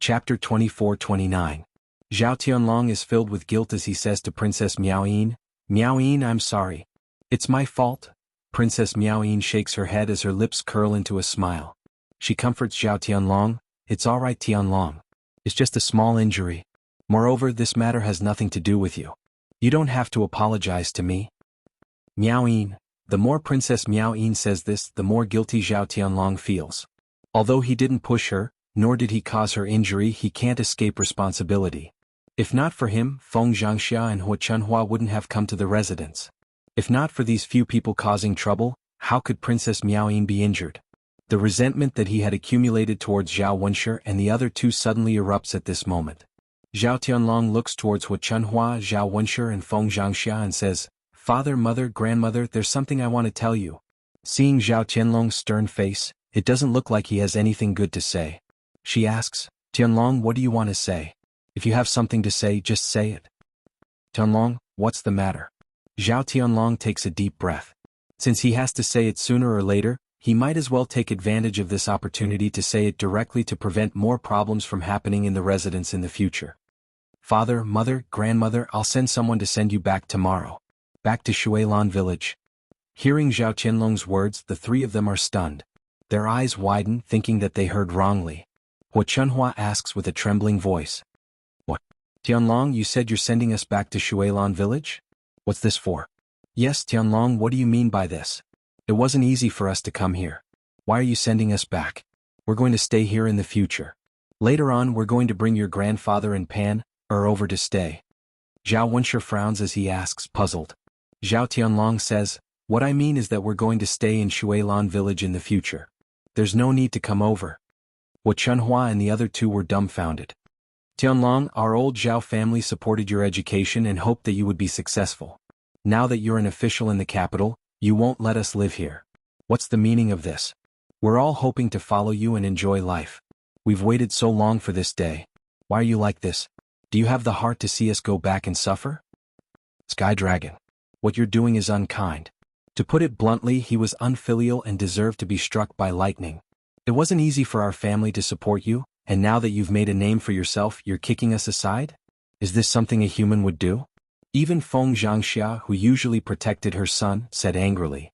Chapter 24-29. Zhao Tianlong is filled with guilt as he says to Princess Miaoyin, "Miaoyin, I'm sorry. It's my fault." Princess Miaoyin shakes her head as her lips curl into a smile. She comforts Zhao Tianlong, "It's all right, Tianlong. It's just a small injury. Moreover, this matter has nothing to do with you. You don't have to apologize to me." Miaoyin. The more Princess Miaoyin says this, the more guilty Zhao Tianlong feels. Although he didn't push her, nor did he cause her injury, he can't escape responsibility. If not for him, Feng Zhangxia and Hua Chunhua wouldn't have come to the residence. If not for these few people causing trouble, how could Princess Miaoyin be injured? The resentment that he had accumulated towards Zhao Wenshi and the other two suddenly erupts at this moment. Zhao Tianlong looks towards Hua Chunhua, Zhao Wenshi and Feng Zhangxia and says, "Father, mother, grandmother, there's something I want to tell you." Seeing Zhao Tianlong's stern face, it doesn't look like he has anything good to say. She asks, "Tianlong, what do you want to say? If you have something to say, just say it." "Tianlong, what's the matter?" Zhao Tianlong takes a deep breath. Since he has to say it sooner or later, he might as well take advantage of this opportunity to say it directly to prevent more problems from happening in the residence in the future. "Father, mother, grandmother, I'll send someone to send you back tomorrow. Back to Shuilan village." Hearing Zhao Tianlong's words, the three of them are stunned. Their eyes widen, thinking that they heard wrongly. Hua Chunhua asks with a trembling voice, "What? Tianlong, you said you're sending us back to Shuilan village? What's this for?" "Yes, Tianlong, what do you mean by this? It wasn't easy for us to come here. Why are you sending us back? We're going to stay here in the future. Later on we're going to bring your grandfather and Pan over to stay." Zhao Wenshi frowns as he asks, puzzled. Zhao Tianlong says, "What I mean is that we're going to stay in Shuilan village in the future. There's no need to come over." Hua Chunhua and the other two were dumbfounded. "Tianlong, our old Zhao family supported your education and hoped that you would be successful. Now that you're an official in the capital, you won't let us live here. What's the meaning of this? We're all hoping to follow you and enjoy life. We've waited so long for this day. Why are you like this? Do you have the heart to see us go back and suffer?" Sky Dragon. What you're doing is unkind. To put it bluntly, he was unfilial and deserved to be struck by lightning. It wasn't easy for our family to support you, and now that you've made a name for yourself, you're kicking us aside? Is this something a human would do? Even Feng Zhangxia, who usually protected her son, said angrily.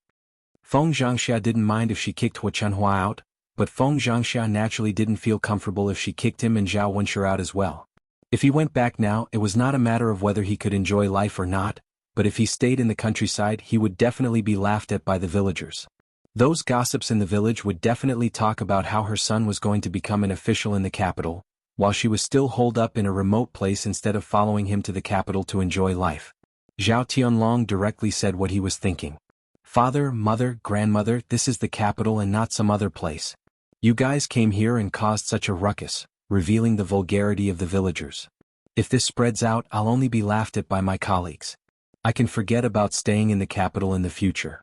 Feng Zhangxia didn't mind if she kicked Hua Chunhua out, but Feng Zhangxia naturally didn't feel comfortable if she kicked him and Zhao Wenshi out as well. If he went back now, it was not a matter of whether he could enjoy life or not, but if he stayed in the countryside, he would definitely be laughed at by the villagers. Those gossips in the village would definitely talk about how her son was going to become an official in the capital, while she was still holed up in a remote place instead of following him to the capital to enjoy life. Zhao Tianlong directly said what he was thinking. "Father, mother, grandmother, this is the capital and not some other place. You guys came here and caused such a ruckus, revealing the vulgarity of the villagers. If this spreads out, I'll only be laughed at by my colleagues. I can forget about staying in the capital in the future."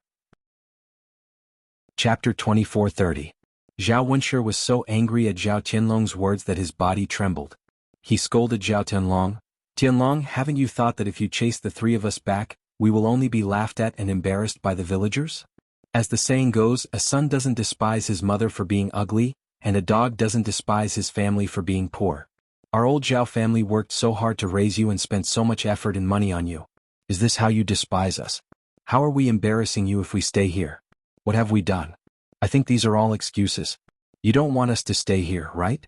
Chapter 24-30. Zhao Wenshi was so angry at Zhao Tianlong's words that his body trembled. He scolded Zhao Tianlong, "Tianlong, haven't you thought that if you chase the three of us back, we will only be laughed at and embarrassed by the villagers? As the saying goes, a son doesn't despise his mother for being ugly, and a dog doesn't despise his family for being poor. Our old Zhao family worked so hard to raise you and spent so much effort and money on you. Is this how you despise us? How are we embarrassing you if we stay here? What have we done? I think these are all excuses. You don't want us to stay here, right?"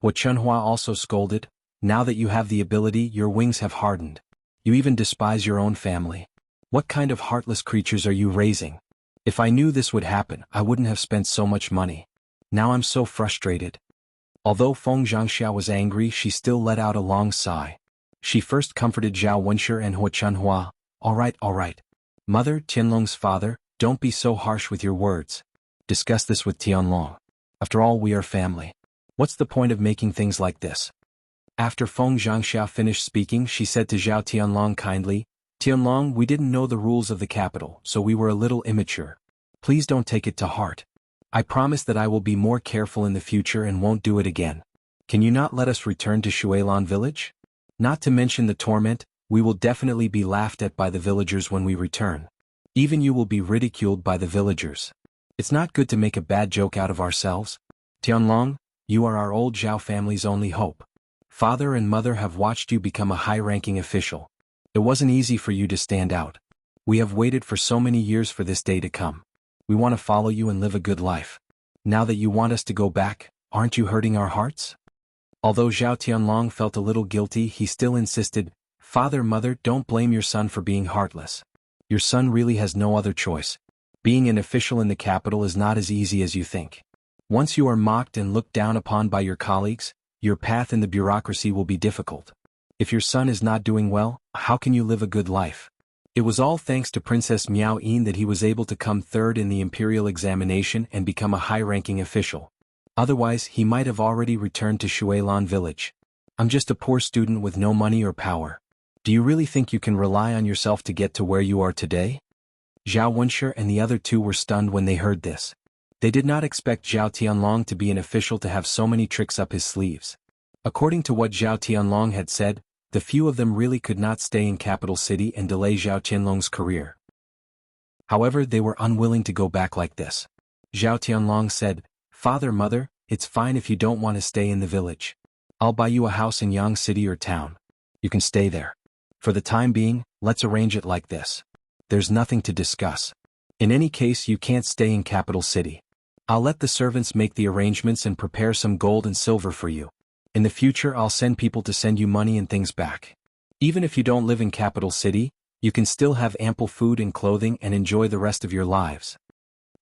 Hua Chunhua also scolded, "Now that you have the ability, your wings have hardened. You even despise your own family. What kind of heartless creatures are you raising? If I knew this would happen, I wouldn't have spent so much money. Now I'm so frustrated." Although Feng Zhangxia was angry, she still let out a long sigh. She first comforted Zhao Wenshi and Hua Chunhua. All right. Mother, Tianlong's father, don't be so harsh with your words. Discuss this with Tianlong. After all, we are family. What's the point of making things like this?" After Feng Zhangxia finished speaking, she said to Zhao Tianlong kindly, "Tianlong, we didn't know the rules of the capital, so we were a little immature. Please don't take it to heart. I promise that I will be more careful in the future and won't do it again. Can you not let us return to Shuilan village? Not to mention the torment, we will definitely be laughed at by the villagers when we return. Even you will be ridiculed by the villagers. It's not good to make a bad joke out of ourselves. Tianlong, You are our old Zhao family's only hope. Father and mother have watched you become a high-ranking official. It wasn't easy for you to stand out. We have waited for so many years for this day to come. We want to follow you and live a good life. Now that you want us to go back, aren't you hurting our hearts? Although Zhao Tianlong felt a little guilty, he still insisted, Father, mother, don't blame your son for being heartless. Your son really has no other choice. Being an official in the capital is not as easy as you think. Once you are mocked and looked down upon by your colleagues, your path in the bureaucracy will be difficult. If your son is not doing well, how can you live a good life? It was all thanks to Princess Miao Yin that he was able to come third in the imperial examination and become a high-ranking official. Otherwise, he might have already returned to Shuilan village. I'm just a poor student with no money or power. Do you really think you can rely on yourself to get to where you are today? Zhao Wenshi and the other two were stunned when they heard this. They did not expect Zhao Tianlong to be an official to have so many tricks up his sleeves. According to what Zhao Tianlong had said, the few of them really could not stay in capital city and delay Zhao Tianlong's career. However, they were unwilling to go back like this. Zhao Tianlong said, Father, mother, it's fine if you don't want to stay in the village. I'll buy you a house in Yang City or town. You can stay there. For the time being, let's arrange it like this. There's nothing to discuss. In any case, you can't stay in capital city. I'll let the servants make the arrangements and prepare some gold and silver for you. In the future, I'll send people to send you money and things back. Even if you don't live in capital city, you can still have ample food and clothing and enjoy the rest of your lives.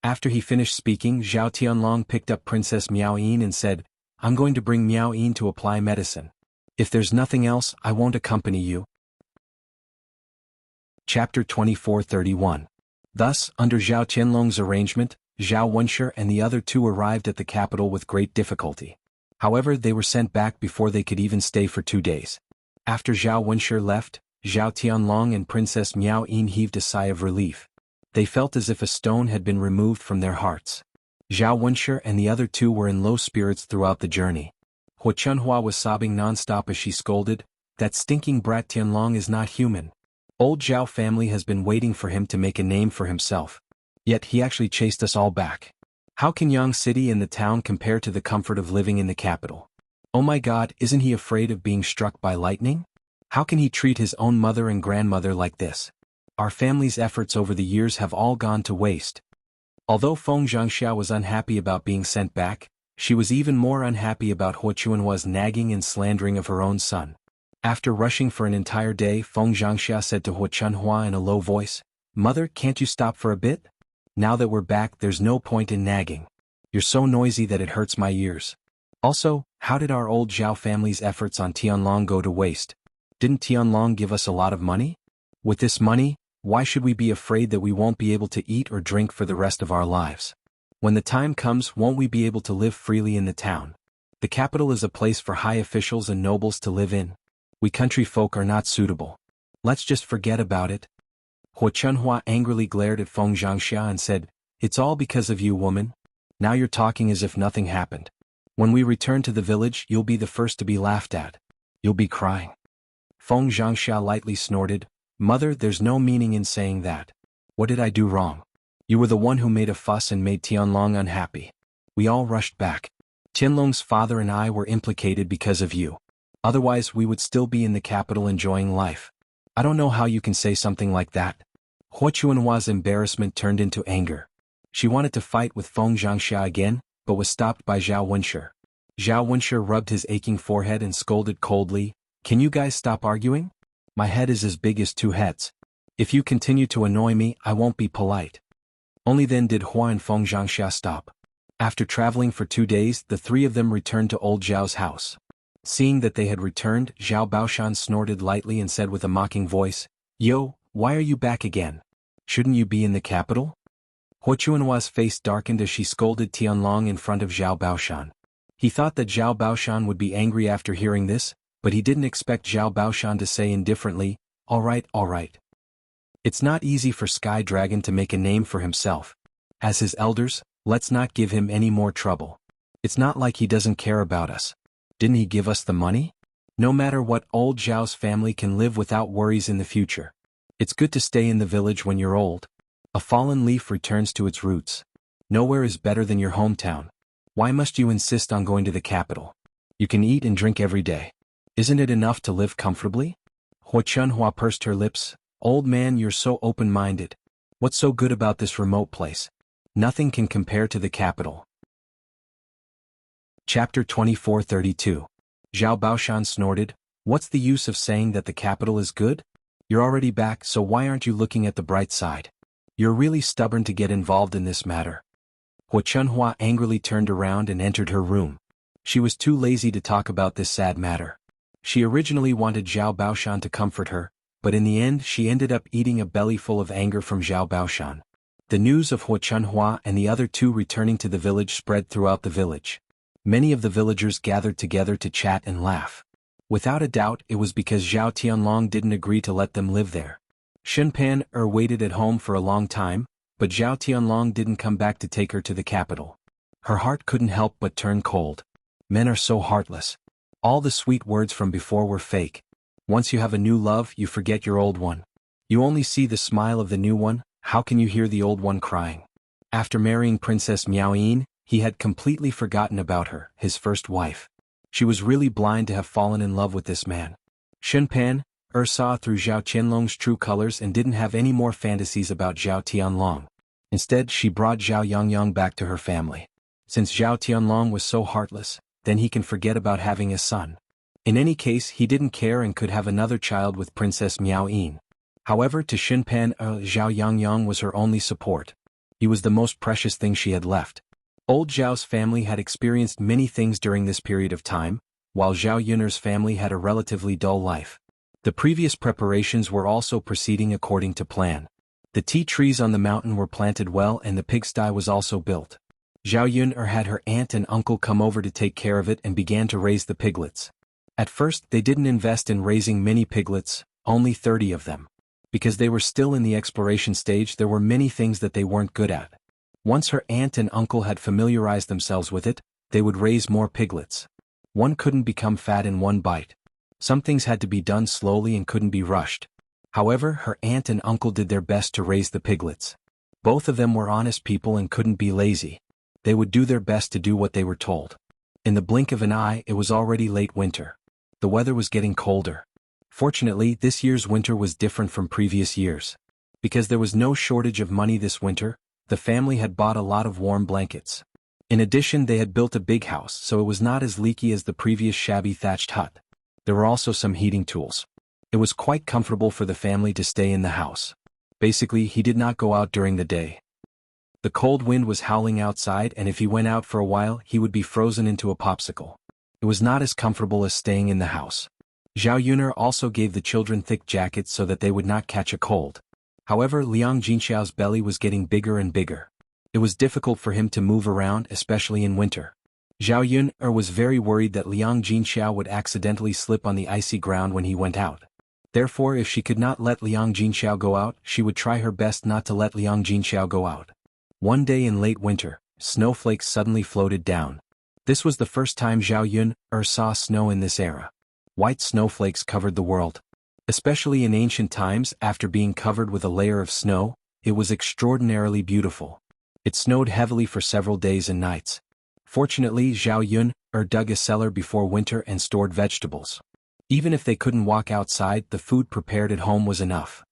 After he finished speaking, Zhao Tianlong picked up Princess Miao Yin and said, I'm going to bring Miao Yin to apply medicine. If there's nothing else, I won't accompany you. Chapter 24:31. Thus, under Zhao Tianlong's arrangement, Zhao Wenshi and the other two arrived at the capital with great difficulty. However, they were sent back before they could even stay for 2 days. After Zhao Wenshi left, Zhao Tianlong and Princess Miao Yin heaved a sigh of relief. They felt as if a stone had been removed from their hearts. Zhao Wenshi and the other two were in low spirits throughout the journey. Huo Chunhua was sobbing non-stop as she scolded, that stinking brat Tianlong is not human. Old Zhao family has been waiting for him to make a name for himself. Yet he actually chased us all back. How can Yang City and the town compare to the comfort of living in the capital? Oh my God, isn't he afraid of being struck by lightning? How can he treat his own mother and grandmother like this? Our family's efforts over the years have all gone to waste. Although Feng Zhangxia was unhappy about being sent back, she was even more unhappy about Huo Chunhua's nagging and slandering of her own son. After rushing for an entire day, Feng Zhangxia said to Huo Chunhua in a low voice, Mother, can't you stop for a bit? Now that we're back, there's no point in nagging. You're so noisy that it hurts my ears. Also, how did our old Zhao family's efforts on Tianlong go to waste? Didn't Tianlong give us a lot of money? With this money, why should we be afraid that we won't be able to eat or drink for the rest of our lives? When the time comes, won't we be able to live freely in the town? The capital is a place for high officials and nobles to live in. We country folk are not suitable. Let's just forget about it. Huo Chunhua angrily glared at Feng Zhangxia and said, It's all because of you, woman. Now you're talking as if nothing happened. When we return to the village, you'll be the first to be laughed at. You'll be crying. Feng Zhangxia lightly snorted, Mother, there's no meaning in saying that. What did I do wrong? You were the one who made a fuss and made Tianlong unhappy. We all rushed back. Tianlong's father and I were implicated because of you. Otherwise, we would still be in the capital enjoying life. I don't know how you can say something like that. Huo Chunhua's embarrassment turned into anger. She wanted to fight with Feng Zhangxia again, but was stopped by Zhao Wenshi. Zhao Wenshi rubbed his aching forehead and scolded coldly, Can you guys stop arguing? My head is as big as 2 heads. If you continue to annoy me, I won't be polite. Only then did Hua and Feng Zhangxia stop. After traveling for 2 days, the three of them returned to old Zhao's house. Seeing that they had returned, Zhao Baoshan snorted lightly and said with a mocking voice, Yo, why are you back again? Shouldn't you be in the capital? Huo Chunhua's face darkened as she scolded Tianlong in front of Zhao Baoshan. He thought that Zhao Baoshan would be angry after hearing this, but he didn't expect Zhao Baoshan to say indifferently, All right. It's not easy for Sky Dragon to make a name for himself. As his elders, let's not give him any more trouble. It's not like he doesn't care about us. Didn't he give us the money? No matter what, old Zhao's family can live without worries in the future. It's good to stay in the village when you're old. A fallen leaf returns to its roots. Nowhere is better than your hometown. Why must you insist on going to the capital? You can eat and drink every day. Isn't it enough to live comfortably? Hua Chunhua pursed her lips. Old man, you're so open-minded. What's so good about this remote place? Nothing can compare to the capital. Chapter 2432. Zhao Baoshan snorted. What's the use of saying that the capital is good? You're already back, so why aren't you looking at the bright side? You're really stubborn to get involved in this matter. Hua Chunhua angrily turned around and entered her room. She was too lazy to talk about this sad matter. She originally wanted Zhao Baoshan to comfort her, but in the end she ended up eating a belly full of anger from Zhao Baoshan. The news of Hua Chunhua and the other two returning to the village spread throughout the village. Many of the villagers gathered together to chat and laugh. Without a doubt, it was because Zhao Tianlong didn't agree to let them live there. Shunpan waited at home for a long time, but Zhao Tianlong didn't come back to take her to the capital. Her heart couldn't help but turn cold. Men are so heartless. All the sweet words from before were fake. Once you have a new love, you forget your old one. You only see the smile of the new one. How can you hear the old one crying? After marrying Princess Miaoyin, he had completely forgotten about her, his first wife. She was really blind to have fallen in love with this man. Shunpan saw through Zhao Qianlong's true colors and didn't have any more fantasies about Zhao Tianlong. Instead, she brought Zhao Yangyang back to her family. Since Zhao Tianlong was so heartless, then he can forget about having a son. In any case, he didn't care and could have another child with Princess Miaoyin. However, to Shunpan, Zhao Yangyang was her only support. He was the most precious thing she had left. Old Zhao's family had experienced many things during this period of time, while Zhao Yun'er's family had a relatively dull life. The previous preparations were also proceeding according to plan. The tea trees on the mountain were planted well and the pigsty was also built. Zhao Yun'er had her aunt and uncle come over to take care of it and began to raise the piglets. At first, they didn't invest in raising many piglets, only 30 of them. Because they were still in the exploration stage, there were many things that they weren't good at. Once her aunt and uncle had familiarized themselves with it, they would raise more piglets. One couldn't become fat in one bite. Some things had to be done slowly and couldn't be rushed. However, her aunt and uncle did their best to raise the piglets. Both of them were honest people and couldn't be lazy. They would do their best to do what they were told. In the blink of an eye, it was already late winter. The weather was getting colder. Fortunately, this year's winter was different from previous years. Because there was no shortage of money this winter, the family had bought a lot of warm blankets. In addition, they had built a big house, so it was not as leaky as the previous shabby thatched hut. There were also some heating tools. It was quite comfortable for the family to stay in the house. Basically, he did not go out during the day. The cold wind was howling outside, and if he went out for a while, he would be frozen into a popsicle. It was not as comfortable as staying in the house. Zhao Yun'er also gave the children thick jackets so that they would not catch a cold. However, Liang Jinxiao's belly was getting bigger and bigger. It was difficult for him to move around, especially in winter. Zhao Yun'er was very worried that Liang Jinxiao would accidentally slip on the icy ground when he went out. Therefore, if she could not let Liang Jinxiao go out, she would try her best not to let Liang Jinxiao go out. One day in late winter, snowflakes suddenly floated down. This was the first time Zhao Yun'er saw snow in this era. White snowflakes covered the world. Especially in ancient times, after being covered with a layer of snow, it was extraordinarily beautiful. It snowed heavily for several days and nights. Fortunately, Zhao Yun'er dug a cellar before winter and stored vegetables. Even if they couldn't walk outside, the food prepared at home was enough.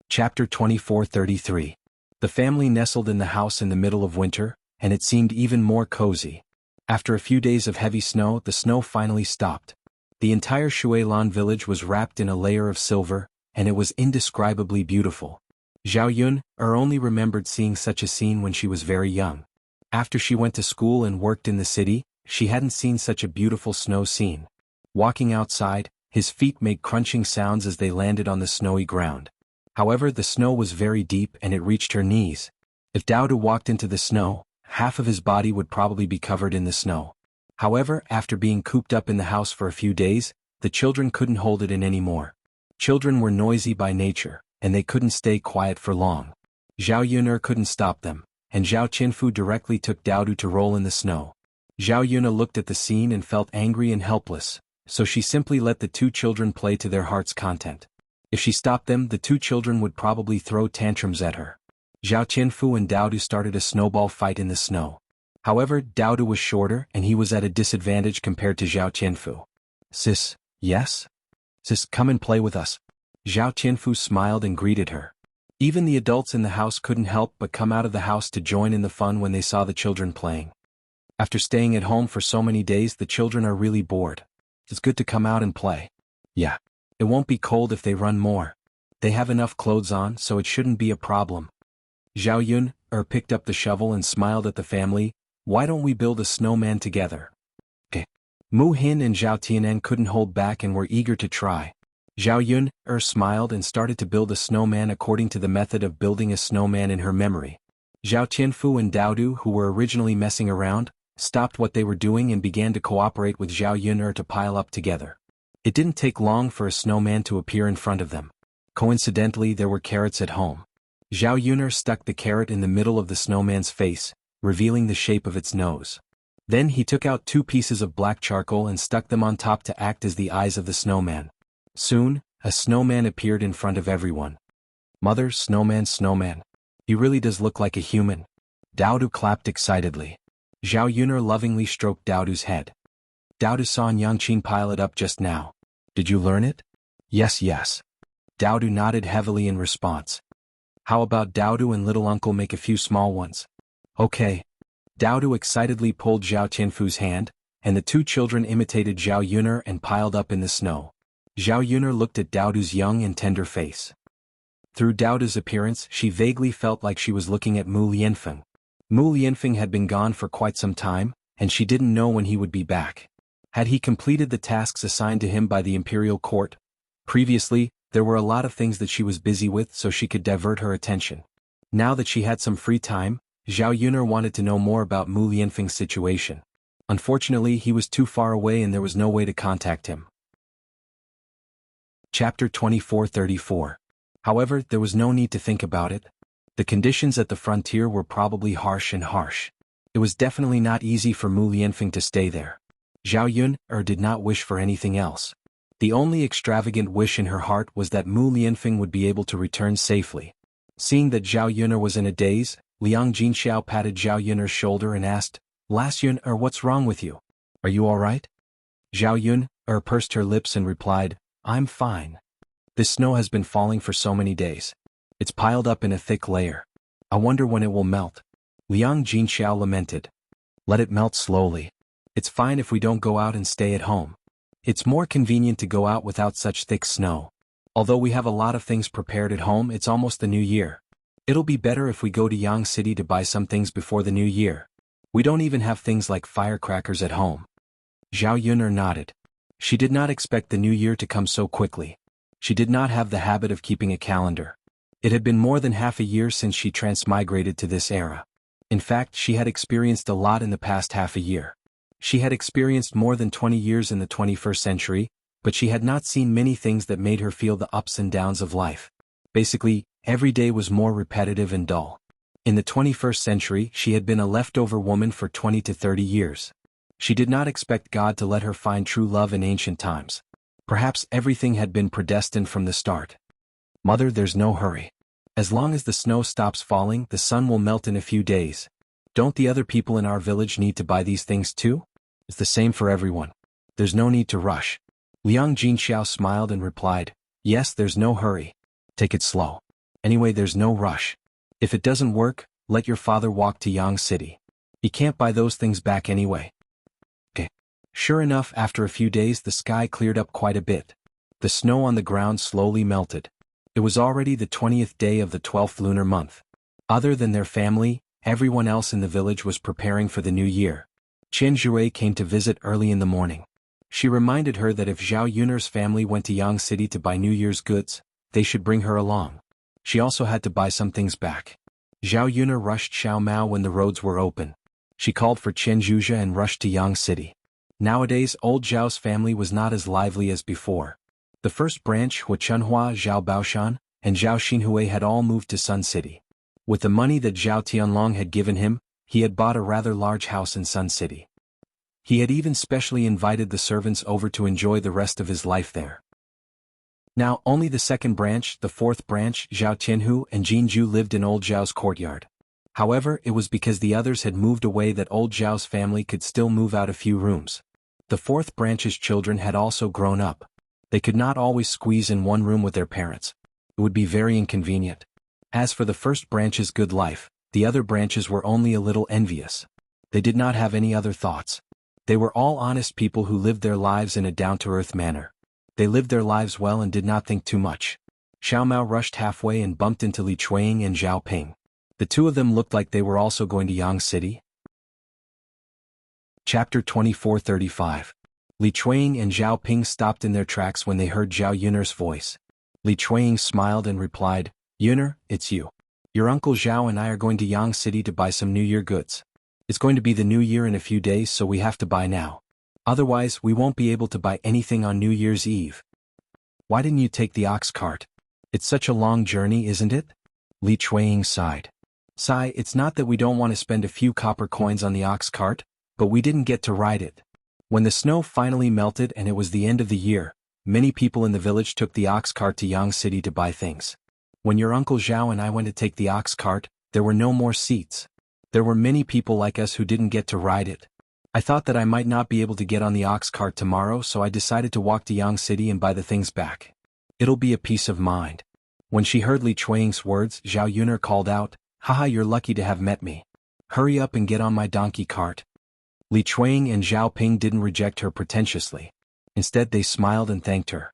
Chapter 2433. The family nestled in the house in the middle of winter, and it seemed even more cozy. After a few days of heavy snow, the snow finally stopped. The entire Shuilan village was wrapped in a layer of silver, and it was indescribably beautiful. Zhao Yun'er only remembered seeing such a scene when she was very young. After she went to school and worked in the city, she hadn't seen such a beautiful snow scene. Walking outside, his feet made crunching sounds as they landed on the snowy ground. However, the snow was very deep and it reached her knees. If Daodu walked into the snow, half of his body would probably be covered in the snow. However, after being cooped up in the house for a few days, the children couldn't hold it in anymore. Children were noisy by nature, and they couldn't stay quiet for long. Zhao Yun'er couldn't stop them, and Zhao Qinfu directly took Daodu to roll in the snow. Zhao Yun'er looked at the scene and felt angry and helpless, so she simply let the two children play to their heart's content. If she stopped them, the two children would probably throw tantrums at her. Zhao Qinfu and Daodu started a snowball fight in the snow. However, Daodu was shorter and he was at a disadvantage compared to Zhao Qianfu. Sis, yes? Sis, come and play with us. Zhao Qianfu smiled and greeted her. Even the adults in the house couldn't help but come out of the house to join in the fun when they saw the children playing. After staying at home for so many days, the children are really bored. It's good to come out and play. Yeah. It won't be cold if they run more. They have enough clothes on, so it shouldn't be a problem. Zhao Yun picked up the shovel and smiled at the family. Why don't we build a snowman together? Okay. Mu Hin and Zhao Tianan couldn't hold back and were eager to try. Zhao Yun smiled and started to build a snowman according to the method of building a snowman in her memory. Zhao Qianfu and Daodu, who were originally messing around, stopped what they were doing and began to cooperate with Zhao Yun to pile up together. It didn't take long for a snowman to appear in front of them. Coincidentally, there were carrots at home. Zhao Yun stuck the carrot in the middle of the snowman's face, revealing the shape of its nose. Then he took out 2 pieces of black charcoal and stuck them on top to act as the eyes of the snowman. Soon, a snowman appeared in front of everyone. Mother, snowman, snowman. He really does look like a human. Daodu clapped excitedly. Zhao Yun lovingly stroked Daodu's head. Daodu saw Yangqin pile it up just now. Did you learn it? Yes, yes. Daodu nodded heavily in response. How about Daodu and little uncle make a few small ones? Okay. Daodu excitedly pulled Zhao Qianfu's hand, and the 2 children imitated Zhao Yun and piled up in the snow. Zhao Yun looked at Daodu's young and tender face. Through Daodu's appearance, she vaguely felt like she was looking at Mu Lianfeng. Mu Lianfeng had been gone for quite some time, and she didn't know when he would be back. Had he completed the tasks assigned to him by the imperial court? Previously, there were a lot of things that she was busy with so she could divert her attention. Now that she had some free time, Zhao Yun wanted to know more about Mu Lianfeng's situation. Unfortunately, he was too far away and there was no way to contact him. Chapter 2434. However, there was no need to think about it. The conditions at the frontier were probably harsh. It was definitely not easy for Mu Lianfeng to stay there. Zhao Yun did not wish for anything else. The only extravagant wish in her heart was that Mu Lianfeng would be able to return safely. Seeing that Zhao Yun was in a daze, Liang Jinxiao patted Zhao Yun's shoulder and asked, "Last Yun, what's wrong with you? Are you all right?" Zhao Yun pursed her lips and replied, "I'm fine. This snow has been falling for so many days. It's piled up in a thick layer. I wonder when it will melt." Liang Jinxiao lamented. "Let it melt slowly. It's fine if we don't go out and stay at home. It's more convenient to go out without such thick snow. Although we have a lot of things prepared at home, it's almost the new year. It'll be better if we go to Yang City to buy some things before the new year. We don't even have things like firecrackers at home." Zhao Yun nodded. She did not expect the new year to come so quickly. She did not have the habit of keeping a calendar. It had been more than half a year since she transmigrated to this era. In fact, she had experienced a lot in the past half a year. She had experienced more than 20 years in the 21st century, but she had not seen many things that made her feel the ups and downs of life. Basically, every day was more repetitive and dull. In the 21st century, she had been a leftover woman for 20 to 30 years. She did not expect God to let her find true love in ancient times. Perhaps everything had been predestined from the start. "Mother, there's no hurry. As long as the snow stops falling, the sun will melt in a few days. Don't the other people in our village need to buy these things too? It's the same for everyone. There's no need to rush." Liang Jinxiao smiled and replied, "Yes, there's no hurry. Take it slow. Anyway, there's no rush. If it doesn't work, let your father walk to Yang City. He can't buy those things back anyway." Okay. Sure enough, after a few days the sky cleared up quite a bit. The snow on the ground slowly melted. It was already the 20th day of the 12th lunar month. Other than their family, everyone else in the village was preparing for the new year. Qian Zhui came to visit early in the morning. She reminded her that if Zhao Yun's family went to Yang City to buy New Year's goods, they should bring her along. She also had to buy some things back. Zhao Yun rushed Xiao Mao when the roads were open. She called for Qian Zhuzhe and rushed to Yang City. Nowadays, old Zhao's family was not as lively as before. The first branch, Hua Chunhua, Zhao Baoshan, and Zhao Xinhui had all moved to Sun City. With the money that Zhao Tianlong had given him, he had bought a rather large house in Sun City. He had even specially invited the servants over to enjoy the rest of his life there. Now, only the second branch, the fourth branch, Zhao Tianhu and Jinju lived in old Zhao's courtyard. However, it was because the others had moved away that old Zhao's family could still move out a few rooms. The fourth branch's children had also grown up. They could not always squeeze in one room with their parents. It would be very inconvenient. As for the first branch's good life, the other branches were only a little envious. They did not have any other thoughts. They were all honest people who lived their lives in a down-to-earth manner. They lived their lives well and did not think too much. Xiao Mao rushed halfway and bumped into Li Chuang and Zhao Ping. The two of them looked like they were also going to Yang City. Chapter 24:35. Li Chuang and Zhao Ping stopped in their tracks when they heard Zhao Yun'er's voice. Li Chuang smiled and replied, "Yun'er, it's you. Your uncle Zhao and I are going to Yang City to buy some New Year goods. It's going to be the New Year in a few days, so we have to buy now. Otherwise, we won't be able to buy anything on New Year's Eve." "Why didn't you take the ox cart? It's such a long journey, isn't it?" Li Chuang sighed. "Sigh, it's not that we don't want to spend a few copper coins on the ox cart, but we didn't get to ride it." When the snow finally melted and it was the end of the year, many people in the village took the ox cart to Yang City to buy things. When your uncle Zhao and I went to take the ox cart, there were no more seats. There were many people like us who didn't get to ride it. I thought that I might not be able to get on the ox cart tomorrow, so I decided to walk to Yang City and buy the things back. It'll be a peace of mind. When she heard Li Chuang's words, Zhao Yun'er called out, "Haha, you're lucky to have met me. Hurry up and get on my donkey cart." Li Chuang and Zhao Ping didn't reject her pretentiously. Instead, they smiled and thanked her.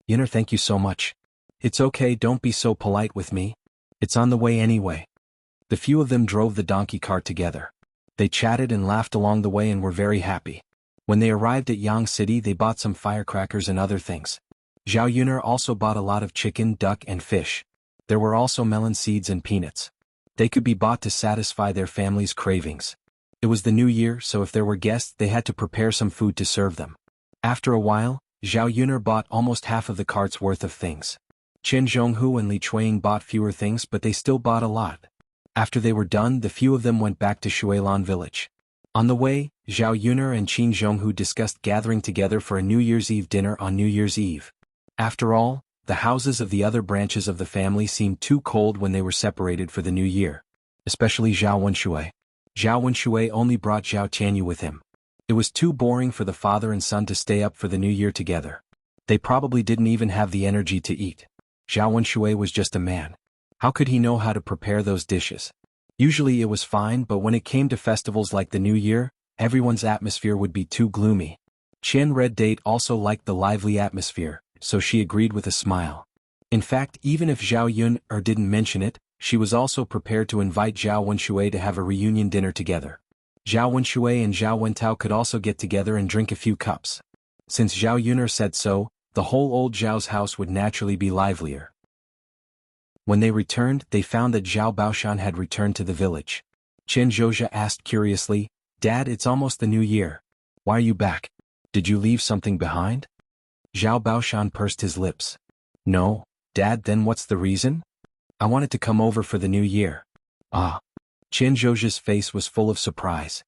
"Yun'er, thank you so much. It's okay, don't be so polite with me. It's on the way anyway." The few of them drove the donkey cart together. They chatted and laughed along the way and were very happy. When they arrived at Yang City, they bought some firecrackers and other things. Zhao Yun'er also bought a lot of chicken, duck, and fish. There were also melon seeds and peanuts. They could be bought to satisfy their family's cravings. It was the new year, so if there were guests, they had to prepare some food to serve them. After a while, Zhao Yun'er bought almost half of the cart's worth of things. Chen Zhonghu and Li Chuang bought fewer things, but they still bought a lot. After they were done, the few of them went back to Shuilan village. On the way, Zhao Yun'er and Qin Zhonghu discussed gathering together for a New Year's Eve dinner on New Year's Eve. After all, the houses of the other branches of the family seemed too cold when they were separated for the new year. Especially Zhao Wenshui. Zhao Wenshui only brought Zhao Tianyu with him. It was too boring for the father and son to stay up for the new year together. They probably didn't even have the energy to eat. Zhao Wenshui was just a man. How could he know how to prepare those dishes? Usually it was fine, but when it came to festivals like the New Year, everyone's atmosphere would be too gloomy. Qian Red Date also liked the lively atmosphere, so she agreed with a smile. In fact, even if Zhao Yun'er didn't mention it, she was also prepared to invite Zhao Wenshui to have a reunion dinner together. Zhao Wenshui and Zhao Wentao could also get together and drink a few cups. Since Zhao Yun'er said so, the whole old Zhao's house would naturally be livelier. When they returned, they found that Zhao Baoshan had returned to the village. Chen Zhozha asked curiously, "Dad, it's almost the new year. Why are you back? Did you leave something behind?" Zhao Baoshan pursed his lips. "No, Dad, then what's the reason?" "I wanted to come over for the new year." "Ah." Chen Zhozha's face was full of surprise.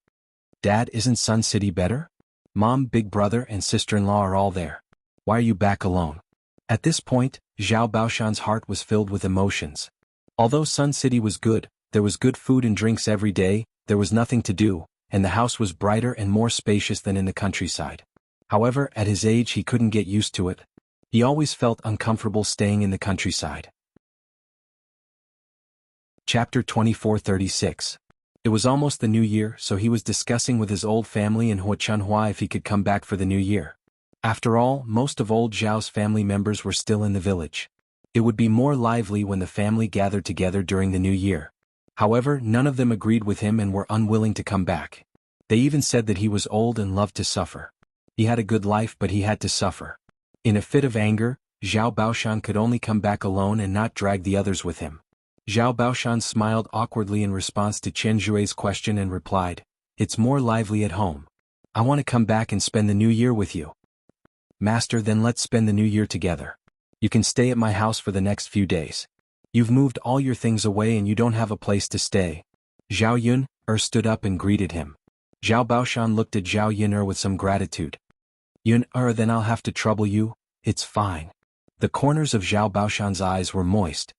"Dad, isn't Sun City better? Mom, big brother, and sister-in-law are all there. Why are you back alone?" At this point, Zhao Baoshan's heart was filled with emotions. Although Sun City was good, there was good food and drinks every day, there was nothing to do, and the house was brighter and more spacious than in the countryside. However, at his age he couldn't get used to it. He always felt uncomfortable staying in the countryside. Chapter 24:36. It was almost the new year, so he was discussing with his old family in Huachanhua if he could come back for the new year. After all, most of old Zhao's family members were still in the village. It would be more lively when the family gathered together during the new year. However, none of them agreed with him and were unwilling to come back. They even said that he was old and loved to suffer. He had a good life, but he had to suffer. In a fit of anger, Zhao Baoshan could only come back alone and not drag the others with him. Zhao Baoshan smiled awkwardly in response to Chen Zhui's question and replied, "It's more lively at home. I want to come back and spend the new year with you." "Master, then let's spend the new year together. You can stay at my house for the next few days. You've moved all your things away and you don't have a place to stay." Zhao Yun'er stood up and greeted him. Zhao Baoshan looked at Zhao Yun'er with some gratitude. "Yun'er, then I'll have to trouble you." "It's fine." The corners of Zhao Baoshan's eyes were moist.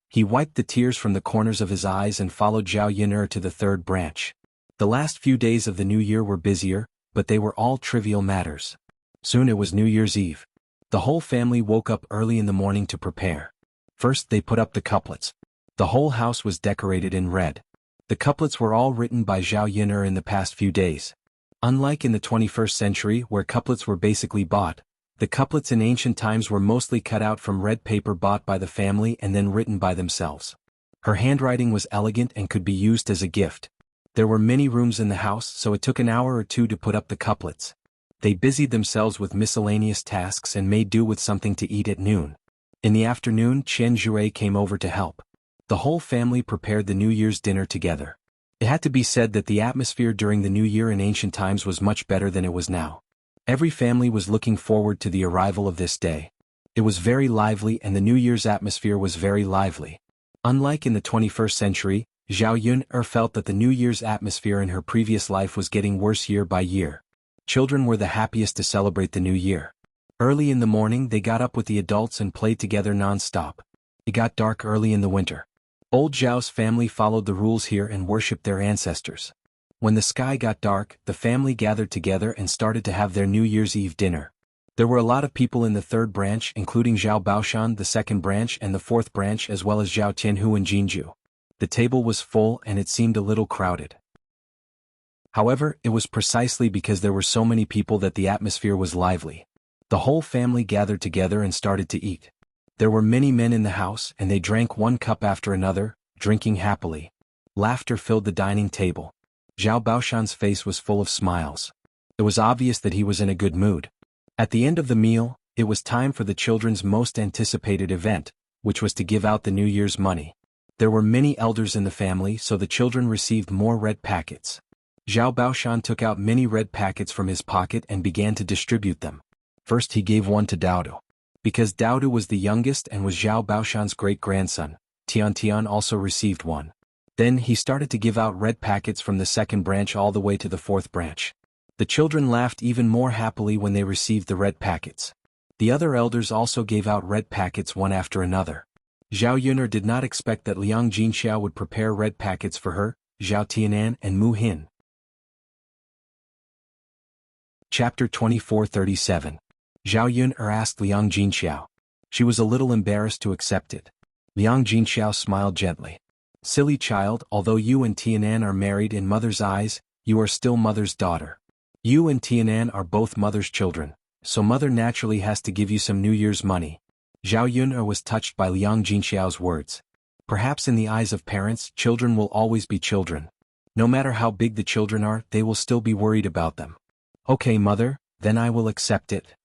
He wiped the tears from the corners of his eyes and followed Zhao Yun'er to the third branch. The last few days of the new year were busier, but they were all trivial matters. Soon it was New Year's Eve. The whole family woke up early in the morning to prepare. First they put up the couplets. The whole house was decorated in red. The couplets were all written by Zhao Yun'er in the past few days. Unlike in the 21st century where couplets were basically bought, the couplets in ancient times were mostly cut out from red paper bought by the family and then written by themselves. Her handwriting was elegant and could be used as a gift. There were many rooms in the house, so it took an hour or two to put up the couplets. They busied themselves with miscellaneous tasks and made do with something to eat at noon. In the afternoon, Qian Jue came over to help. The whole family prepared the New Year's dinner together. It had to be said that the atmosphere during the New Year in ancient times was much better than it was now. Every family was looking forward to the arrival of this day. It was very lively and the New Year's atmosphere was very lively. Unlike in the 21st century, Zhao Yun'er felt that the New Year's atmosphere in her previous life was getting worse year by year. Children were the happiest to celebrate the New Year. Early in the morning they got up with the adults and played together non-stop. It got dark early in the winter. Old Zhao's family followed the rules here and worshipped their ancestors. When the sky got dark, the family gathered together and started to have their New Year's Eve dinner. There were a lot of people in the third branch, including Zhao Baoshan, the second branch, and the fourth branch, as well as Zhao Tianhu and Jinju. The table was full and it seemed a little crowded. However, it was precisely because there were so many people that the atmosphere was lively. The whole family gathered together and started to eat. There were many men in the house and they drank one cup after another, drinking happily. Laughter filled the dining table. Zhao Baoshan's face was full of smiles. It was obvious that he was in a good mood. At the end of the meal, it was time for the children's most anticipated event, which was to give out the New Year's money. There were many elders in the family, so the children received more red packets. Zhao Baoshan took out many red packets from his pocket and began to distribute them. First he gave one to Daodu. Because Daodu was the youngest and was Zhao Baoshan's great-grandson, Tian also received one. Then he started to give out red packets from the second branch all the way to the fourth branch. The children laughed even more happily when they received the red packets. The other elders also gave out red packets one after another. Zhao Yun'er did not expect that Liang Jinxiao would prepare red packets for her, Zhao Tianan and Mu Hin. Chapter 2437. Zhao Yun'er asked Liang Jinxiao. She was a little embarrassed to accept it. Liang Jinxiao smiled gently. Silly child, although you and Tianan are married in mother's eyes, you are still mother's daughter. You and Tianan are both mother's children, so mother naturally has to give you some New Year's money. Zhao Yun'er was touched by Liang Jinxiao's words. Perhaps in the eyes of parents, children will always be children. No matter how big the children are, they will still be worried about them. Okay mother, then I will accept it.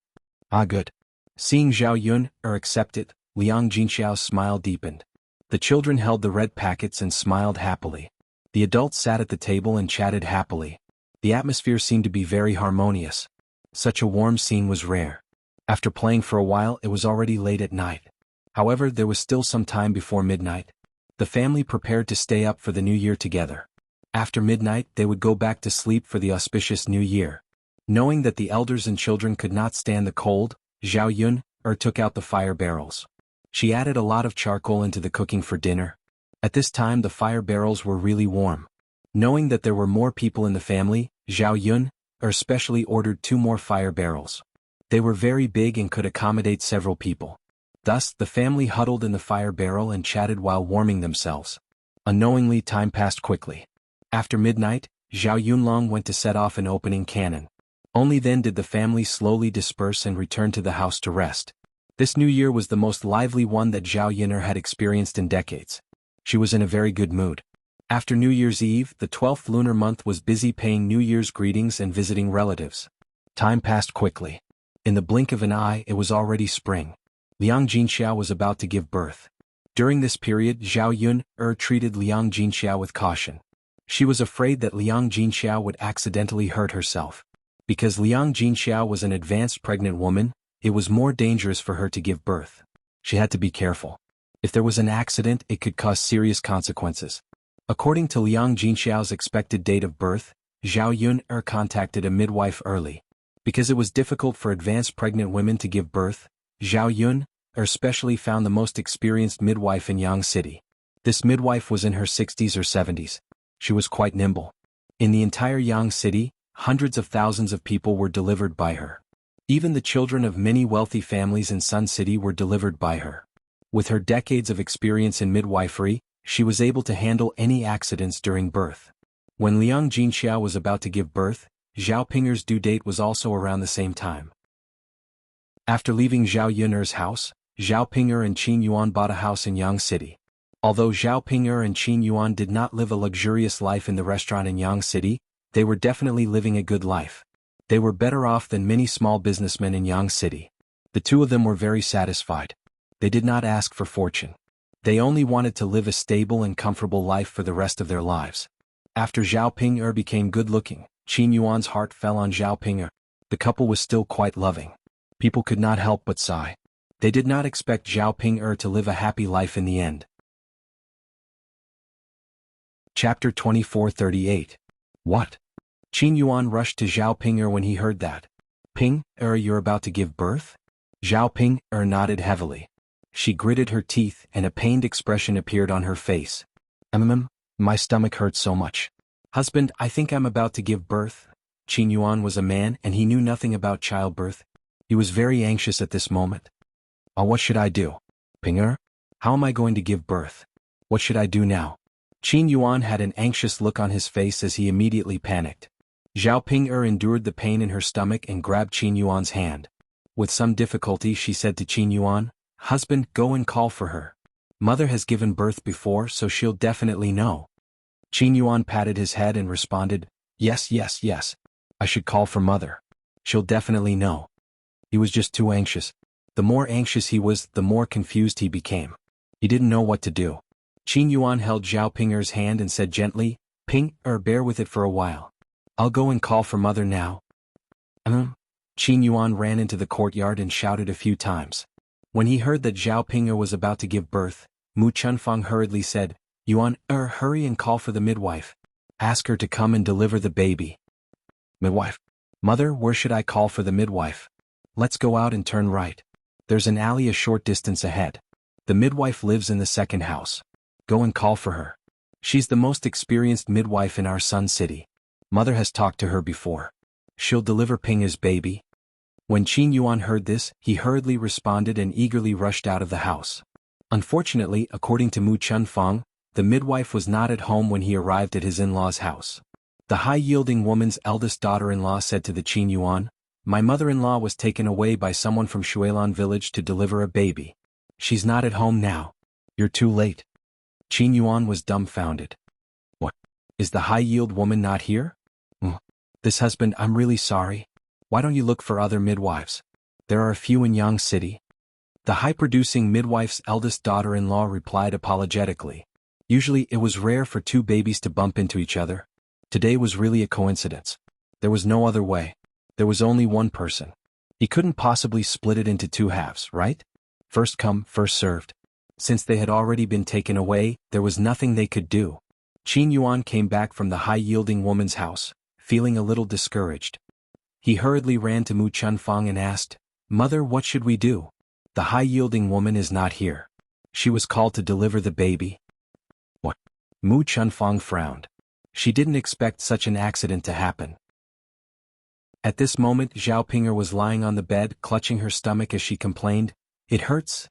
Ah good. Seeing Zhao Yun'er accept it, Liang Jinxiao's smile deepened. The children held the red packets and smiled happily. The adults sat at the table and chatted happily. The atmosphere seemed to be very harmonious. Such a warm scene was rare. After playing for a while it was already late at night. However, there was still some time before midnight. The family prepared to stay up for the new year together. After midnight they would go back to sleep for the auspicious new year. Knowing that the elders and children could not stand the cold, Zhao Yun'er took out the fire barrels. She added a lot of charcoal into the cooking for dinner. At this time the fire barrels were really warm. Knowing that there were more people in the family, Zhao Yun'er specially ordered 2 more fire barrels. They were very big and could accommodate several people. Thus, the family huddled in the fire barrel and chatted while warming themselves. Unknowingly time passed quickly. After midnight, Zhao Yunlong went to set off an opening cannon. Only then did the family slowly disperse and return to the house to rest. This new year was the most lively one that Zhao Yun'er had experienced in decades. She was in a very good mood. After New Year's Eve, the 12th lunar month was busy paying New Year's greetings and visiting relatives. Time passed quickly. In the blink of an eye it was already spring. Liang Jinxiao was about to give birth. During this period Zhao Yun'er treated Liang Jinxiao with caution. She was afraid that Liang Jinxiao would accidentally hurt herself. Because Liang Jinxiao was an advanced pregnant woman, it was more dangerous for her to give birth. She had to be careful. If there was an accident, it could cause serious consequences. According to Liang Jinxiao's expected date of birth, Zhao Yun'er contacted a midwife early. Because it was difficult for advanced pregnant women to give birth, Zhao especially found the most experienced midwife in Yang City. This midwife was in her 60s or 70s. She was quite nimble. In the entire Yang City, hundreds of thousands of people were delivered by her. Even the children of many wealthy families in Sun City were delivered by her. With her decades of experience in midwifery, she was able to handle any accidents during birth. When Liang Jinxiao was about to give birth, Zhao Pinger's due date was also around the same time. After leaving Zhao Yuner's house, Zhao Pinger and Qin Yuan bought a house in Yang City. Although Zhao Pinger and Qin Yuan did not live a luxurious life in the restaurant in Yang City, they were definitely living a good life. They were better off than many small businessmen in Yang City. The two of them were very satisfied. They did not ask for fortune. They only wanted to live a stable and comfortable life for the rest of their lives. After Zhao Pinger became good-looking, Qin Yuan's heart fell on Zhao Pinger. The couple was still quite loving. People could not help but sigh. They did not expect Zhao Pinger to live a happy life in the end. Chapter 2438. What? Qin Yuan rushed to Zhao Pinger when he heard that. Pinger, you're about to give birth? Zhao Pinger nodded heavily. She gritted her teeth and a pained expression appeared on her face. My stomach hurts so much. Husband, I think I'm about to give birth. Qin Yuan was a man and he knew nothing about childbirth. He was very anxious at this moment. Oh, what should I do? Pinger? How am I going to give birth? What should I do now? Qin Yuan had an anxious look on his face as he immediately panicked. Zhao Pinger endured the pain in her stomach and grabbed Qin Yuan's hand. With some difficulty she said to Qin Yuan, Husband, go and call for her. Mother has given birth before so she'll definitely know. Qin Yuan patted his head and responded, Yes. I should call for Mother. She'll definitely know. He was just too anxious. The more anxious he was, the more confused he became. He didn't know what to do. Qin Yuan held Zhao Pinger's hand and said gently, Pinger, bear with it for a while. I'll go and call for Mother now. Qin Yuan ran into the courtyard and shouted a few times. When he heard that Zhao Pinger was about to give birth, Mu Chunfeng hurriedly said, Yuan, hurry and call for the midwife. Ask her to come and deliver the baby. Midwife? Mother, where should I call for the midwife? Let's go out and turn right. There's an alley a short distance ahead. The midwife lives in the second house. Go and call for her. She's the most experienced midwife in our Sun City. Mother has talked to her before. She'll deliver Pinger's baby. When Qin Yuan heard this, he hurriedly responded and eagerly rushed out of the house. Unfortunately, according to Mu Chunfeng, the midwife was not at home when he arrived at his in-law's house. The high-yielding woman's eldest daughter-in-law said to the Qin Yuan, My mother-in-law was taken away by someone from Shuilan village to deliver a baby. She's not at home now. You're too late. Qin Yuan was dumbfounded. What? Is the high-yield woman not here? This husband, I'm really sorry. Why don't you look for other midwives? There are a few in Yang City. The high-producing midwife's eldest daughter-in-law replied apologetically. Usually it was rare for two babies to bump into each other. Today was really a coincidence. There was no other way. There was only one person. He couldn't possibly split it into two halves, right? First come, first served. Since they had already been taken away, there was nothing they could do. Qin Yuan came back from the high-yielding woman's house, feeling a little discouraged. He hurriedly ran to Mu Chunfeng and asked, Mother, what should we do? The high-yielding woman is not here. She was called to deliver the baby. What? Mu Chunfeng frowned. She didn't expect such an accident to happen. At this moment Zhao Pinger was lying on the bed, clutching her stomach as she complained, It hurts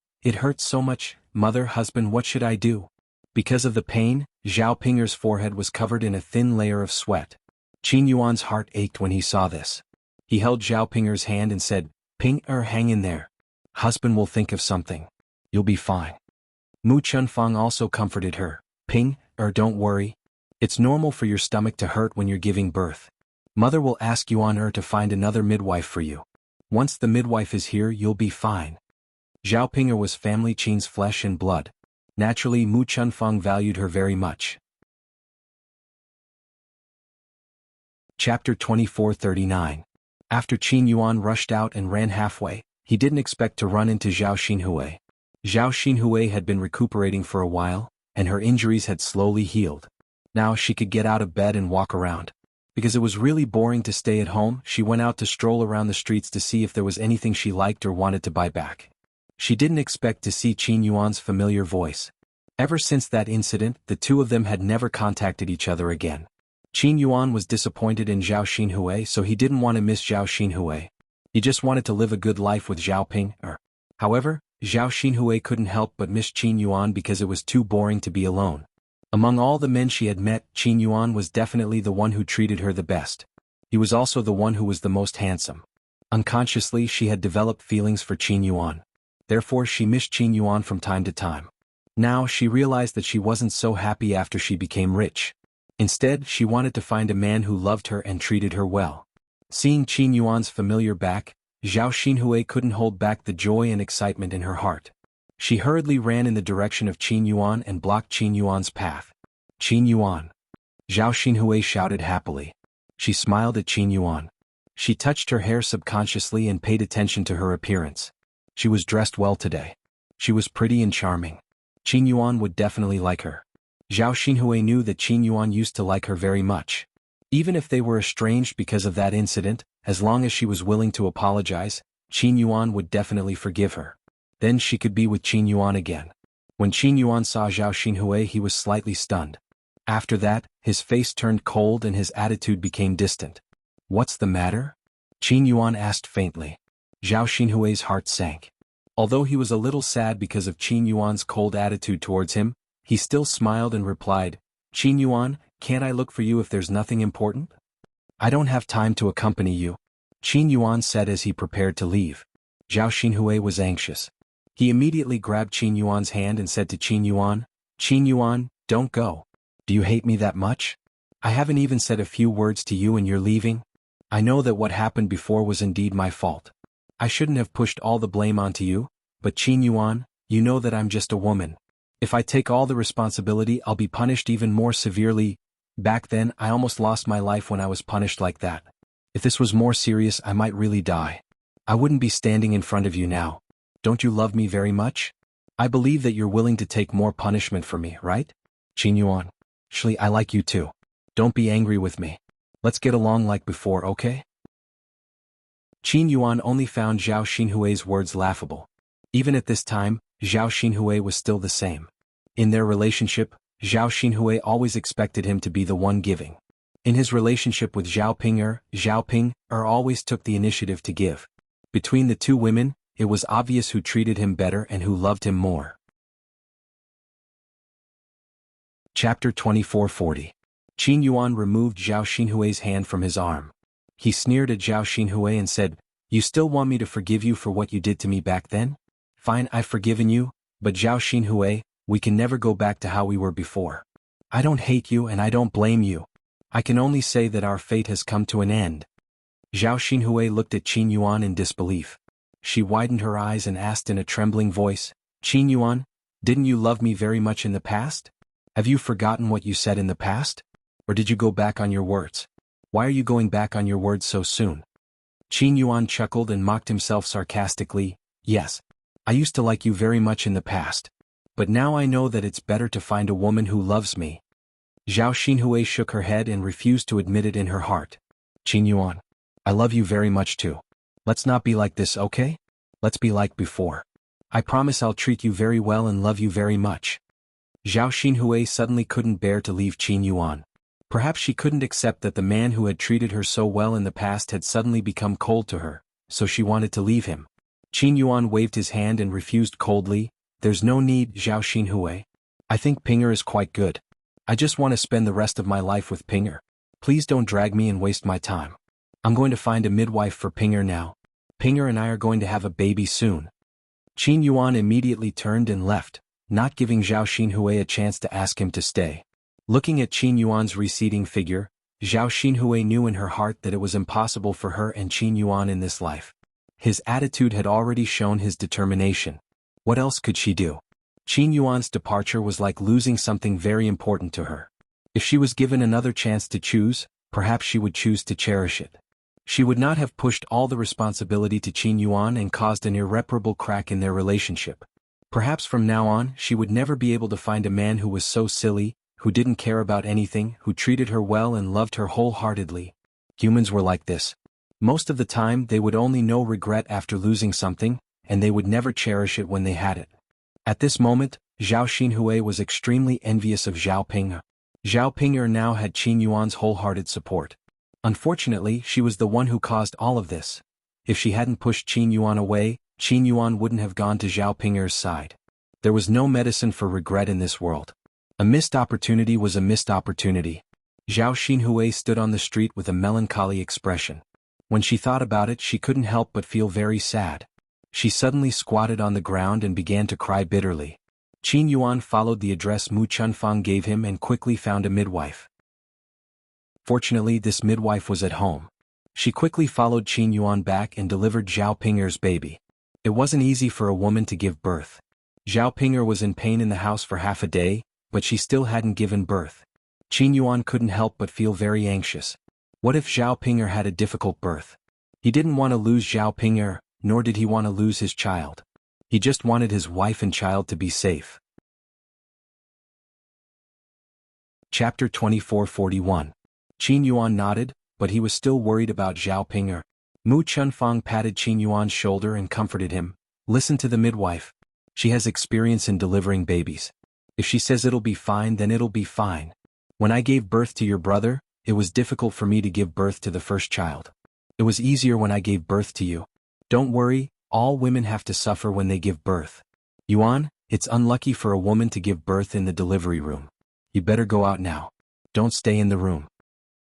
so much, Mother, husband, what should I do? Because of the pain, Zhao Pinger's forehead was covered in a thin layer of sweat. Qin Yuan's heart ached when he saw this. He held Zhao Pinger's hand and said, Pinger, hang in there. Husband will think of something. You'll be fine. Mu Chunfeng also comforted her. Pinger, don't worry. It's normal for your stomach to hurt when you're giving birth. Mother will ask Yuan to find another midwife for you. Once the midwife is here, you'll be fine. Zhao Pinger was family Qin's flesh and blood. Naturally, Mu Chunfeng valued her very much. Chapter 2439. After Qin Yuan rushed out and ran halfway, he didn't expect to run into Zhao Xinhui. Zhao Xinhui had been recuperating for a while, and her injuries had slowly healed. Now she could get out of bed and walk around. Because it was really boring to stay at home, she went out to stroll around the streets to see if there was anything she liked or wanted to buy back. She didn't expect to see Qin Yuan's familiar voice. Ever since that incident, the two of them had never contacted each other again. Qin Yuan was disappointed in Zhao Xinhui, so he didn't want to miss Zhao Xinhui. He just wanted to live a good life with Zhao Ping. However, Zhao Xinhui couldn't help but miss Qin Yuan because it was too boring to be alone. Among all the men she had met, Qin Yuan was definitely the one who treated her the best. He was also the one who was the most handsome. Unconsciously, she had developed feelings for Qin Yuan. Therefore, she missed Qin Yuan from time to time. Now, she realized that she wasn't so happy after she became rich. Instead, she wanted to find a man who loved her and treated her well. Seeing Qin Yuan's familiar back, Zhao Xinhui couldn't hold back the joy and excitement in her heart. She hurriedly ran in the direction of Qin Yuan and blocked Qin Yuan's path. Qin Yuan! Zhao Xinhui shouted happily. She smiled at Qin Yuan. She touched her hair subconsciously and paid attention to her appearance. She was dressed well today. She was pretty and charming. Qin Yuan would definitely like her. Zhao Xinhui knew that Qin Yuan used to like her very much. Even if they were estranged because of that incident, as long as she was willing to apologize, Qin Yuan would definitely forgive her. Then she could be with Qin Yuan again. When Qin Yuan saw Zhao Xinhui, he was slightly stunned. After that, his face turned cold and his attitude became distant. "What's the matter?" Qin Yuan asked faintly. Zhao Xinhui's heart sank. Although he was a little sad because of Qin Yuan's cold attitude towards him, he still smiled and replied, "Qin Yuan, can't I look for you if there's nothing important?" "I don't have time to accompany you," Qin Yuan said as he prepared to leave. Zhao Xinhui was anxious. He immediately grabbed Qin Yuan's hand and said to Qin Yuan, don't go. Do you hate me that much? I haven't even said a few words to you and you're leaving? I know that what happened before was indeed my fault. I shouldn't have pushed all the blame onto you, but Qin Yuan, you know that I'm just a woman. If I take all the responsibility, I'll be punished even more severely. Back then, I almost lost my life when I was punished like that. If this was more serious, I might really die. I wouldn't be standing in front of you now. Don't you love me very much? I believe that you're willing to take more punishment for me, right? Qin Yuan. Actually, I like you too. Don't be angry with me. Let's get along like before, okay? Qin Yuan only found Zhao Xinhui's words laughable. Even at this time, Zhao Xinhui was still the same. In their relationship, Zhao Xinhui always expected him to be the one giving. In his relationship with Zhao Ping always took the initiative to give. Between the two women, it was obvious who treated him better and who loved him more. Chapter 2440. Qin Yuan removed Zhao Xinhui's hand from his arm. He sneered at Zhao Xinhui and said, "You still want me to forgive you for what you did to me back then? Fine, I've forgiven you, but Zhao Xinhui, we can never go back to how we were before. I don't hate you and I don't blame you. I can only say that our fate has come to an end." Zhao Xinhui looked at Qin Yuan in disbelief. She widened her eyes and asked in a trembling voice, "Qin Yuan, didn't you love me very much in the past? Have you forgotten what you said in the past? Or did you go back on your words? Why are you going back on your words so soon?" Qin Yuan chuckled and mocked himself sarcastically. "Yes. I used to like you very much in the past. But now I know that it's better to find a woman who loves me." Zhao Xinhui shook her head and refused to admit it in her heart. "Qin Yuan, I love you very much too. Let's not be like this, okay? Let's be like before. I promise I'll treat you very well and love you very much." Zhao Xinhui suddenly couldn't bear to leave Qin Yuan. Perhaps she couldn't accept that the man who had treated her so well in the past had suddenly become cold to her, so she wanted to leave him. Qin Yuan waved his hand and refused coldly, "There's no need, Zhao Xinhui. I think Pinger is quite good. I just want to spend the rest of my life with Pinger. Please don't drag me and waste my time. I'm going to find a midwife for Pinger now. Pinger and I are going to have a baby soon." Qin Yuan immediately turned and left, not giving Zhao Xinhui a chance to ask him to stay. Looking at Qin Yuan's receding figure, Zhao Xinhui knew in her heart that it was impossible for her and Qin Yuan in this life. His attitude had already shown his determination. What else could she do? Qin Yuan's departure was like losing something very important to her. If she was given another chance to choose, perhaps she would choose to cherish it. She would not have pushed all the responsibility to Qin Yuan and caused an irreparable crack in their relationship. Perhaps from now on she would never be able to find a man who was so silly, who didn't care about anything, who treated her well and loved her wholeheartedly. Humans were like this. Most of the time they would only know regret after losing something, and they would never cherish it when they had it. At this moment, Zhao Xinhui was extremely envious of Zhao Ping'er. Zhao Ping'er now had Qin Yuan's wholehearted support. Unfortunately, she was the one who caused all of this. If she hadn't pushed Qin Yuan away, Qin Yuan wouldn't have gone to Zhao Ping'er's side. There was no medicine for regret in this world. A missed opportunity was a missed opportunity. Zhao Xinhui stood on the street with a melancholy expression. When she thought about it, she couldn't help but feel very sad. She suddenly squatted on the ground and began to cry bitterly. Qin Yuan followed the address Mu Chunfang gave him and quickly found a midwife. Fortunately, this midwife was at home. She quickly followed Qin Yuan back and delivered Zhao Ping'er's baby. It wasn't easy for a woman to give birth. Zhao Ping'er was in pain in the house for half a day, but she still hadn't given birth. Qin Yuan couldn't help but feel very anxious. What if Zhao Ping'er had a difficult birth? He didn't want to lose Zhao Ping'er, nor did he want to lose his child. He just wanted his wife and child to be safe. Chapter 2441. Qin Yuan nodded, but he was still worried about Zhao Ping'er. Mu Chunfang patted Qin Yuan's shoulder and comforted him. Listen to the midwife. She has experience in delivering babies. If she says it'll be fine, then it'll be fine. When I gave birth to your brother, it was difficult for me to give birth to the first child. It was easier when I gave birth to you. Don't worry, all women have to suffer when they give birth. Yuan, it's unlucky for a woman to give birth in the delivery room. You better go out now. Don't stay in the room.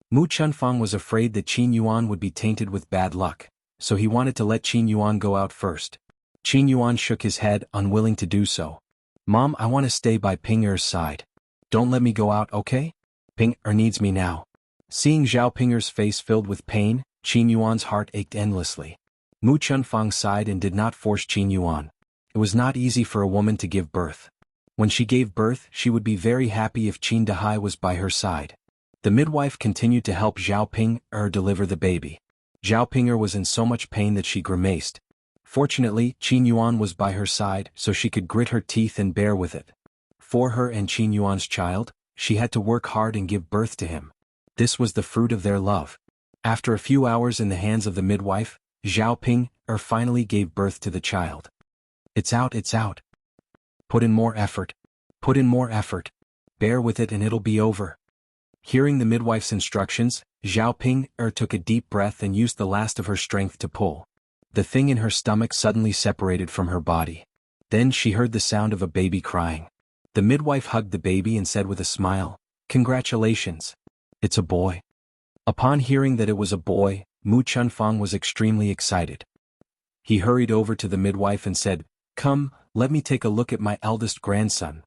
Mu Chunfang was afraid that Qin Yuan would be tainted with bad luck, so he wanted to let Qin Yuan go out first. Qin Yuan shook his head, unwilling to do so. Mom, I want to stay by Ping'er's side. Don't let me go out, okay? Ping'er needs me now. Seeing Zhao Ping'er's face filled with pain, Qin Yuan's heart ached endlessly. Mu Chunfang sighed and did not force Qin Yuan. It was not easy for a woman to give birth. When she gave birth, she would be very happy if Qin Dahai was by her side. The midwife continued to help Zhao Ping'er deliver the baby. Zhao Ping'er was in so much pain that she grimaced. Fortunately, Qin Yuan was by her side, so she could grit her teeth and bear with it. For her and Qin Yuan's child, she had to work hard and give birth to him. This was the fruit of their love. After a few hours in the hands of the midwife, Zhao Ping'er finally gave birth to the child. It's out, it's out. Put in more effort. Put in more effort. Bear with it and it'll be over. Hearing the midwife's instructions, Zhao Ping'er took a deep breath and used the last of her strength to pull. The thing in her stomach suddenly separated from her body. Then she heard the sound of a baby crying. The midwife hugged the baby and said with a smile, "Congratulations. It's a boy." Upon hearing that it was a boy, Mu Chunfang was extremely excited. He hurried over to the midwife and said, "Come, let me take a look at my eldest grandson."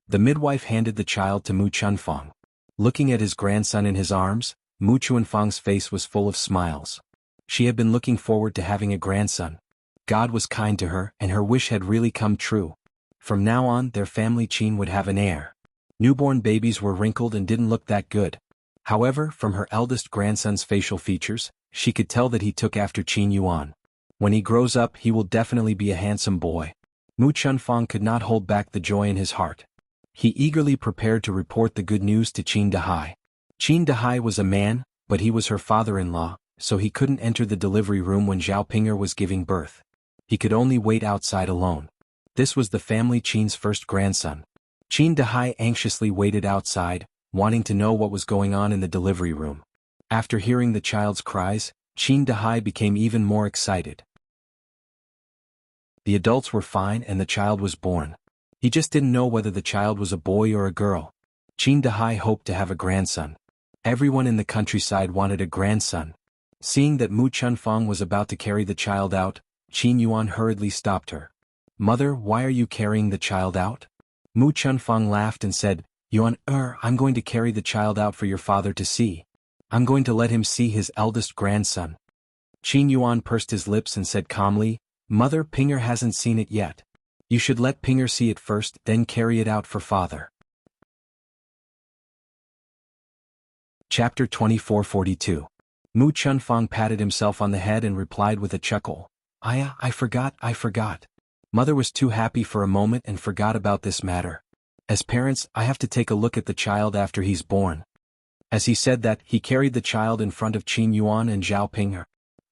The midwife handed the child to Mu Chunfang. Looking at his grandson in his arms, Mu Chunfang's face was full of smiles. She had been looking forward to having a grandson. God was kind to her, and her wish had really come true. From now on, their family Qin would have an heir. Newborn babies were wrinkled and didn't look that good. However, from her eldest grandson's facial features, she could tell that he took after Qin Yuan. When he grows up, he will definitely be a handsome boy. Mu Chunfang could not hold back the joy in his heart. He eagerly prepared to report the good news to Qin Dahai. Qin Dahai was a man, but he was her father-in-law, so he couldn't enter the delivery room when Zhao Ping'er was giving birth. He could only wait outside alone. This was the family Qin's first grandson. Qin Dahai anxiously waited outside, wanting to know what was going on in the delivery room. After hearing the child's cries, Qin Dahai became even more excited. The adults were fine and the child was born. He just didn't know whether the child was a boy or a girl. Qin Dahai hoped to have a grandson. Everyone in the countryside wanted a grandson. Seeing that Mu Chunfang was about to carry the child out, Qin Yuan hurriedly stopped her. "Mother, why are you carrying the child out?" Mu Chunfang laughed and said, "Yuan, I'm going to carry the child out for your father to see. I'm going to let him see his eldest grandson." Qin Yuan pursed his lips and said calmly, "Mother, Ping'er hasn't seen it yet. You should let Ping'er see it first, then carry it out for father." Chapter 2442. Mu Chunfang patted himself on the head and replied with a chuckle, I forgot. Mother was too happy for a moment and forgot about this matter. As parents, I have to take a look at the child after he's born." As he said that, he carried the child in front of Qin Yuan and Zhao Ping'er.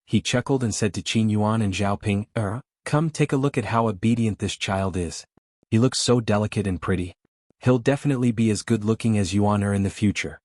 He chuckled and said to Qin Yuan and Zhao Ping'er, Come take a look at how obedient this child is. He looks so delicate and pretty. He'll definitely be as good looking as Yuan in the future.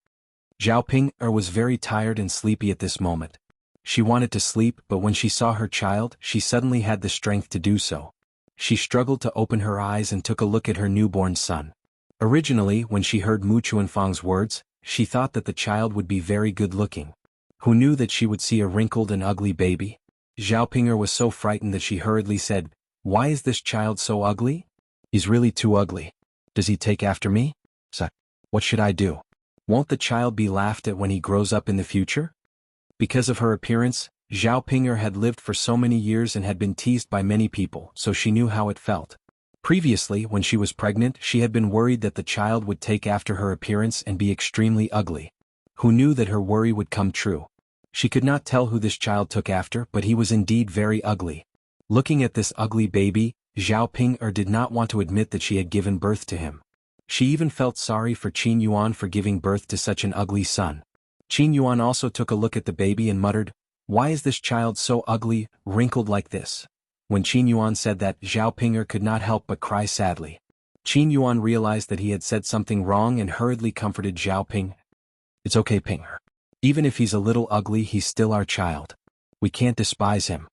Zhao Ping was very tired and sleepy at this moment. She wanted to sleep, but when she saw her child, she suddenly had the strength to do so. She struggled to open her eyes and took a look at her newborn son. Originally, when she heard Mu Chuanfang's words, she thought that the child would be very good looking. Who knew that she would see a wrinkled and ugly baby? Zhao Ping was so frightened that she hurriedly said, "Why is this child so ugly? He's really too ugly. Does he take after me? What should I do? Won't the child be laughed at when he grows up in the future?" Because of her appearance, Zhao Ping had lived for so many years and had been teased by many people, so she knew how it felt. Previously, when she was pregnant, she had been worried that the child would take after her appearance and be extremely ugly. Who knew that her worry would come true? She could not tell who this child took after, but he was indeed very ugly. Looking at this ugly baby, Zhao Ping did not want to admit that she had given birth to him. She even felt sorry for Qin Yuan for giving birth to such an ugly son. Qin Yuan also took a look at the baby and muttered, "Why is this child so ugly, wrinkled like this?" When Qin Yuan said that, Zhao Ping could not help but cry sadly. Qin Yuan realized that he had said something wrong and hurriedly comforted Zhao Ping. "It's okay, Ping. Even if he's a little ugly, he's still our child. We can't despise him."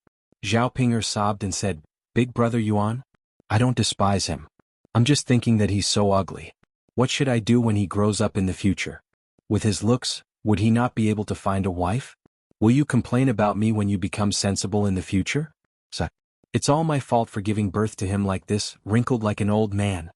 Zhao Ping sobbed and said, "Big brother Yuan, I don't despise him. I'm just thinking that he's so ugly. What should I do when he grows up in the future? With his looks, would he not be able to find a wife? Will you complain about me when you become sensible in the future? It's all my fault for giving birth to him like this, wrinkled like an old man."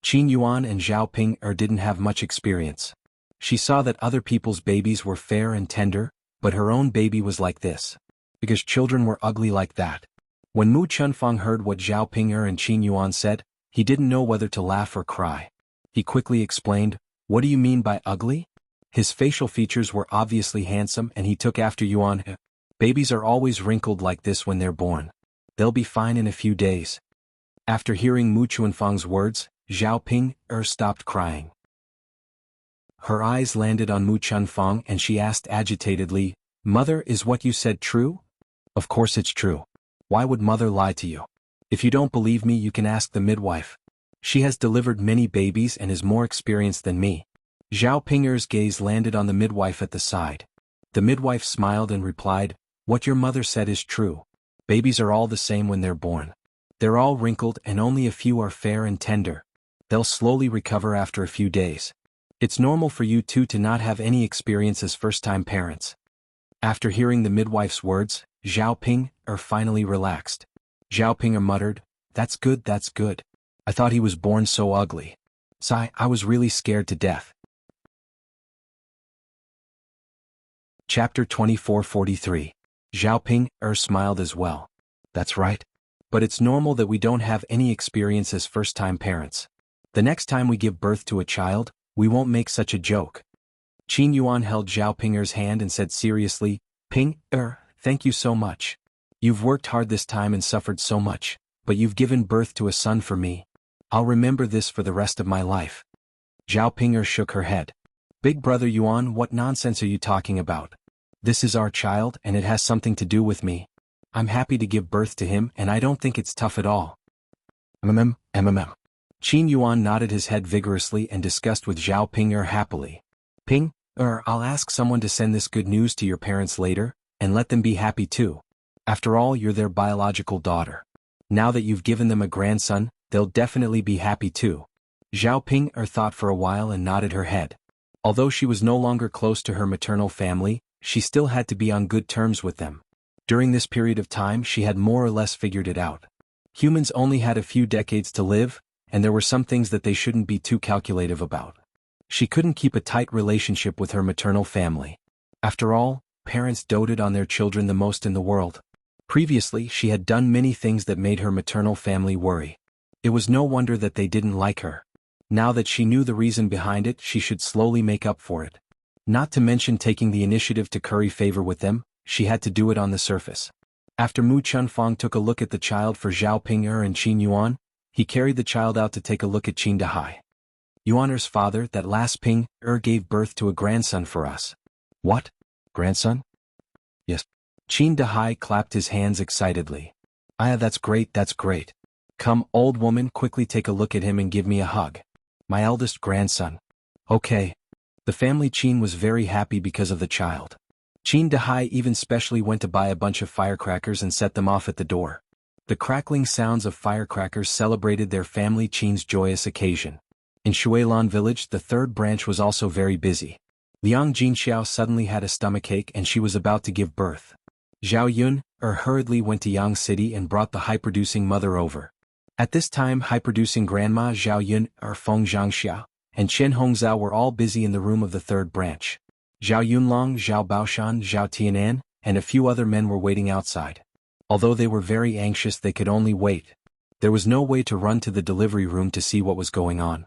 Qin Yuan and Zhao Ping didn't have much experience. She saw that other people's babies were fair and tender, but her own baby was like this. Because children were ugly like that. When Mu Chunfang heard what Zhao Ping and Qin Yuan said, he didn't know whether to laugh or cry. He quickly explained, "What do you mean by ugly?" His facial features were obviously handsome and he took after Yuan. "Babies are always wrinkled like this when they're born. They'll be fine in a few days." After hearing Mu Chuanfang's words, Zhao Ping stopped crying. Her eyes landed on Mu Chunfang and she asked agitatedly, "Mother, is what you said true?" "Of course it's true. Why would mother lie to you? If you don't believe me, you can ask the midwife. She has delivered many babies and is more experienced than me." Zhao Ping's gaze landed on the midwife at the side. The midwife smiled and replied, "What your mother said is true. Babies are all the same when they're born. They're all wrinkled and only a few are fair and tender. They'll slowly recover after a few days. It's normal for you two to not have any experience as first-time parents." After hearing the midwife's words, Zhao Ping finally relaxed. Zhao Ping muttered, That's good. I thought he was born so ugly. I was really scared to death." Chapter 2443. Zhao Ping smiled as well. "That's right. But it's normal that we don't have any experience as first-time parents. The next time we give birth to a child, we won't make such a joke." Qin Yuan held Zhao Ping's hand and said seriously, "Ping, thank you so much. You've worked hard this time and suffered so much, but you've given birth to a son for me. I'll remember this for the rest of my life." Zhao Ping shook her head. "Big brother Yuan, what nonsense are you talking about? This is our child and it has something to do with me. I'm happy to give birth to him and I don't think it's tough at all." Qin Yuan nodded his head vigorously and discussed with Zhao Ping happily. "Ping, I'll ask someone to send this good news to your parents later, and let them be happy too. After all, you're their biological daughter. Now that you've given them a grandson, they'll definitely be happy too." Zhao Ping thought for a while and nodded her head. Although she was no longer close to her maternal family, she still had to be on good terms with them. During this period of time she had more or less figured it out. Humans only had a few decades to live, and there were some things that they shouldn't be too calculative about. She couldn't keep a tight relationship with her maternal family. After all, parents doted on their children the most in the world. Previously she had done many things that made her maternal family worry. It was no wonder that they didn't like her. Now that she knew the reason behind it, she should slowly make up for it. Not to mention taking the initiative to curry favor with them, she had to do it on the surface. After Mu Chunfang took a look at the child for Zhao Ping and Qin Yuan, he carried the child out to take a look at Qin Dahai. "Yuan's father, that last Ping gave birth to a grandson for us." "What? Grandson?" "Yes." Qin Dahai clapped his hands excitedly. "Ah, that's great, that's great. Come, old woman, quickly take a look at him and give me a hug. My eldest grandson." "Okay." The family Qin was very happy because of the child. Qin Dahai even specially went to buy a bunch of firecrackers and set them off at the door. The crackling sounds of firecrackers celebrated their family Qin's joyous occasion. In Shuilan village, the third branch was also very busy. Liang Jinxiao suddenly had a stomachache and she was about to give birth. Zhao Yun hurriedly went to Yang City and brought the high-producing mother over. At this time, high-producing grandma Zhao Yun Feng Zhangxiao and Chen Hongzhao were all busy in the room of the third branch. Zhao Yunlong, Zhao Baoshan, Zhao Tianan, and a few other men were waiting outside. Although they were very anxious, they could only wait. There was no way to run to the delivery room to see what was going on.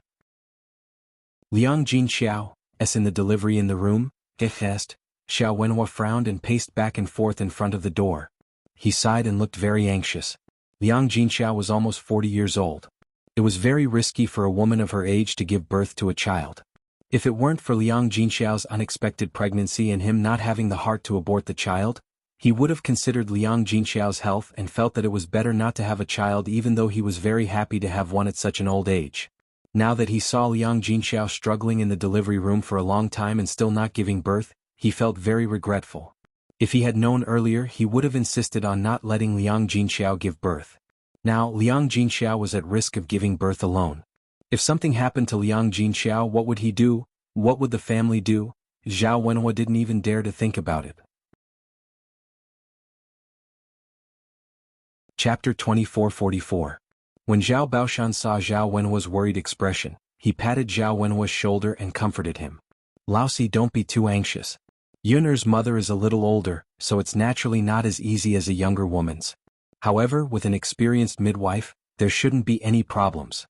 Liang Jinxiao, in the delivery in the room, Xiao Wenhua frowned and paced back and forth in front of the door. He sighed and looked very anxious. Liang Jinxiao was almost 40 years old. It was very risky for a woman of her age to give birth to a child. If it weren't for Liang Jinxiao's unexpected pregnancy and him not having the heart to abort the child, he would have considered Liang Jinxiao's health and felt that it was better not to have a child, even though he was very happy to have one at such an old age. Now that he saw Liang Jinxiao struggling in the delivery room for a long time and still not giving birth, he felt very regretful. If he had known earlier, he would have insisted on not letting Liang Jinxiao give birth. Now, Liang Jinxiao was at risk of giving birth alone. If something happened to Liang Jinxiao, what would he do? What would the family do? Zhao Wenhua didn't even dare to think about it. Chapter 2444. When Zhao Baoshan saw Zhao Wenhua's worried expression, he patted Zhao Wenhua's shoulder and comforted him. "Laosi, don't be too anxious. Yun'er's mother is a little older, so it's naturally not as easy as a younger woman's. However, with an experienced midwife, there shouldn't be any problems."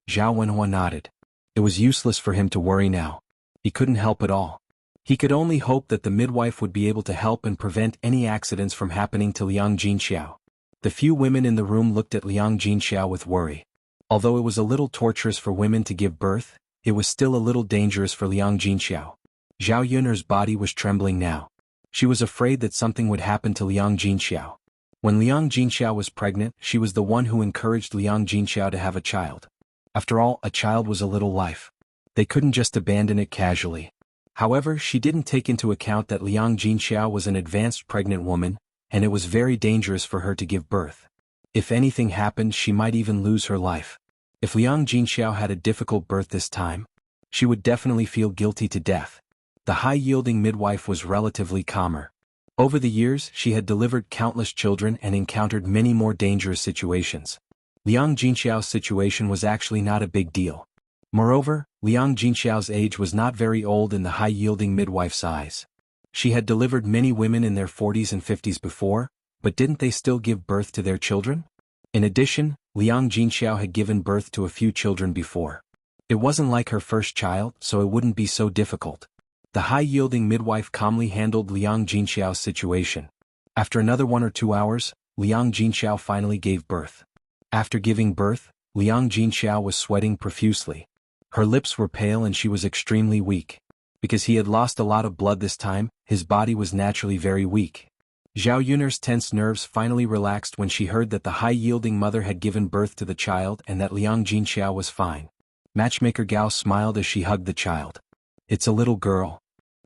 Zhao Wenhua nodded. It was useless for him to worry now. He couldn't help at all. He could only hope that the midwife would be able to help and prevent any accidents from happening to Liang Jinxiao. The few women in the room looked at Liang Jinxiao with worry. Although it was a little torturous for women to give birth, it was still a little dangerous for Liang Jinxiao. Zhao Yun'er's body was trembling now. She was afraid that something would happen to Liang Jinxiao. When Liang Jinxiao was pregnant, she was the one who encouraged Liang Jinxiao to have a child. After all, a child was a little life. They couldn't just abandon it casually. However, she didn't take into account that Liang Jinxiao was an advanced pregnant woman, and it was very dangerous for her to give birth. If anything happened, she might even lose her life. If Liang Jinxiao had a difficult birth this time, she would definitely feel guilty to death. The high-yielding midwife was relatively calmer. Over the years, she had delivered countless children and encountered many more dangerous situations. Liang Jinxiao's situation was actually not a big deal. Moreover, Liang Jinxiao's age was not very old in the high-yielding midwife's eyes. She had delivered many women in their 40s and 50s before, but didn't they still give birth to their children? In addition, Liang Jinxiao had given birth to a few children before. It wasn't like her first child, so it wouldn't be so difficult. The high-yielding midwife calmly handled Liang Jinxiao's situation. After another 1 or 2 hours, Liang Jinxiao finally gave birth. After giving birth, Liang Jinxiao was sweating profusely. Her lips were pale and she was extremely weak. Because he had lost a lot of blood this time, his body was naturally very weak. Zhao Yun'er's tense nerves finally relaxed when she heard that the high-yielding mother had given birth to the child and that Liang Jinxiao was fine. Matchmaker Gao smiled as she hugged the child. "It's a little girl."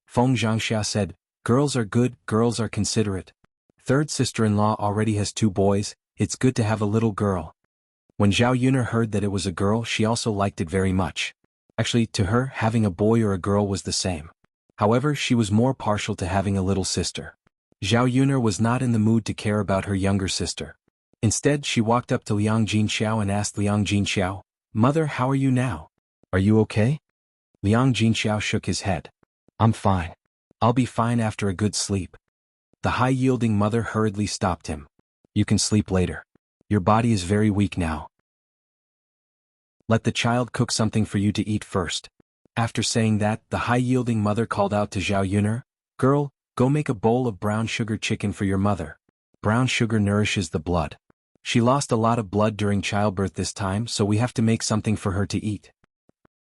Feng Zhangxia said, "Girls are good, girls are considerate. Third sister-in-law already has 2 boys, it's good to have a little girl." When Zhao Yun'er heard that it was a girl, she also liked it very much. Actually, to her, having a boy or a girl was the same. However, she was more partial to having a little sister. Zhao Yun'er was not in the mood to care about her younger sister. Instead, she walked up to Liang Jinxiao and asked Liang Jinxiao, "Mother, how are you now? Are you okay?" Liang Jinxiao shook his head. "I'm fine. I'll be fine after a good sleep." The high-yielding mother hurriedly stopped him. "You can sleep later. Your body is very weak now. Let the child cook something for you to eat first." After saying that, the high-yielding mother called out to Zhao Yun'er, "Girl, go make a bowl of brown sugar chicken for your mother. Brown sugar nourishes the blood. She lost a lot of blood during childbirth this time, so we have to make something for her to eat."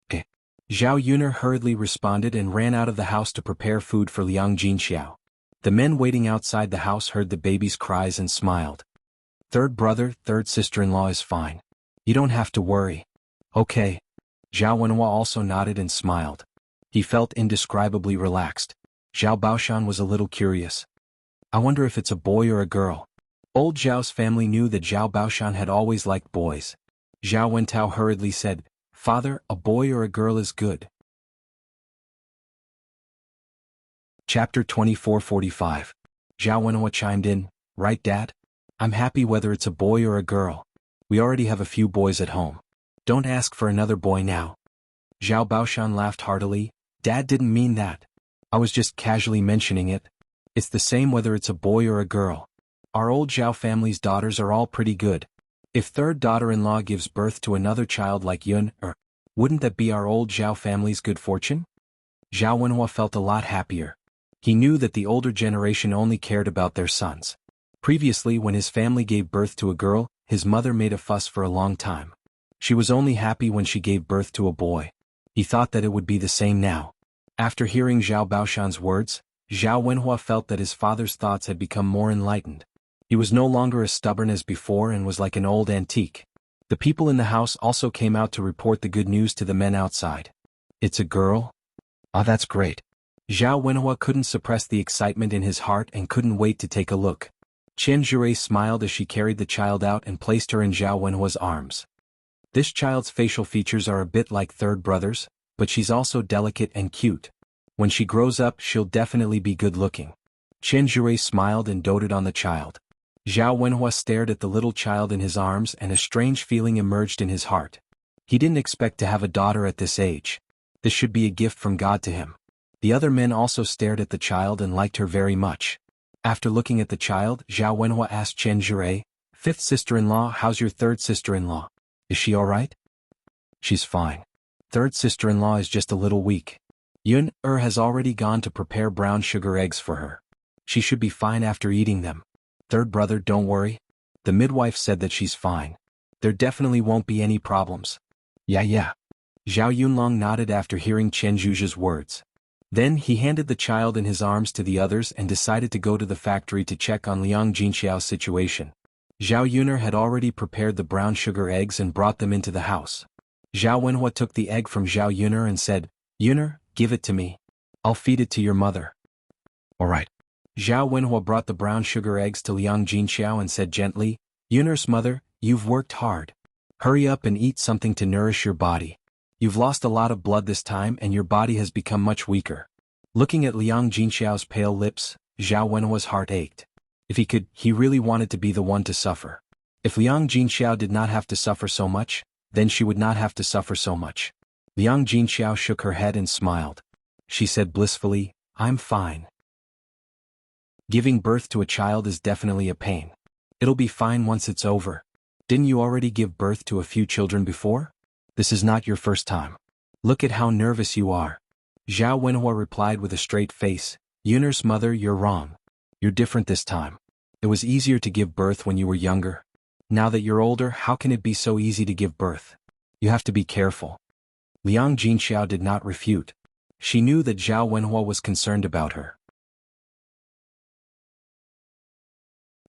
"Okay." Zhao Yun'er hurriedly responded and ran out of the house to prepare food for Liang Jinxiao. The men waiting outside the house heard the baby's cries and smiled. Third brother, third sister-in-law is fine. You don't have to worry. Okay. Zhao Wenhua also nodded and smiled. He felt indescribably relaxed. Zhao Baoshan was a little curious. I wonder if it's a boy or a girl. Old Zhao's family knew that Zhao Baoshan had always liked boys. Zhao Wentao hurriedly said, "Father, a boy or a girl is good." Chapter 2445. Zhao Wenhua chimed in, "Right, Dad? I'm happy whether it's a boy or a girl. We already have a few boys at home. Don't ask for another boy now." Zhao Baoshan laughed heartily. "Dad didn't mean that. I was just casually mentioning it. It's the same whether it's a boy or a girl. Our old Zhao family's daughters are all pretty good. If third daughter-in-law gives birth to another child like Yun, wouldn't that be our old Zhao family's good fortune?" Zhao Wenhua felt a lot happier. He knew that the older generation only cared about their sons. Previously, when his family gave birth to a girl, his mother made a fuss for a long time. She was only happy when she gave birth to a boy. He thought that it would be the same now. After hearing Zhao Baoshan's words, Zhao Wenhua felt that his father's thoughts had become more enlightened. He was no longer as stubborn as before and was like an old antique. The people in the house also came out to report the good news to the men outside. "It's a girl? Ah, that's great." Zhao Wenhua couldn't suppress the excitement in his heart and couldn't wait to take a look. Qian Jure smiled as she carried the child out and placed her in Zhao Wenhua's arms. "This child's facial features are a bit like third brother's, but she's also delicate and cute. When she grows up, she'll definitely be good-looking." Qian Jure smiled and doted on the child. Zhao Wenhua stared at the little child in his arms and a strange feeling emerged in his heart. He didn't expect to have a daughter at this age. This should be a gift from God to him. The other men also stared at the child and liked her very much. After looking at the child, Zhao Wenhua asked Qian Jure, "Fifth sister-in-law, how's your third sister-in-law? Is she all right?" "She's fine. Third sister-in-law is just a little weak. Yun has already gone to prepare brown sugar eggs for her. She should be fine after eating them. Third brother, don't worry. The midwife said that she's fine. There definitely won't be any problems." Yeah. Zhao Yunlong nodded after hearing Chen Zhuzhe's words. Then he handed the child in his arms to the others and decided to go to the factory to check on Liang Jinxiao's situation. Zhao Yuner had already prepared the brown sugar eggs and brought them into the house. Zhao Wenhua took the egg from Zhao Yuner and said, "Yuner, give it to me. I'll feed it to your mother." "All right." Zhao Wenhua brought the brown sugar eggs to Liang Jinxiao and said gently, "Yuner's mother, you've worked hard. Hurry up and eat something to nourish your body. You've lost a lot of blood this time and your body has become much weaker." Looking at Liang Jinxiao's pale lips, Zhao Wenhua's heart ached. If he could, he really wanted to be the one to suffer. If Liang Jinxiao did not have to suffer so much, then she would not have to suffer so much. Liang Jinxiao shook her head and smiled. She said blissfully, "I'm fine. Giving birth to a child is definitely a pain. It'll be fine once it's over. Didn't you already give birth to a few children before? This is not your first time. Look at how nervous you are." Zhao Wenhua replied with a straight face, "Yuner's mother, you're wrong. You're different this time. It was easier to give birth when you were younger. Now that you're older, how can it be so easy to give birth? You have to be careful." Liang Jinxiao did not refute. She knew that Zhao Wenhua was concerned about her.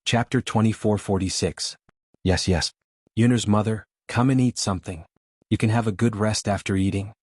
Chapter 2446. Yes. Yuner's mother, come and eat something. You can have a good rest after eating."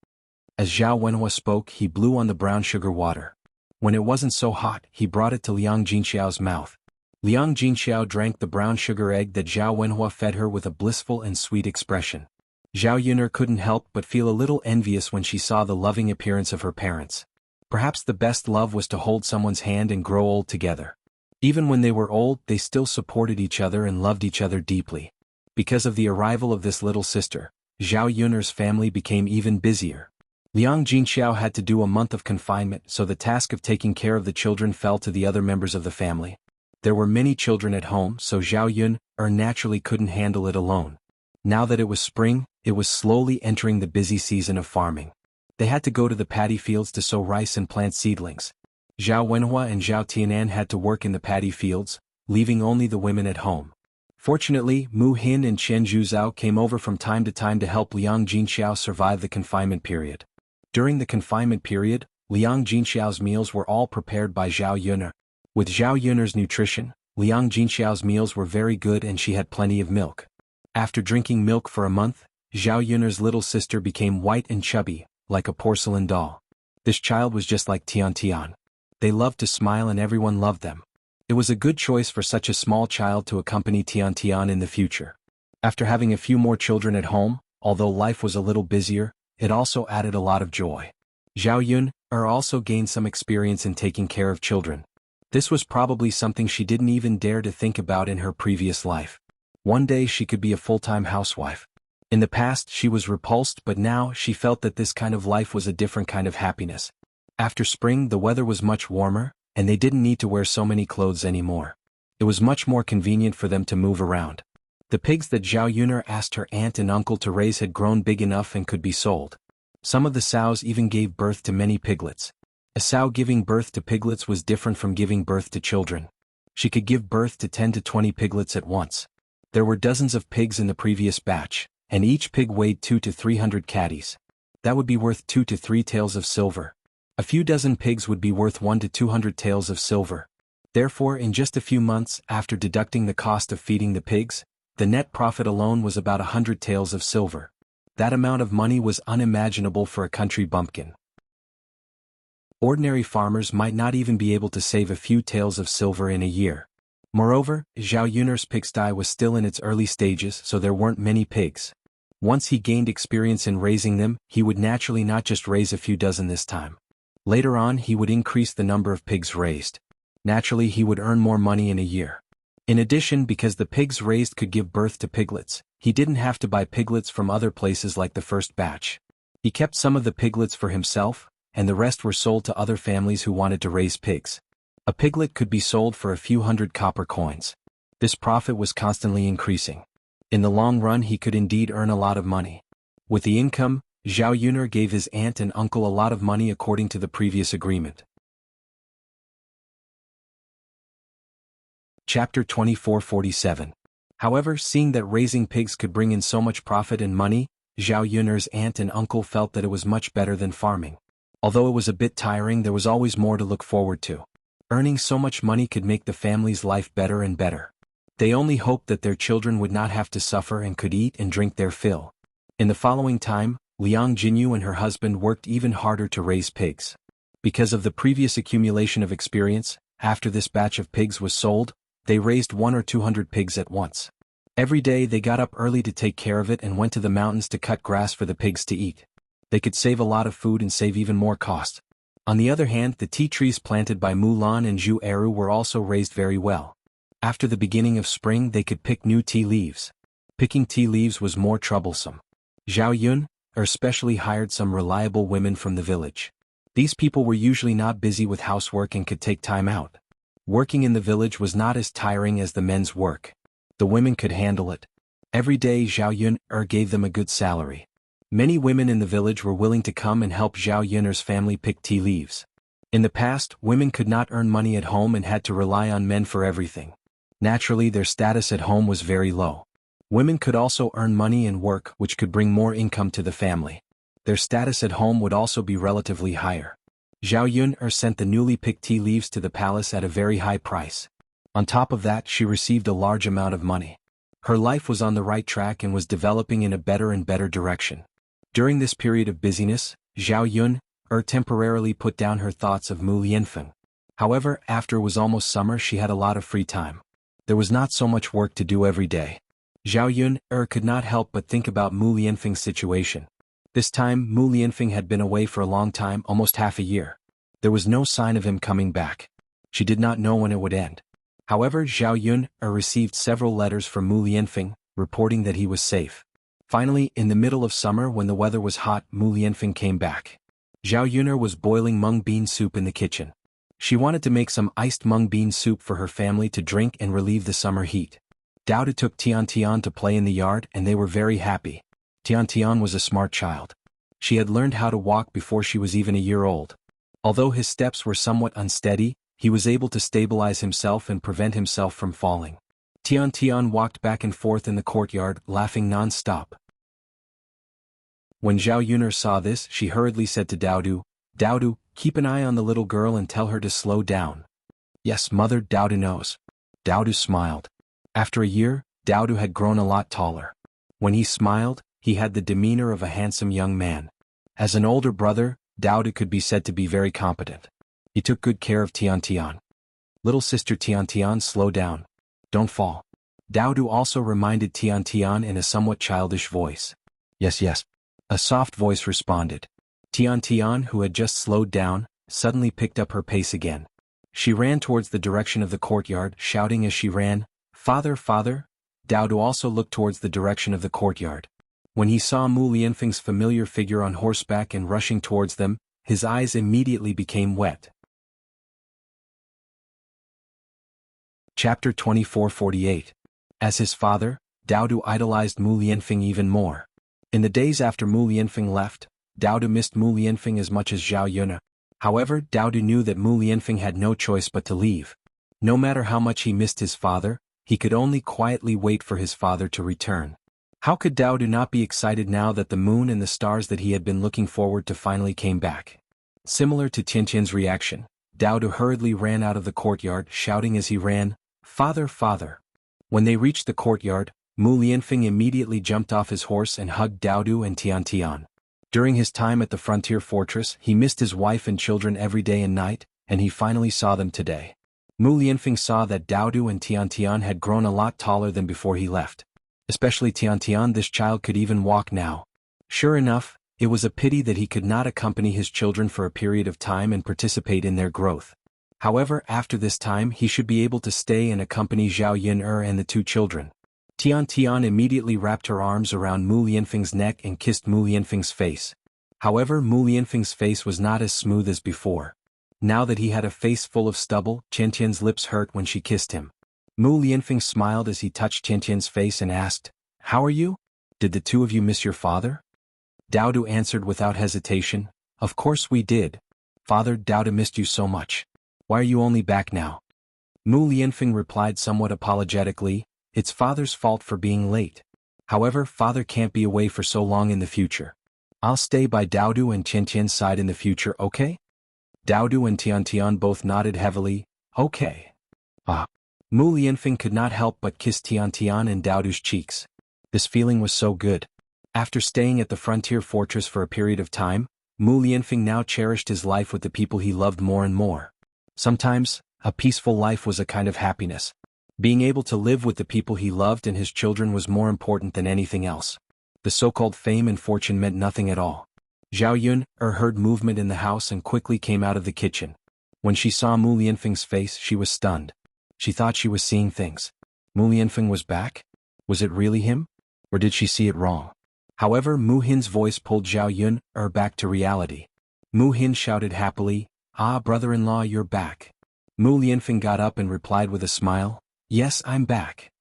As Zhao Wenhua spoke, he blew on the brown sugar water. When it wasn't so hot, he brought it to Liang Jinxiao's mouth. Liang Jinxiao drank the brown sugar egg that Zhao Wenhua fed her with a blissful and sweet expression. Zhao Yuner couldn't help but feel a little envious when she saw the loving appearance of her parents. Perhaps the best love was to hold someone's hand and grow old together. Even when they were old, they still supported each other and loved each other deeply. Because of the arrival of this little sister, Zhao Yuner's family became even busier. Liang Jinxiao had to do a month of confinement, so the task of taking care of the children fell to the other members of the family. There were many children at home, so Zhao Yun naturally couldn't handle it alone. Now that it was spring, it was slowly entering the busy season of farming. They had to go to the paddy fields to sow rice and plant seedlings. Zhao Wenhua and Zhao Tianan had to work in the paddy fields, leaving only the women at home. Fortunately, Mu Hin and Chen Zhuzhao came over from time to time to help Liang Jinxiao survive the confinement period. During the confinement period, Liang Jinxiao's meals were all prepared by Zhao Yuner. With Zhao Yuner's nutrition, Liang Jinxiao's meals were very good and she had plenty of milk. After drinking milk for a month, Zhao Yun'er's little sister became white and chubby, like a porcelain doll. This child was just like Tian Tian. They loved to smile and everyone loved them. It was a good choice for such a small child to accompany Tian Tian in the future. After having a few more children at home, although life was a little busier, it also added a lot of joy. Zhao Yun'er also gained some experience in taking care of children. This was probably something she didn't even dare to think about in her previous life. One day she could be a full-time housewife. In the past she was repulsed, but now she felt that this kind of life was a different kind of happiness. After spring the weather was much warmer, and they didn't need to wear so many clothes anymore. It was much more convenient for them to move around. The pigs that Zhao Yun'er asked her aunt and uncle to raise had grown big enough and could be sold. Some of the sows even gave birth to many piglets. A sow giving birth to piglets was different from giving birth to children. She could give birth to 10 to 20 piglets at once. There were dozens of pigs in the previous batch, and each pig weighed 200 to 300 catties. That would be worth 2 to 3 taels of silver. A few dozen pigs would be worth 1 to 200 taels of silver. Therefore, in just a few months after deducting the cost of feeding the pigs, the net profit alone was about 100 taels of silver. That amount of money was unimaginable for a country bumpkin. Ordinary farmers might not even be able to save a few taels of silver in a year. Moreover, Zhao Yun'er's pigsty was still in its early stages, so there weren't many pigs. Once he gained experience in raising them, he would naturally not just raise a few dozen this time. Later on he would increase the number of pigs raised. Naturally he would earn more money in a year. In addition, because the pigs raised could give birth to piglets, he didn't have to buy piglets from other places like the first batch. He kept some of the piglets for himself, and the rest were sold to other families who wanted to raise pigs. A piglet could be sold for a few hundred copper coins. This profit was constantly increasing. In the long run he could indeed earn a lot of money. With the income, Zhao Yun'er gave his aunt and uncle a lot of money according to the previous agreement. Chapter 2447. However, seeing that raising pigs could bring in so much profit and money, Zhao Yun'er's aunt and uncle felt that it was much better than farming. Although it was a bit tiring, there was always more to look forward to. Earning so much money could make the family's life better and better. They only hoped that their children would not have to suffer and could eat and drink their fill. In the following time, Liang Jinyu and her husband worked even harder to raise pigs. Because of the previous accumulation of experience, after this batch of pigs was sold, they raised 100 or 200 pigs at once. Every day they got up early to take care of it and went to the mountains to cut grass for the pigs to eat. They could save a lot of food and save even more cost. On the other hand, the tea trees planted by Mulan and Zhu Eru were also raised very well. After the beginning of spring they could pick new tea leaves. Picking tea leaves was more troublesome. Zhao Yun'er especially hired some reliable women from the village. These people were usually not busy with housework and could take time out. Working in the village was not as tiring as the men's work. The women could handle it. Every day Zhao Yun'er gave them a good salary. Many women in the village were willing to come and help Zhao Yun'er's family pick tea leaves. In the past, women could not earn money at home and had to rely on men for everything. Naturally, their status at home was very low. Women could also earn money and work, which could bring more income to the family. Their status at home would also be relatively higher. Zhao Yun'er sent the newly picked tea leaves to the palace at a very high price. On top of that, she received a large amount of money. Her life was on the right track and was developing in a better and better direction. During this period of busyness, Zhao Yun'er temporarily put down her thoughts of Mu Lianfeng. However, after it was almost summer she had a lot of free time. There was not so much work to do every day. Zhao Yun'er could not help but think about Mu Lianfeng's situation. This time, Mu Lianfeng had been away for a long time, almost half a year. There was no sign of him coming back. She did not know when it would end. However, Zhao Yun'er received several letters from Mu Lianfeng, reporting that he was safe. Finally, in the middle of summer when the weather was hot, Mu Lianfeng came back. Zhao Yun'er was boiling mung bean soup in the kitchen. She wanted to make some iced mung bean soup for her family to drink and relieve the summer heat. Dao De took Tian Tian to play in the yard and they were very happy. Tian Tian was a smart child. She had learned how to walk before she was even a year old. Although his steps were somewhat unsteady, he was able to stabilize himself and prevent himself from falling. Tian Tian walked back and forth in the courtyard, laughing non-stop. When Zhao Yun'er saw this, she hurriedly said to Daodu, "Daodu, keep an eye on the little girl and tell her to slow down." "Yes, mother," Daodu knows. Daodu smiled. After a year, Daodu had grown a lot taller. When he smiled, he had the demeanor of a handsome young man. As an older brother, Daodu could be said to be very competent. He took good care of Tian. Little sister Tian, slow down. Don't fall. Daodu also reminded Tian in a somewhat childish voice. Yes. A soft voice responded. Tian, who had just slowed down, suddenly picked up her pace again. She ran towards the direction of the courtyard, shouting as she ran, "Father, father!" Daodu also looked towards the direction of the courtyard. When he saw Mu Lianfeng's familiar figure on horseback and rushing towards them, his eyes immediately became wet. Chapter 2448. As his father, Daodu idolized Mu Lianfeng even more. In the days after Mu Lianfeng left, Daodu missed Mu Lianfeng as much as Zhao Yun. However, Daodu knew that Mu Lianfeng had no choice but to leave. No matter how much he missed his father, he could only quietly wait for his father to return. How could Daodu not be excited now that the moon and the stars that he had been looking forward to finally came back? Similar to Tian's reaction, Daodu hurriedly ran out of the courtyard, shouting as he ran, "Father, father!" When they reached the courtyard, Mu Lianfeng immediately jumped off his horse and hugged Daodu and Tian. During his time at the frontier fortress, he missed his wife and children every day and night, and he finally saw them today. Mu Lianfeng saw that Daodu and Tian had grown a lot taller than before he left. Especially Tian, this child could even walk now. Sure enough, it was a pity that he could not accompany his children for a period of time and participate in their growth. However, after this time he should be able to stay and accompany Zhao Yun and the two children. Tian immediately wrapped her arms around Mu Lianfeng's neck and kissed Mu Lianfeng's face. However, Mu Lianfeng's face was not as smooth as before. Now that he had a face full of stubble, Tian's lips hurt when she kissed him. Mu Lianfeng smiled as he touched Tian's face and asked, "How are you? Did the two of you miss your father?" Daodu answered without hesitation, "Of course we did. Father, Daodu missed you so much. Why are you only back now?" Mu Lianfeng replied somewhat apologetically, "It's father's fault for being late. However, father can't be away for so long in the future. I'll stay by Daodu and Tian's side in the future, okay?" Daodu and Tian both nodded heavily, "Okay." Mu Lianfeng could not help but kiss Tian and Daodu's cheeks. This feeling was so good. After staying at the frontier fortress for a period of time, Mu Lianfeng now cherished his life with the people he loved more and more. Sometimes, a peaceful life was a kind of happiness. Being able to live with the people he loved and his children was more important than anything else. The so-called fame and fortune meant nothing at all. Zhao Yun heard movement in the house and quickly came out of the kitchen. When she saw Mu Lianfeng's face, she was stunned. She thought she was seeing things. Mu Lianfeng was back? Was it really him? Or did she see it wrong? However, Mu Hin's voice pulled Zhao Yun back to reality. Mu Hin shouted happily, "Ah, brother-in-law, you're back." Mu Lianfeng got up and replied with a smile, "Yes, I'm back."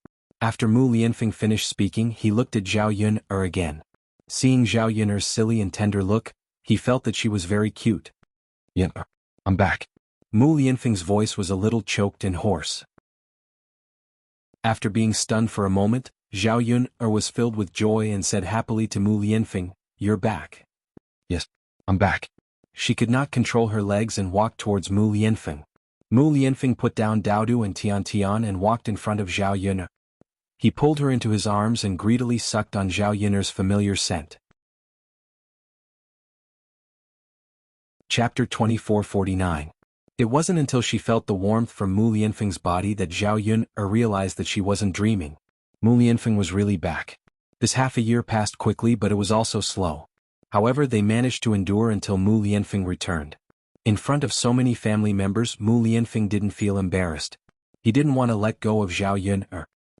After Mu Lianfeng finished speaking, he looked at Zhao Yun again. Seeing Zhao Yun's silly and tender look, he felt that she was very cute. "Yeah, I'm back." Mu Lianfeng's voice was a little choked and hoarse. After being stunned for a moment, Zhao Yun was filled with joy and said happily to Mu Lianfeng, "You're back." "Yes, I'm back." She could not control her legs and walked towards Mu Lianfeng. Mu Lianfeng put down Daodu and Tian and walked in front of Zhao Yun. He pulled her into his arms and greedily sucked on Zhao Yun's familiar scent. Chapter 2449. It wasn't until she felt the warmth from Mu Lianfeng's body that Zhao Yun realized that she wasn't dreaming. Mu Lianfeng was really back. This half a year passed quickly, but it was also slow. However, they managed to endure until Mu Lianfeng returned. In front of so many family members, Mu Lianfeng didn't feel embarrassed. He didn't want to let go of Zhao Yun.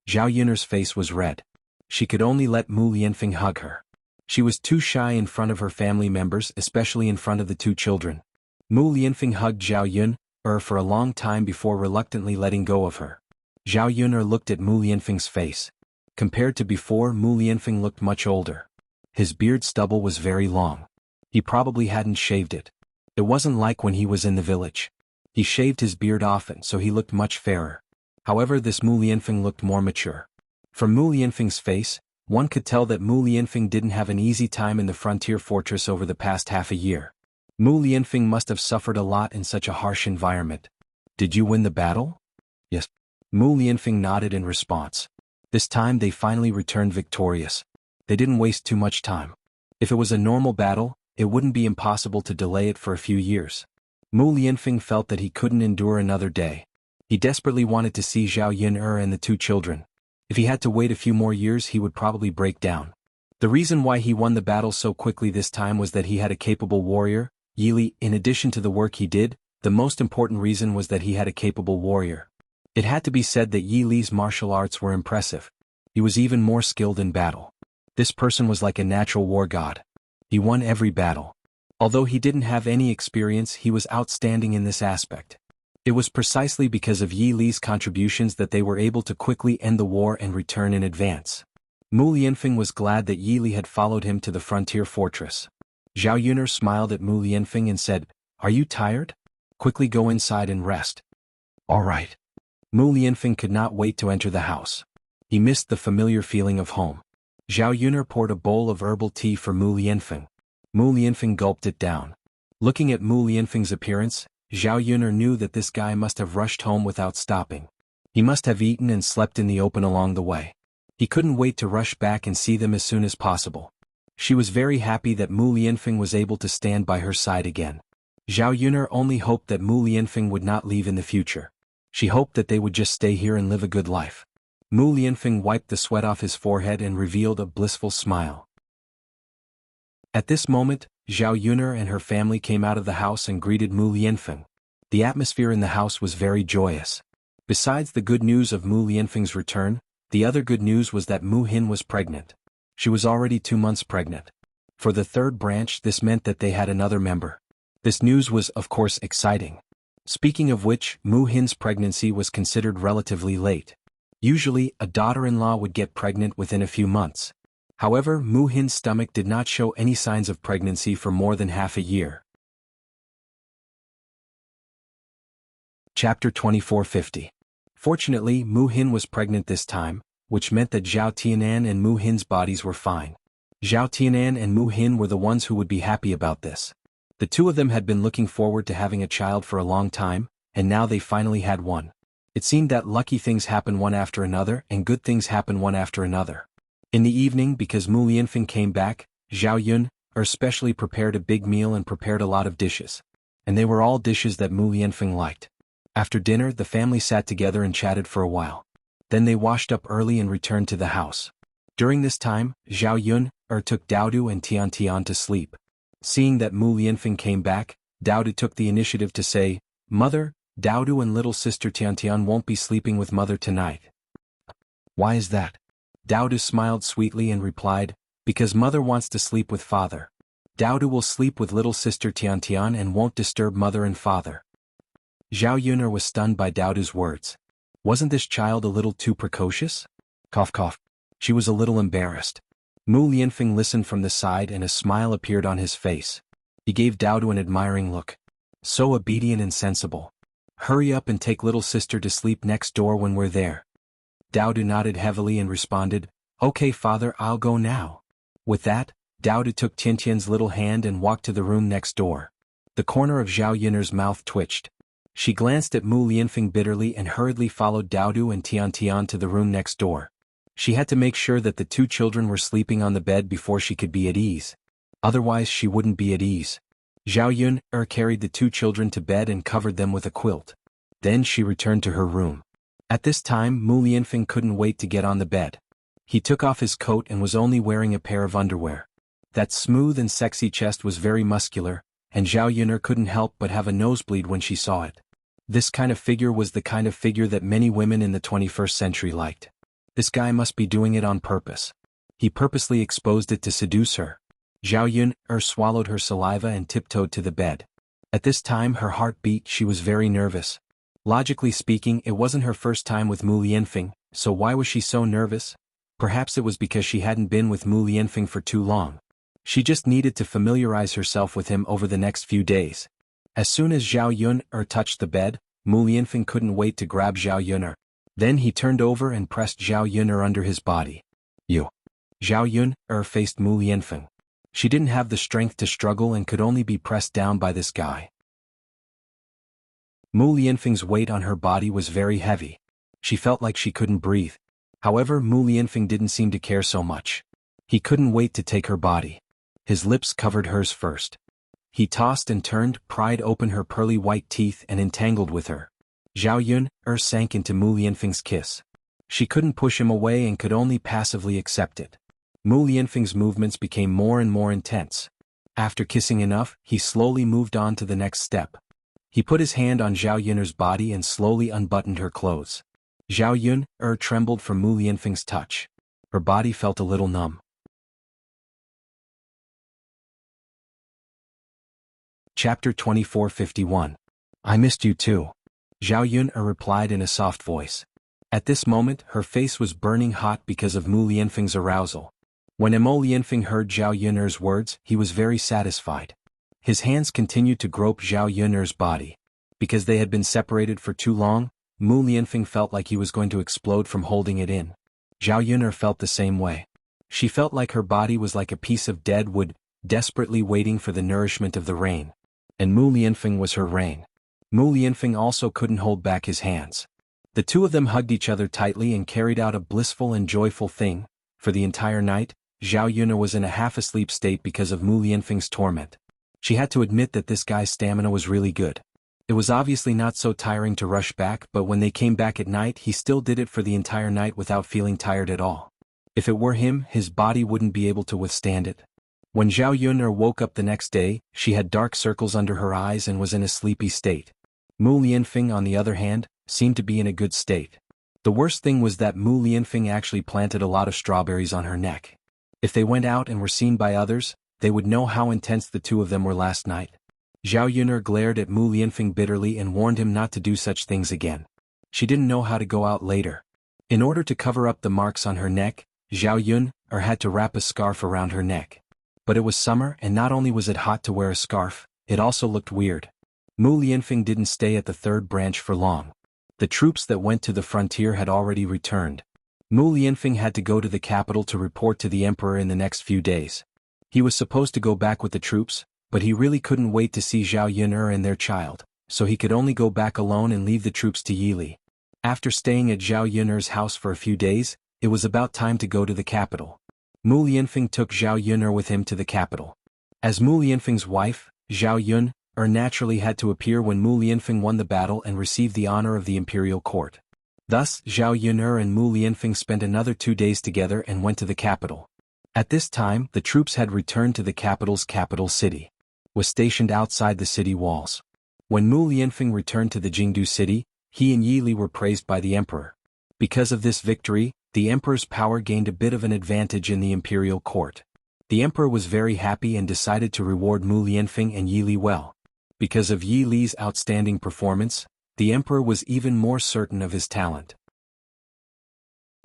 Zhao Yun's face was red. She could only let Mu Lianfeng hug her. She was too shy in front of her family members, especially in front of the two children. Mu Lianfeng hugged Zhao Yun for a long time before reluctantly letting go of her. Zhao Yun looked at Mu Lianfeng's face. Compared to before, Mu Lianfeng looked much older. His beard stubble was very long. He probably hadn't shaved it. It wasn't like when he was in the village. He shaved his beard often, so he looked much fairer. However, this Mu Lianfeng looked more mature. From Mu Lianfeng's face, one could tell that Mu Lianfeng didn't have an easy time in the frontier fortress over the past half a year. Mu Lianfeng must have suffered a lot in such a harsh environment. "Did you win the battle?" "Yes." Mu Lianfeng nodded in response. This time they finally returned victorious. They didn't waste too much time. If it was a normal battle, it wouldn't be impossible to delay it for a few years. Mu Lianfeng felt that he couldn't endure another day. He desperately wanted to see Zhao Yun'er and the two children. If he had to wait a few more years, he would probably break down. The reason why he won the battle so quickly this time was that he had a capable warrior, Yi Li. In addition to the work he did, the most important reason was that he had a capable warrior. It had to be said that Yi Li's martial arts were impressive. He was even more skilled in battle. This person was like a natural war god. He won every battle. Although he didn't have any experience, he was outstanding in this aspect. It was precisely because of Yi Li's contributions that they were able to quickly end the war and return in advance. Mu Lianfeng was glad that Yi Li had followed him to the frontier fortress. Zhao Yun'er smiled at Mu Lianfeng and said, "Are you tired? Quickly go inside and rest." "All right." Mu Lianfeng could not wait to enter the house. He missed the familiar feeling of home. Zhao Yun'er poured a bowl of herbal tea for Mu Lianfeng. Mu Lianfeng gulped it down. Looking at Mu Lianfeng's appearance, Zhao Yun'er knew that this guy must have rushed home without stopping. He must have eaten and slept in the open along the way. He couldn't wait to rush back and see them as soon as possible. She was very happy that Mu Lianfeng was able to stand by her side again. Zhao Yun'er only hoped that Mu Lianfeng would not leave in the future. She hoped that they would just stay here and live a good life. Mu Lianfeng wiped the sweat off his forehead and revealed a blissful smile. At this moment, Zhao Yun'er and her family came out of the house and greeted Mu Lianfeng. The atmosphere in the house was very joyous. Besides the good news of Mu Lianfeng's return, the other good news was that Mu Hin was pregnant. She was already 2 months pregnant. For the third branch, this meant that they had another member. This news was, of course, exciting. Speaking of which, Mu Hin's pregnancy was considered relatively late. Usually, a daughter-in-law would get pregnant within a few months. However, Mu Hin's stomach did not show any signs of pregnancy for more than half a year. Chapter 2450. Fortunately, Mu Hin was pregnant this time, which meant that Zhao Tianan and Mu Hin's bodies were fine. Zhao Tianan and Mu Hin were the ones who would be happy about this. The two of them had been looking forward to having a child for a long time, and now they finally had one. It seemed that lucky things happen one after another and good things happen one after another. In the evening, because Mu Lianfeng came back, Zhao Yun'er specially prepared a big meal and prepared a lot of dishes. And they were all dishes that Mu Lianfeng liked. After dinner, the family sat together and chatted for a while. Then they washed up early and returned to the house. During this time, Zhao Yun'er took Daodu and Tian to sleep. Seeing that Mu Lianfeng came back, Daodu took the initiative to say, "Mother, Daodu and little sister Tian won't be sleeping with mother tonight." "Why is that?" Daodu smiled sweetly and replied, "Because mother wants to sleep with father. Daodu will sleep with little sister Tian and won't disturb mother and father." Zhao Yun'er was stunned by Daodu's words. Wasn't this child a little too precocious? Cough cough. She was a little embarrassed. Mu Lianfeng listened from the side and a smile appeared on his face. He gave Daodu an admiring look. "So obedient and sensible. Hurry up and take little sister to sleep next door when we're there." Daodu nodded heavily and responded, "Okay father, I'll go now." With that, Daodu took Tian's little hand and walked to the room next door. The corner of Zhao Yun'er's mouth twitched. She glanced at Mu Lianfeng bitterly and hurriedly followed Daodu and Tian to the room next door. She had to make sure that the two children were sleeping on the bed before she could be at ease. Otherwise she wouldn't be at ease. Zhao Yun'er carried the two children to bed and covered them with a quilt. Then she returned to her room. At this time, Mu Lianfeng couldn't wait to get on the bed. He took off his coat and was only wearing a pair of underwear. That smooth and sexy chest was very muscular, and Zhao Yun'er couldn't help but have a nosebleed when she saw it. This kind of figure was the kind of figure that many women in the 21st century liked. This guy must be doing it on purpose. He purposely exposed it to seduce her. Zhao Yun'er swallowed her saliva and tiptoed to the bed. At this time her heart beat. She was very nervous. Logically speaking, it wasn't her first time with Mu Lianfeng, so why was she so nervous? Perhaps it was because she hadn't been with Mu Lianfeng for too long. She just needed to familiarize herself with him over the next few days. As soon as Zhao Yun'er touched the bed, Mu Lianfeng couldn't wait to grab Zhao Yun'er. Then he turned over and pressed Zhao Yun'er under his body. "You." Zhao Yun'er faced Mu Lianfeng. She didn't have the strength to struggle and could only be pressed down by this guy. Mu Lianfeng's weight on her body was very heavy. She felt like she couldn't breathe. However, Mu Lianfeng didn't seem to care so much. He couldn't wait to take her body. His lips covered hers first. He tossed and turned, pried open her pearly white teeth and entangled with her. Zhao Yun sank into Mu Lianfeng's kiss. She couldn't push him away and could only passively accept it. Mu Lianfeng's movements became more and more intense. After kissing enough, he slowly moved on to the next step. He put his hand on Zhao Yun's body and slowly unbuttoned her clothes. Zhao Yun trembled from Mu Lianfeng's touch. Her body felt a little numb. Chapter 2451. I missed you too. Zhao Yun replied in a soft voice. At this moment, her face was burning hot because of Mu Lianfeng's arousal. When Mo Lianfeng heard Zhao Yun's words, he was very satisfied. His hands continued to grope Zhao Yun's body. Because they had been separated for too long, Mu Lianfeng felt like he was going to explode from holding it in. Zhao Yun felt the same way. She felt like her body was like a piece of dead wood, desperately waiting for the nourishment of the rain. And Mu Lianfeng was her rain. Mu Lianfeng also couldn't hold back his hands. The two of them hugged each other tightly and carried out a blissful and joyful thing. For the entire night, Zhao Yun was in a half-asleep state because of Mu Lianfeng's torment. She had to admit that this guy's stamina was really good. It was obviously not so tiring to rush back, but when they came back at night, he still did it for the entire night without feeling tired at all. If it were him, his body wouldn't be able to withstand it. When Zhao Yun woke up the next day, she had dark circles under her eyes and was in a sleepy state. Mu Lianfeng, on the other hand, seemed to be in a good state. The worst thing was that Mu Lianfeng actually planted a lot of strawberries on her neck. If they went out and were seen by others, they would know how intense the two of them were last night. Zhao Yun glared at Mu Lianfeng bitterly and warned him not to do such things again. She didn't know how to go out later. In order to cover up the marks on her neck, Zhao Yun had to wrap a scarf around her neck. But it was summer, and not only was it hot to wear a scarf, it also looked weird. Mu Lianfeng didn't stay at the third branch for long. The troops that went to the frontier had already returned. Mu Lianfeng had to go to the capital to report to the emperor in the next few days. He was supposed to go back with the troops, but he really couldn't wait to see Zhao Yun and their child, so he could only go back alone and leave the troops to Yili. After staying at Zhao Yun's house for a few days, it was about time to go to the capital. Mu Lianfeng took Zhao Yun with him to the capital. As Mu Lianfeng's wife, Zhao Yun naturally had to appear when Mu Lianfeng won the battle and received the honor of the imperial court. Thus, Zhao Yun and Mu Lianfeng spent another 2 days together and went to the capital. At this time, the troops had returned to the capital's capital city. Was stationed outside the city walls. When Mu Lianfeng returned to the Jingdu city, he and Yili were praised by the emperor. Because of this victory, the emperor's power gained a bit of an advantage in the imperial court. The emperor was very happy and decided to reward Mu Lianfeng and Yili well. Because of Yi Li's outstanding performance, the emperor was even more certain of his talent.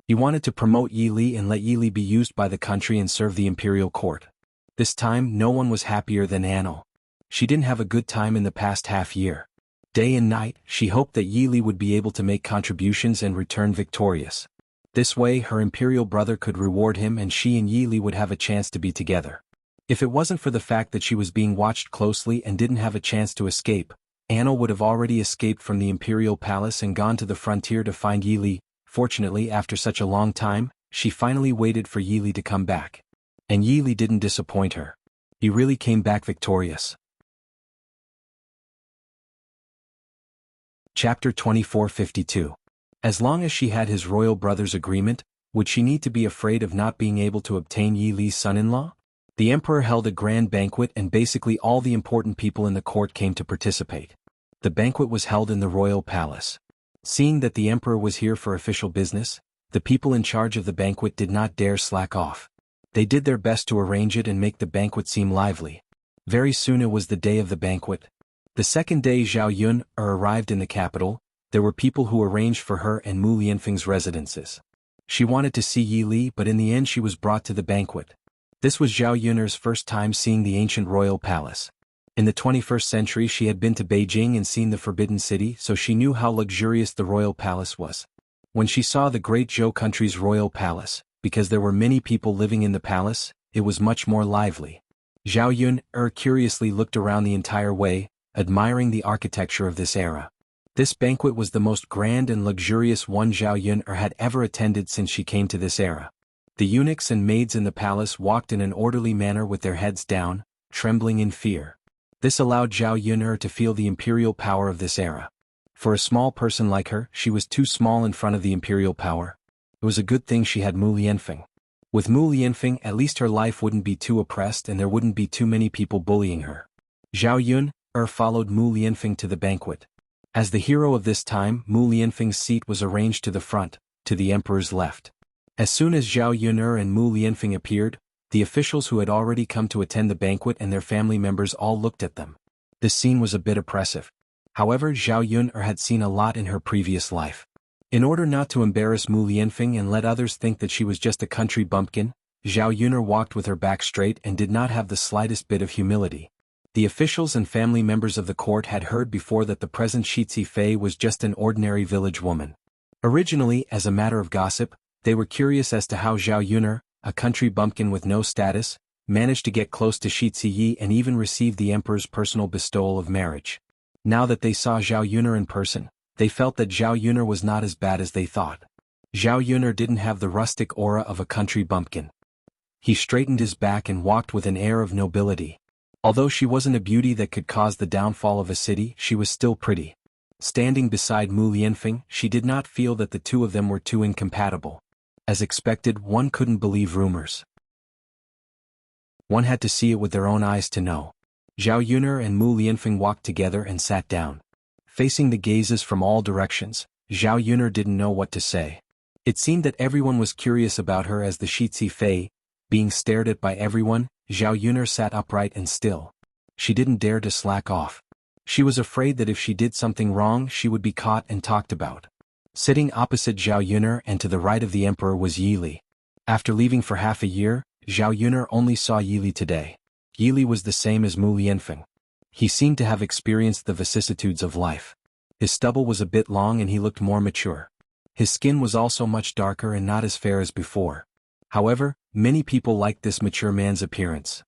He wanted to promote Yi Li and let Yi Li be used by the country and serve the imperial court. This time, no one was happier than Anil. She didn't have a good time in the past half year. Day and night, she hoped that Yi Li would be able to make contributions and return victorious. This way, her imperial brother could reward him and she and Yi Li would have a chance to be together. If it wasn't for the fact that she was being watched closely and didn't have a chance to escape, Anil would have already escaped from the imperial palace and gone to the frontier to find Yi Li. Fortunately, after such a long time, she finally waited for Yi Li to come back. And Yi Li didn't disappoint her. He really came back victorious. Chapter 2452. As long as she had his royal brother's agreement, would she need to be afraid of not being able to obtain Yi Li's son-in-law? The emperor held a grand banquet and basically all the important people in the court came to participate. The banquet was held in the royal palace. Seeing that the emperor was here for official business, the people in charge of the banquet did not dare slack off. They did their best to arrange it and make the banquet seem lively. Very soon it was the day of the banquet. The second day Zhao Yun arrived in the capital, there were people who arranged for her and Mu Lianfeng's residences. She wanted to see Yi Li, but in the end she was brought to the banquet. This was Zhao Yun's first time seeing the ancient royal palace. In the 21st century she had been to Beijing and seen the Forbidden City, so she knew how luxurious the royal palace was. When she saw the great Zhou country's royal palace, because there were many people living in the palace, it was much more lively. Zhao Yun curiously looked around the entire way, admiring the architecture of this era. This banquet was the most grand and luxurious one Zhao Yun had ever attended since she came to this era. The eunuchs and maids in the palace walked in an orderly manner with their heads down, trembling in fear. This allowed Zhao Yun to feel the imperial power of this era. For a small person like her, she was too small in front of the imperial power. It was a good thing she had Mu Lianfeng. With Mu Lianfeng, at least her life wouldn't be too oppressed and there wouldn't be too many people bullying her. Zhao Yun followed Mu Lianfeng to the banquet. As the hero of this time, Mu Lianfeng's seat was arranged to the front, to the emperor's left. As soon as Zhao Yun and Mu Lianfeng appeared, the officials who had already come to attend the banquet and their family members all looked at them. This scene was a bit oppressive. However, Zhao Yun had seen a lot in her previous life. In order not to embarrass Mu Lianfeng and let others think that she was just a country bumpkin, Zhao Yun walked with her back straight and did not have the slightest bit of humility. The officials and family members of the court had heard before that the present Shi Fei was just an ordinary village woman. Originally, as a matter of gossip, they were curious as to how Zhao Yun, a country bumpkin with no status, managed to get close to Shi Yi and even receive the emperor's personal bestowal of marriage. Now that they saw Zhao Yun in person, they felt that Zhao Yun was not as bad as they thought. Zhao Yun didn't have the rustic aura of a country bumpkin. He straightened his back and walked with an air of nobility. Although she wasn't a beauty that could cause the downfall of a city, she was still pretty. Standing beside Mu Lianfeng, she did not feel that the two of them were too incompatible. As expected, one couldn't believe rumors. One had to see it with their own eyes to know. Zhao Yun and Mu Lianfeng walked together and sat down. Facing the gazes from all directions, Zhao Yun didn't know what to say. It seemed that everyone was curious about her as the Shi Fei. Being stared at by everyone, Zhao Yun sat upright and still. She didn't dare to slack off. She was afraid that if she did something wrong she would be caught and talked about. Sitting opposite Zhao Yun and to the right of the emperor was Yi Li. After leaving for half a year, Zhao Yun only saw Yi Li today. Yi Li was the same as Mu Lianfeng. He seemed to have experienced the vicissitudes of life. His stubble was a bit long and he looked more mature. His skin was also much darker and not as fair as before. However, many people liked this mature man's appearance.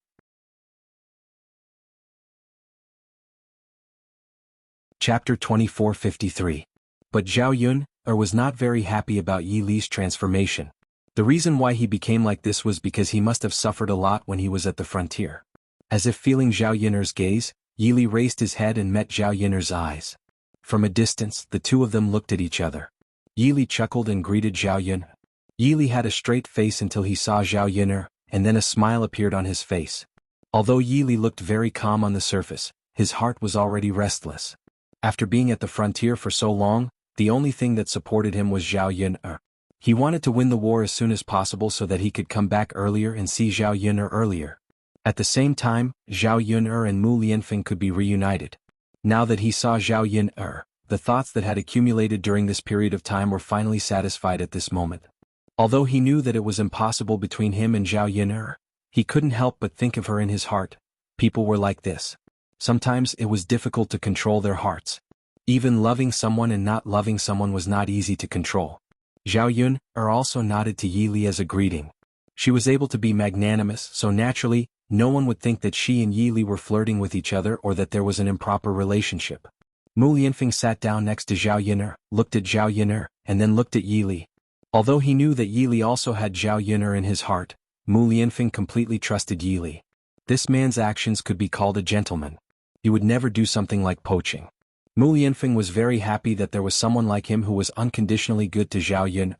Chapter 2453. But Zhao Yun was not very happy about Yi Li's transformation. The reason why he became like this was because he must have suffered a lot when he was at the frontier. As if feeling Zhao Yun's gaze, Yi Li raised his head and met Zhao Yun's eyes. From a distance, the two of them looked at each other. Yi Li chuckled and greeted Zhao Yun. Yi Li had a straight face until he saw Zhao Yun, and then a smile appeared on his face. Although Yi Li looked very calm on the surface, his heart was already restless. After being at the frontier for so long, the only thing that supported him was Zhao Yun. He wanted to win the war as soon as possible so that he could come back earlier and see Zhao Yun earlier. At the same time, Zhao Yun and Mu Lianfeng could be reunited. Now that he saw Zhao Yun, the thoughts that had accumulated during this period of time were finally satisfied at this moment. Although he knew that it was impossible between him and Zhao Yun, he couldn't help but think of her in his heart. People were like this. Sometimes it was difficult to control their hearts. Even loving someone and not loving someone was not easy to control. Zhao Yun also nodded to Yi Li as a greeting. She was able to be magnanimous, so naturally, no one would think that she and Yi Li were flirting with each other or that there was an improper relationship. Mu Lianfeng sat down next to Zhao Yun, looked at Zhao Yun, and then looked at Yi Li. Although he knew that Yi Li also had Zhao Yun in his heart, Mu Lianfeng completely trusted Yi Li. This man's actions could be called a gentleman. He would never do something like poaching. Mu Lianfeng was very happy that there was someone like him who was unconditionally good to Zhao Yun.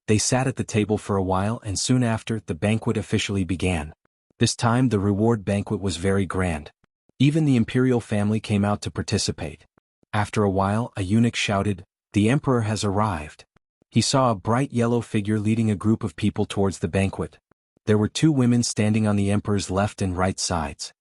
They sat at the table for a while and soon after, the banquet officially began. This time the reward banquet was very grand. Even the imperial family came out to participate. After a while, a eunuch shouted, "The emperor has arrived." He saw a bright yellow figure leading a group of people towards the banquet. There were two women standing on the emperor's left and right sides.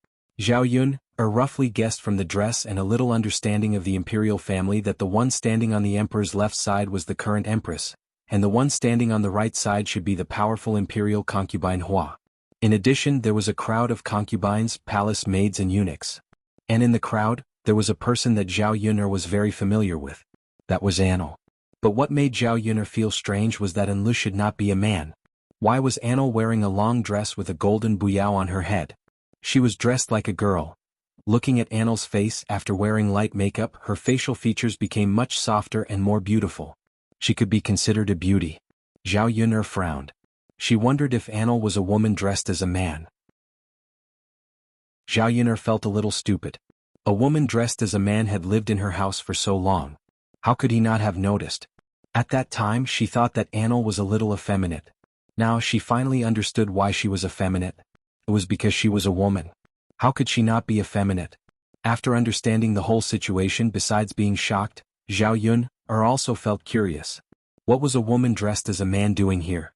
Zhao Yun roughly guessed from the dress and a little understanding of the imperial family that the one standing on the emperor's left side was the current empress, and the one standing on the right side should be the powerful imperial concubine Hua. In addition, there was a crowd of concubines, palace maids and eunuchs. And in the crowd, there was a person that Zhao Yun was very familiar with. That was Anil. But what made Zhao Yun feel strange was that Anil should not be a man. Why was Anil wearing a long dress with a golden buyao on her head? She was dressed like a girl. Looking at Annel's face after wearing light makeup, her facial features became much softer and more beautiful. She could be considered a beauty. Zhao Yun'er frowned. She wondered if Annel was a woman dressed as a man. Zhao Yun'er felt a little stupid. A woman dressed as a man had lived in her house for so long. How could he not have noticed? At that time she thought that Annel was a little effeminate. Now she finally understood why she was effeminate. It was because she was a woman. How could she not be effeminate? After understanding the whole situation, besides being shocked, Zhao Yun'er also felt curious. What was a woman dressed as a man doing here?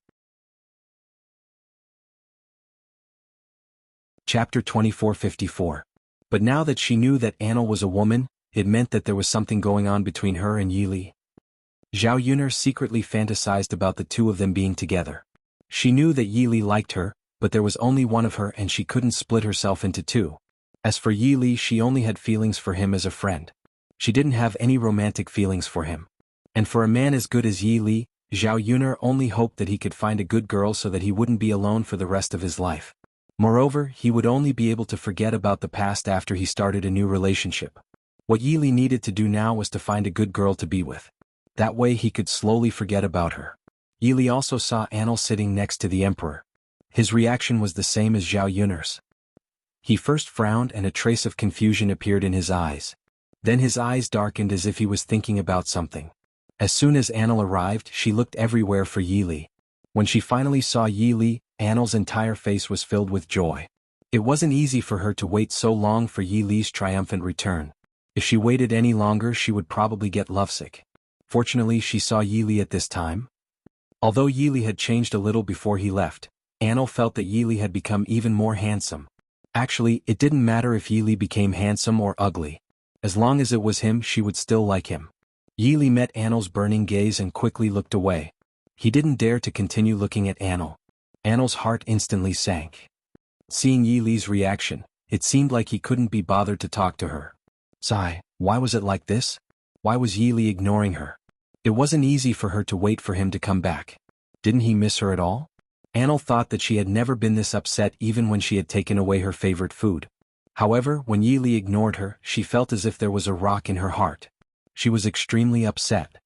Chapter 2454. But now that she knew that Annel was a woman, it meant that there was something going on between her and Yi Li. Zhao Yun'er secretly fantasized about the two of them being together. She knew that Yi Li liked her, but there was only one of her and she couldn't split herself into two. As for Yi Li, she only had feelings for him as a friend. She didn't have any romantic feelings for him. And for a man as good as Yi Li, Zhao Yun'er only hoped that he could find a good girl so that he wouldn't be alone for the rest of his life. Moreover, he would only be able to forget about the past after he started a new relationship. What Yi Li needed to do now was to find a good girl to be with. That way he could slowly forget about her. Yi Li also saw Annel sitting next to the emperor. His reaction was the same as Zhao Yun'er's. He first frowned and a trace of confusion appeared in his eyes. Then his eyes darkened as if he was thinking about something. As soon as Annel arrived, she looked everywhere for Yi Li. When she finally saw Yi Li, Annel's entire face was filled with joy. It wasn't easy for her to wait so long for Yi Li's triumphant return. If she waited any longer, she would probably get lovesick. Fortunately, she saw Yi Li at this time. Although Yi Li had changed a little before he left, Annel felt that Yi Li had become even more handsome. Actually, it didn't matter if Yi Li became handsome or ugly. As long as it was him, she would still like him. Yi Li met Annel's burning gaze and quickly looked away. He didn't dare to continue looking at Annel. Annel's heart instantly sank. Seeing Yi Li's reaction, it seemed like he couldn't be bothered to talk to her. Sigh, why was it like this? Why was Yi Li ignoring her? It wasn't easy for her to wait for him to come back. Didn't he miss her at all? Annel thought that she had never been this upset even when she had taken away her favorite food. However, when Yi Li ignored her, she felt as if there was a rock in her heart. She was extremely upset.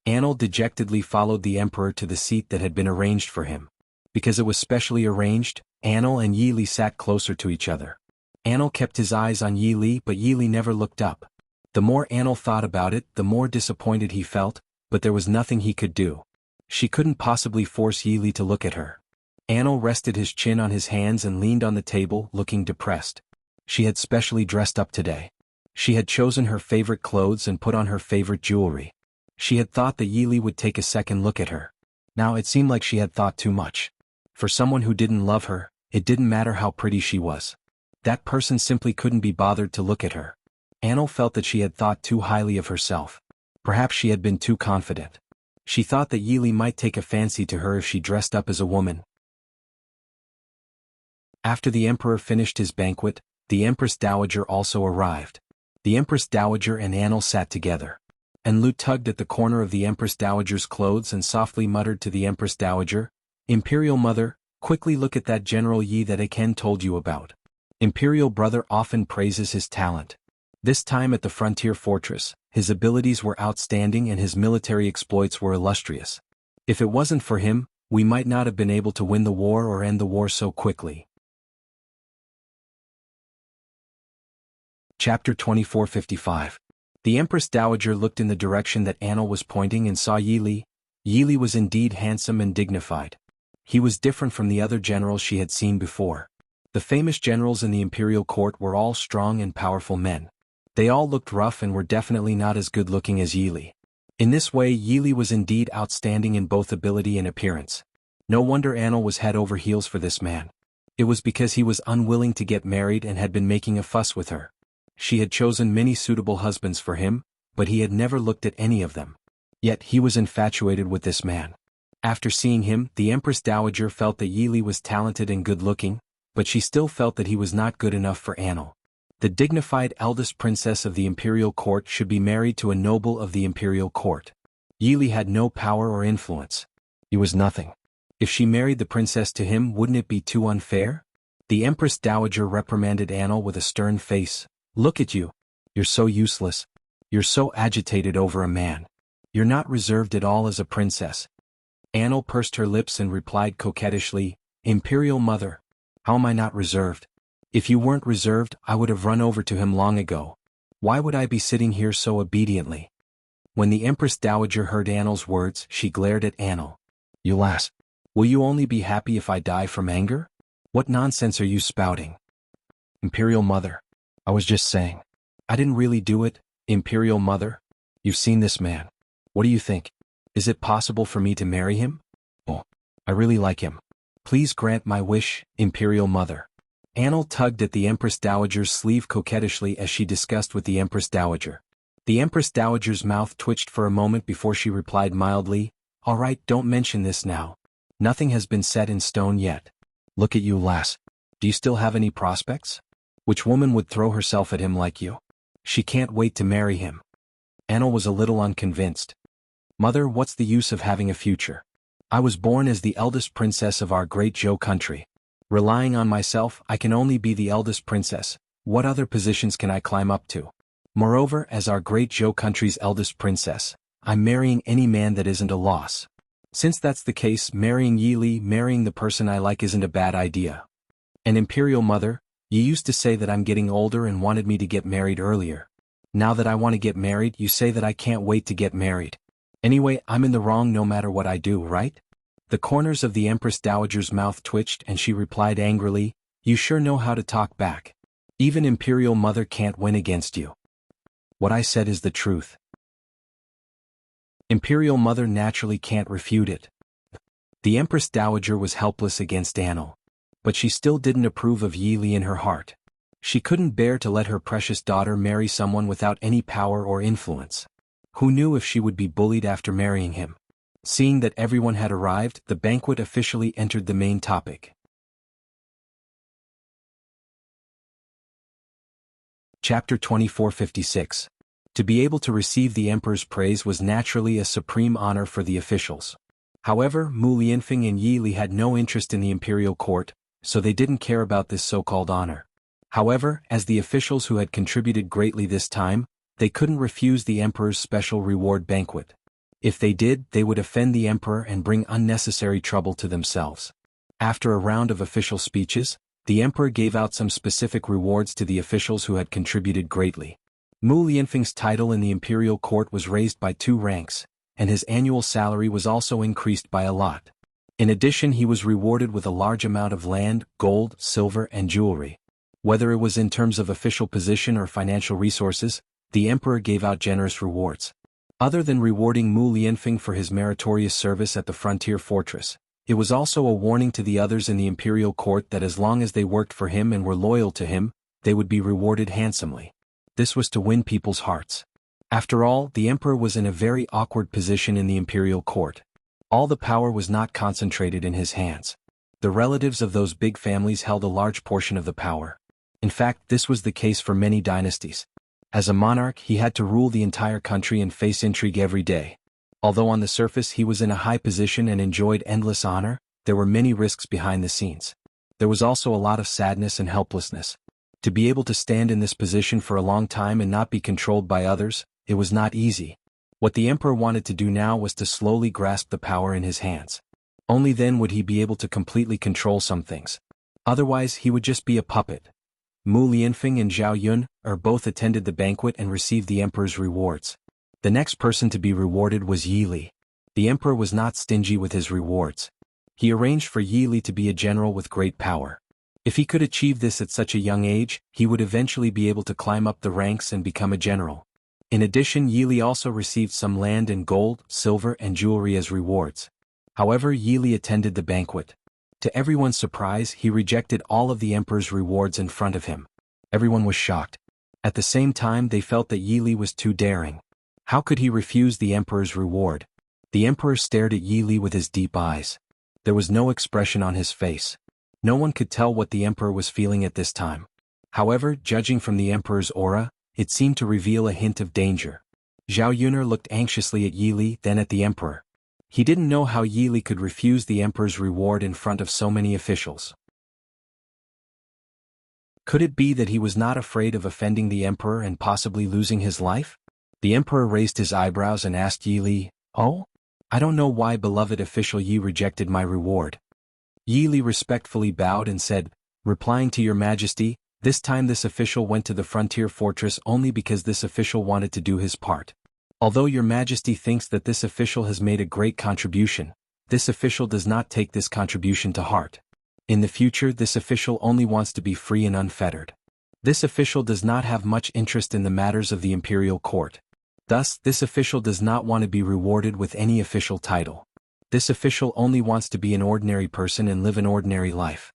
Annel dejectedly followed the emperor to the seat that had been arranged for him. Because it was specially arranged, Annel and Yi Li sat closer to each other. Annel kept his eyes on Yi Li, but Yi Li never looked up. The more Annel thought about it, the more disappointed he felt, but there was nothing he could do. She couldn't possibly force Yi Li to look at her. Annel rested his chin on his hands and leaned on the table, looking depressed. She had specially dressed up today. She had chosen her favorite clothes and put on her favorite jewelry. She had thought that Yi Li would take a second look at her. Now it seemed like she had thought too much. For someone who didn't love her, it didn't matter how pretty she was. That person simply couldn't be bothered to look at her. Annel felt that she had thought too highly of herself. Perhaps she had been too confident. She thought that Yi Li might take a fancy to her if she dressed up as a woman. After the emperor finished his banquet, the Empress Dowager also arrived. The Empress Dowager and Annel sat together. And Lu tugged at the corner of the Empress Dowager's clothes and softly muttered to the Empress Dowager, "Imperial Mother, quickly look at that General Yi that Aken told you about. Imperial Brother often praises his talent. This time at the frontier fortress, his abilities were outstanding and his military exploits were illustrious. If it wasn't for him, we might not have been able to win the war or end the war so quickly." Chapter 2455. The Empress Dowager looked in the direction that Annel was pointing and saw Yi Li. Yi Li was indeed handsome and dignified. He was different from the other generals she had seen before. The famous generals in the imperial court were all strong and powerful men. They all looked rough and were definitely not as good-looking as Yi Li. In this way, Yi Li was indeed outstanding in both ability and appearance. No wonder Annel was head over heels for this man. It was because he was unwilling to get married and had been making a fuss with her. She had chosen many suitable husbands for him, but he had never looked at any of them. Yet he was infatuated with this man. After seeing him, the Empress Dowager felt that Yi Li was talented and good-looking, but she still felt that he was not good enough for Annel. The dignified eldest princess of the imperial court should be married to a noble of the imperial court. Yi Li had no power or influence. He was nothing. If she married the princess to him, wouldn't it be too unfair? The Empress Dowager reprimanded Annel with a stern face. Look at you. You're so useless. You're so agitated over a man. You're not reserved at all as a princess. Anil pursed her lips and replied coquettishly, Imperial Mother, how am I not reserved? If you weren't reserved, I would have run over to him long ago. Why would I be sitting here so obediently? When the Empress Dowager heard Anil's words, she glared at Anil. You lass. Will you only be happy if I die from anger? What nonsense are you spouting? Imperial Mother. I was just saying. I didn't really do it, Imperial Mother. You've seen this man. What do you think? Is it possible for me to marry him? Oh, I really like him. Please grant my wish, Imperial Mother. Anil tugged at the Empress Dowager's sleeve coquettishly as she discussed with the Empress Dowager. The Empress Dowager's mouth twitched for a moment before she replied mildly, All right, don't mention this now. Nothing has been set in stone yet. Look at you, lass. Do you still have any prospects? Which woman would throw herself at him like you? She can't wait to marry him. Anil was a little unconvinced. Mother, what's the use of having a future? I was born as the eldest princess of our great Zhou country. Relying on myself, I can only be the eldest princess. What other positions can I climb up to? Moreover, as our great Zhou country's eldest princess, I'm marrying any man that isn't a loss. Since that's the case, marrying Yi Li, marrying the person I like isn't a bad idea. And Imperial Mother, you used to say that I'm getting older and wanted me to get married earlier. Now that I want to get married, you say that I can't wait to get married. Anyway, I'm in the wrong no matter what I do, right? The corners of the Empress Dowager's mouth twitched and she replied angrily, You sure know how to talk back. Even Imperial Mother can't win against you. What I said is the truth. Imperial Mother naturally can't refute it. The Empress Dowager was helpless against Anil. But she still didn't approve of Yi Li in her heart. She couldn't bear to let her precious daughter marry someone without any power or influence. Who knew if she would be bullied after marrying him? Seeing that everyone had arrived, the banquet officially entered the main topic. Chapter 2456. To be able to receive the emperor's praise was naturally a supreme honor for the officials. However, Mu Lianfeng and Yi Li had no interest in the imperial court, so they didn't care about this so-called honor. However, as the officials who had contributed greatly this time, they couldn't refuse the emperor's special reward banquet. If they did, they would offend the emperor and bring unnecessary trouble to themselves. After a round of official speeches, the emperor gave out some specific rewards to the officials who had contributed greatly. Mu Lianfeng's title in the imperial court was raised by 2 ranks, and his annual salary was also increased by a lot. In addition, he was rewarded with a large amount of land, gold, silver, and jewelry. Whether it was in terms of official position or financial resources, the emperor gave out generous rewards. Other than rewarding Mu Lianfeng for his meritorious service at the frontier fortress, it was also a warning to the others in the imperial court that as long as they worked for him and were loyal to him, they would be rewarded handsomely. This was to win people's hearts. After all, the emperor was in a very awkward position in the imperial court. All the power was not concentrated in his hands. The relatives of those big families held a large portion of the power. In fact, this was the case for many dynasties. As a monarch, he had to rule the entire country and face intrigue every day. Although on the surface he was in a high position and enjoyed endless honor, there were many risks behind the scenes. There was also a lot of sadness and helplessness. To be able to stand in this position for a long time and not be controlled by others, it was not easy. What the emperor wanted to do now was to slowly grasp the power in his hands. Only then would he be able to completely control some things. Otherwise, he would just be a puppet. Mu Lianfeng and Zhao Yun both attended the banquet and received the emperor's rewards. The next person to be rewarded was Yi Li. The emperor was not stingy with his rewards. He arranged for Yi Li to be a general with great power. If he could achieve this at such a young age, he would eventually be able to climb up the ranks and become a general. In addition, Yi Li also received some land and gold, silver, and jewelry as rewards. However, Yi Li attended the banquet. To everyone's surprise, he rejected all of the emperor's rewards in front of him. Everyone was shocked. At the same time, they felt that Yi Li was too daring. How could he refuse the emperor's reward? The emperor stared at Yi Li with his deep eyes. There was no expression on his face. No one could tell what the emperor was feeling at this time. However, judging from the emperor's aura, it seemed to reveal a hint of danger. Zhao Yun'er looked anxiously at Yi Li, then at the emperor. He didn't know how Yi Li could refuse the emperor's reward in front of so many officials. Could it be that he was not afraid of offending the emperor and possibly losing his life? The emperor raised his eyebrows and asked Yi Li, "Oh? I don't know why beloved official Yi rejected my reward." Yi Li respectfully bowed and said, "Replying to your majesty, this time this official went to the frontier fortress only because this official wanted to do his part. Although your majesty thinks that this official has made a great contribution, this official does not take this contribution to heart. In the future this official only wants to be free and unfettered. This official does not have much interest in the matters of the imperial court. Thus, this official does not want to be rewarded with any official title. This official only wants to be an ordinary person and live an ordinary life."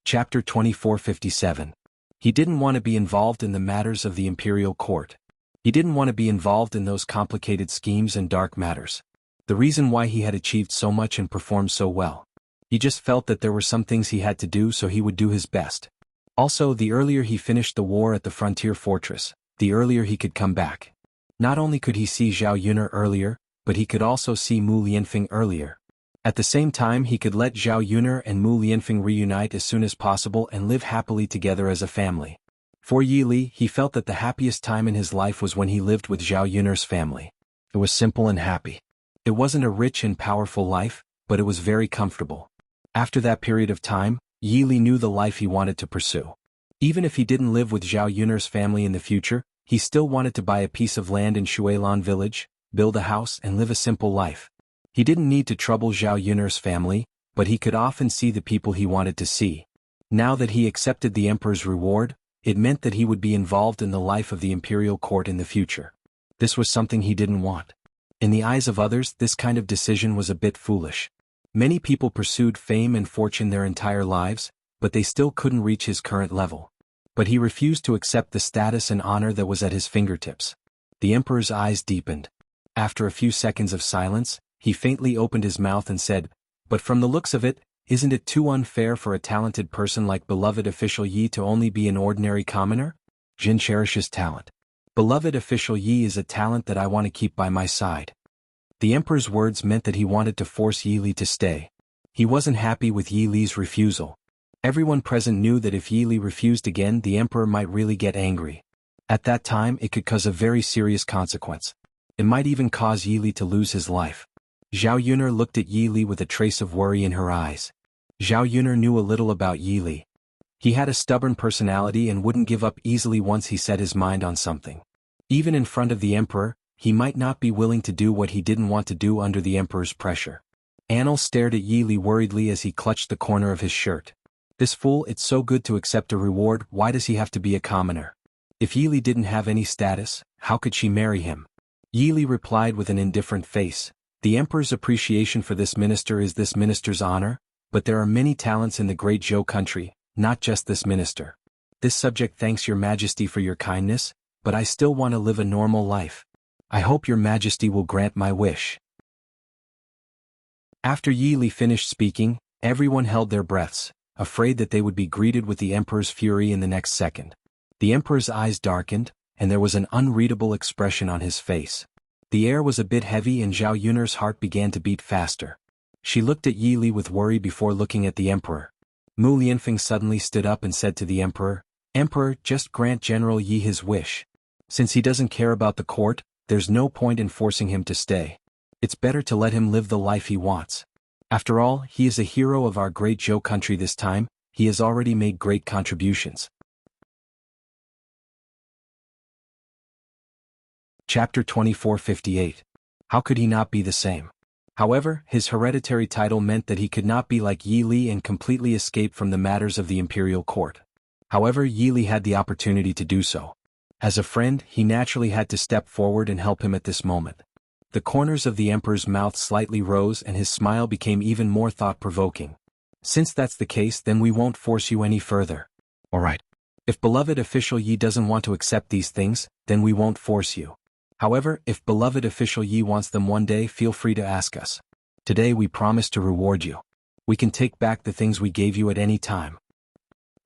Chapter 2457. He didn't want to be involved in the matters of the imperial court. He didn't want to be involved in those complicated schemes and dark matters. The reason why he had achieved so much and performed so well. He just felt that there were some things he had to do, so he would do his best. Also, the earlier he finished the war at the frontier fortress, the earlier he could come back. Not only could he see Zhao Yuner earlier, but he could also see Mu Lianfeng earlier. At the same time, he could let Zhao Yuner and Mu Lianfeng reunite as soon as possible and live happily together as a family. For Yi Li, he felt that the happiest time in his life was when he lived with Zhao Yuner's family. It was simple and happy. It wasn't a rich and powerful life, but it was very comfortable. After that period of time, Yi Li knew the life he wanted to pursue. Even if he didn't live with Zhao Yuner's family in the future, he still wanted to buy a piece of land in Shuilan village, build a house and live a simple life. He didn't need to trouble Zhao Yuner's family, but he could often see the people he wanted to see. Now that he accepted the emperor's reward, it meant that he would be involved in the life of the imperial court in the future. This was something he didn't want. In the eyes of others, this kind of decision was a bit foolish. Many people pursued fame and fortune their entire lives, but they still couldn't reach his current level. But he refused to accept the status and honor that was at his fingertips. The emperor's eyes deepened. After a few seconds of silence, he faintly opened his mouth and said, "But from the looks of it, isn't it too unfair for a talented person like beloved official Yi to only be an ordinary commoner? Jin cherishes talent. Beloved official Yi is a talent that I want to keep by my side." The emperor's words meant that he wanted to force Yi Li to stay. He wasn't happy with Yi Li's refusal. Everyone present knew that if Yi Li refused again, the emperor might really get angry. At that time, it could cause a very serious consequence. It might even cause Yi Li to lose his life. Zhao Yuner looked at Yi Li with a trace of worry in her eyes. Zhao Yuner knew a little about Yi Li. He had a stubborn personality and wouldn't give up easily once he set his mind on something. Even in front of the emperor, he might not be willing to do what he didn't want to do under the emperor's pressure. Anil stared at Yi Li worriedly as he clutched the corner of his shirt. This fool, it's so good to accept a reward, why does he have to be a commoner? If Yi Li didn't have any status, how could she marry him? Yi Li replied with an indifferent face, "The emperor's appreciation for this minister is this minister's honor, but there are many talents in the great Zhou country, not just this minister. This subject thanks your majesty for your kindness, but I still want to live a normal life. I hope your majesty will grant my wish." After Yi Li finished speaking, everyone held their breaths, afraid that they would be greeted with the emperor's fury in the next second. The emperor's eyes darkened, and there was an unreadable expression on his face. The air was a bit heavy and Zhao Yuner's heart began to beat faster. She looked at Yi Li with worry before looking at the emperor. Mu Lianfeng suddenly stood up and said to the emperor, "Emperor, just grant General Yi his wish. Since he doesn't care about the court, there's no point in forcing him to stay. It's better to let him live the life he wants. After all, he is a hero of our great Zhou country this time, he has already made great contributions." Chapter 2458. How could he not be the same? However, his hereditary title meant that he could not be like Yi Li and completely escape from the matters of the imperial court. However, Yi Li had the opportunity to do so. As a friend, he naturally had to step forward and help him at this moment. The corners of the emperor's mouth slightly rose and his smile became even more thought-provoking. "Since that's the case, then we won't force you any further. Alright. If beloved official Yi doesn't want to accept these things, then we won't force you. However, if beloved official Yi wants them one day, feel free to ask us. Today we promise to reward you. We can take back the things we gave you at any time."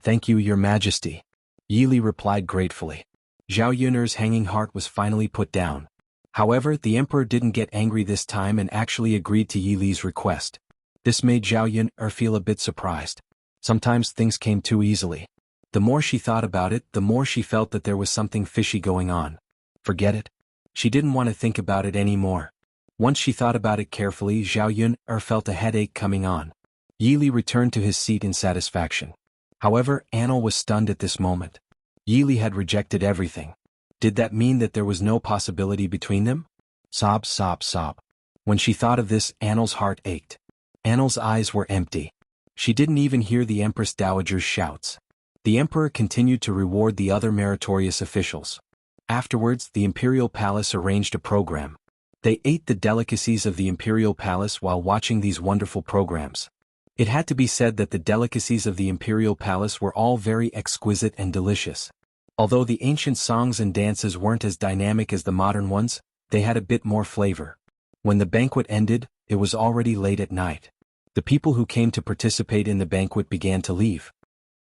"Thank you, your majesty," Yi Li replied gratefully. Zhao Yuner's hanging heart was finally put down. However, the emperor didn't get angry this time and actually agreed to Yi Li's request. This made Zhao Yun feel a bit surprised. Sometimes things came too easily. The more she thought about it, the more she felt that there was something fishy going on. Forget it. She didn't want to think about it anymore. Once she thought about it carefully, Zhao Yun felt a headache coming on. Yi Li returned to his seat in satisfaction. However, Anil was stunned at this moment. Yi Li had rejected everything. Did that mean that there was no possibility between them? Sob, sob, sob. When she thought of this, Anil's heart ached. Anil's eyes were empty. She didn't even hear the Empress Dowager's shouts. The Emperor continued to reward the other meritorious officials. Afterwards, the Imperial Palace arranged a program. They ate the delicacies of the Imperial Palace while watching these wonderful programs. It had to be said that the delicacies of the Imperial Palace were all very exquisite and delicious. Although the ancient songs and dances weren't as dynamic as the modern ones, they had a bit more flavor. When the banquet ended, it was already late at night. The people who came to participate in the banquet began to leave.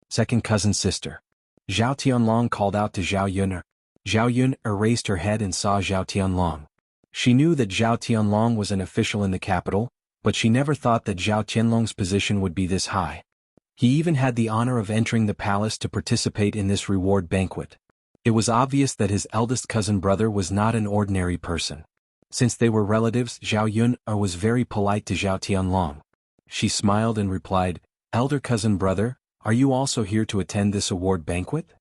Second cousin sister. Zhao Tianlong called out to Zhao Yun. Zhao Yun raised her head and saw Zhao Tianlong. She knew that Zhao Tianlong was an official in the capital, but she never thought that Zhao Tianlong's position would be this high. He even had the honor of entering the palace to participate in this reward banquet. It was obvious that his eldest cousin brother was not an ordinary person. Since they were relatives, Zhao Yun was very polite to Zhao Tianlong. She smiled and replied, "Elder cousin brother, are you also here to attend this award banquet?"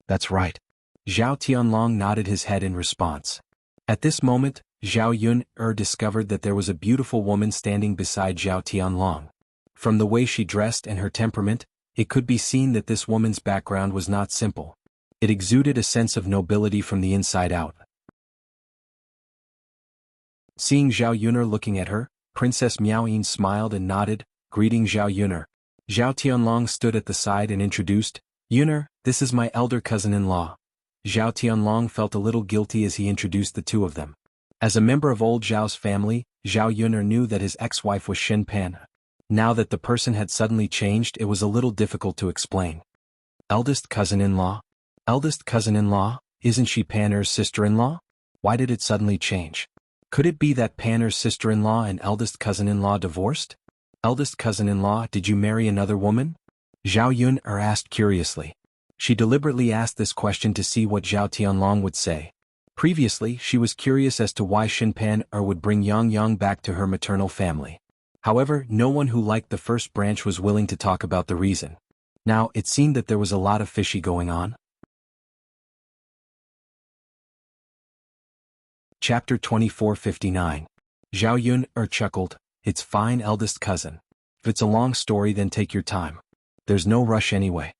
"That's right." Zhao Tianlong nodded his head in response. At this moment, Zhao Yun discovered that there was a beautiful woman standing beside Zhao Tianlong. From the way she dressed and her temperament, it could be seen that this woman's background was not simple. It exuded a sense of nobility from the inside out. Seeing Zhao Yun looking at her, Princess Miaoyin smiled and nodded, greeting Zhao Yun. Zhao Tianlong stood at the side and introduced, "Yun, this is my elder cousin-in-law." Zhao Tianlong felt a little guilty as he introduced the two of them. As a member of old Zhao's family, Zhao Yun knew that his ex-wife was Shen Pan. Now that the person had suddenly changed, it was a little difficult to explain. Eldest cousin-in-law? Eldest cousin-in-law? Isn't she Pan'er's sister-in-law? Why did it suddenly change? Could it be that Pan'er's sister-in-law and eldest cousin-in-law divorced? Eldest cousin-in-law, did you marry another woman? Zhao Yun asked curiously. She deliberately asked this question to see what Zhao Tianlong would say. Previously, she was curious as to why Shen Pan would bring Yang Yang back to her maternal family. However, no one who liked the first branch was willing to talk about the reason. Now, it seemed that there was a lot of fishy going on. Chapter 2459. Zhao Yun chuckled, "It's fine, eldest cousin. If it's a long story, then take your time. There's no rush anyway."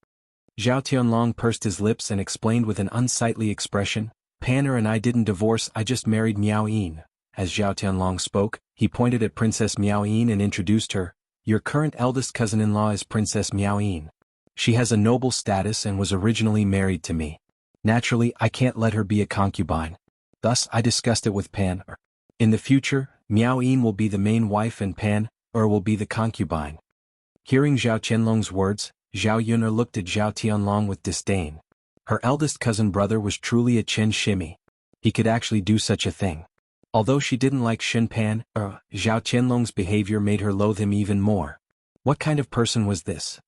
Zhao Tianlong pursed his lips and explained with an unsightly expression, "Pan'er and I didn't divorce, I just married Miaoyin." As Zhao Tianlong spoke, he pointed at Princess Miaoyin and introduced her. "Your current eldest cousin-in-law is Princess Miaoyin. She has a noble status and was originally married to me. Naturally, I can't let her be a concubine. Thus, I discussed it with Pan'er. In the future, Miaoyin will be the main wife and Pan'er will be the concubine." Hearing Zhao Tianlong's words, Zhao Yun looked at Zhao Tianlong with disdain. Her eldest cousin brother was truly a Chen Shimi. He could actually do such a thing. Although she didn't like Shen Pan, Zhao Tianlong's behavior made her loathe him even more. What kind of person was this?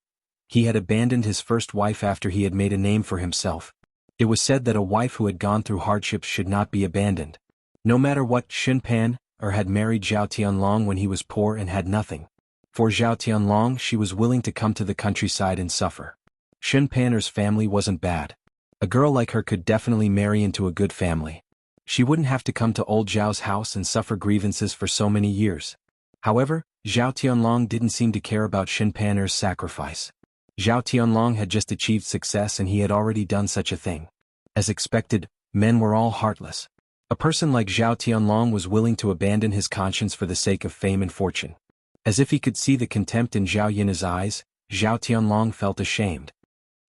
He had abandoned his first wife after he had made a name for himself. It was said that a wife who had gone through hardships should not be abandoned. No matter what, Shen Pan had married Zhao Tianlong when he was poor and had nothing. For Zhao Tianlong, she was willing to come to the countryside and suffer. Shen Pan'er's family wasn't bad. A girl like her could definitely marry into a good family. She wouldn't have to come to old Zhao's house and suffer grievances for so many years. However, Zhao Tianlong didn't seem to care about Shen Pan'er's sacrifice. Zhao Tianlong had just achieved success and he had already done such a thing. As expected, men were all heartless. A person like Zhao Tianlong was willing to abandon his conscience for the sake of fame and fortune. As if he could see the contempt in Zhao Yun's eyes, Zhao Tianlong felt ashamed.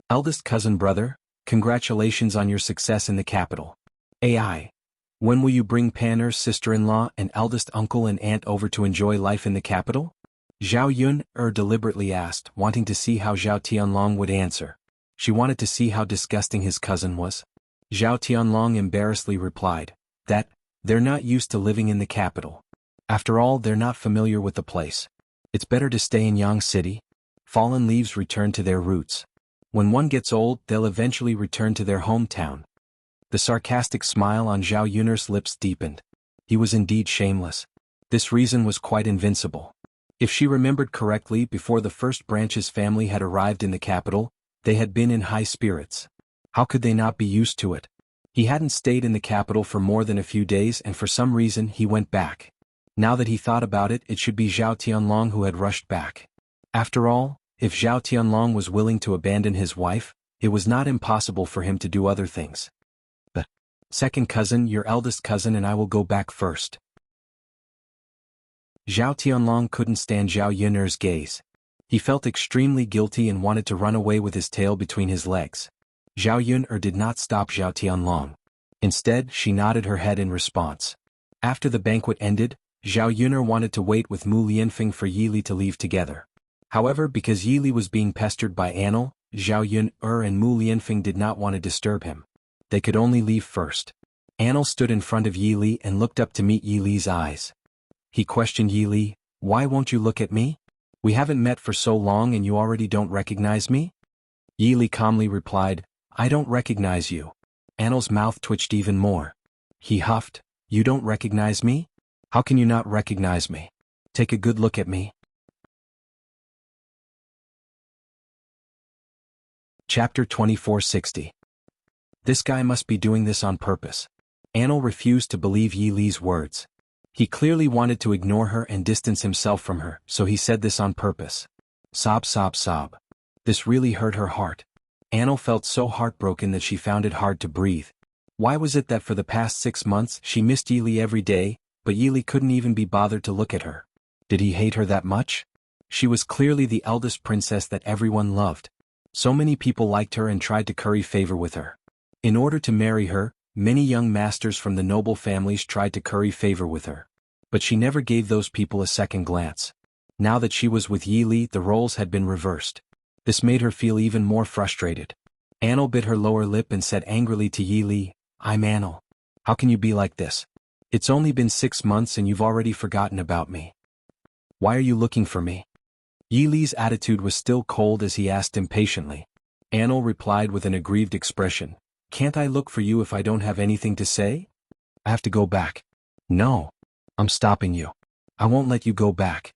"Eldest cousin brother, congratulations on your success in the capital. AI. When will you bring Pan'er's sister-in-law and eldest uncle and aunt over to enjoy life in the capital?" Zhao Yun deliberately asked, wanting to see how Zhao Tianlong would answer. She wanted to see how disgusting his cousin was. Zhao Tianlong embarrassedly replied, "That, they're not used to living in the capital. After all, they're not familiar with the place. It's better to stay in Yang City. Fallen leaves return to their roots. When one gets old, they'll eventually return to their hometown. The sarcastic smile on Zhao Yun'er's lips deepened. He was indeed shameless. This reason was quite invincible. If she remembered correctly, before the first branch's family had arrived in the capital, they had been in high spirits. How could they not be used to it? He hadn't stayed in the capital for more than a few days, and for some reason he went back. Now that he thought about it, it should be Zhao Tianlong who had rushed back. After all, if Zhao Tianlong was willing to abandon his wife, it was not impossible for him to do other things. But, second cousin, your eldest cousin and I will go back first. Zhao Tianlong couldn't stand Zhao Yun'er's gaze. He felt extremely guilty and wanted to run away with his tail between his legs. Zhao Yun'er did not stop Zhao Tianlong. Instead, she nodded her head in response. After the banquet ended, Zhao Yun'er wanted to wait with Mu Lianfeng for Yi Li to leave together. However, because Yi Li was being pestered by Anil, Zhao Yun'er and Mu Lianfeng did not want to disturb him. They could only leave first. Anil stood in front of Yi Li and looked up to meet Yi Li's eyes. He questioned Yi Li, "Why won't you look at me? We haven't met for so long and you already don't recognize me?" Yi Li calmly replied, "I don't recognize you." Anil's mouth twitched even more. He huffed, "You don't recognize me? How can you not recognize me? Take a good look at me." Chapter 2460. This guy must be doing this on purpose. Anil refused to believe Yi Li's words. He clearly wanted to ignore her and distance himself from her, so he said this on purpose. Sob, sob, sob. This really hurt her heart. Anil felt so heartbroken that she found it hard to breathe. Why was it that for the past 6 months she missed Yi Li every day, but Yi Li couldn't even be bothered to look at her? Did he hate her that much? She was clearly the eldest princess that everyone loved. So many people liked her and tried to curry favor with her. In order to marry her, many young masters from the noble families tried to curry favor with her. But she never gave those people a second glance. Now that she was with Yi Li, the roles had been reversed. This made her feel even more frustrated. Anil bit her lower lip and said angrily to Yi Li, "I'm Anil. How can you be like this? It's only been 6 months and you've already forgotten about me. Why are you looking for me?" Yi Li's attitude was still cold as he asked impatiently. Anil replied with an aggrieved expression, "Can't I look for you if I don't have anything to say? I have to go back." "No. I'm stopping you. I won't let you go back."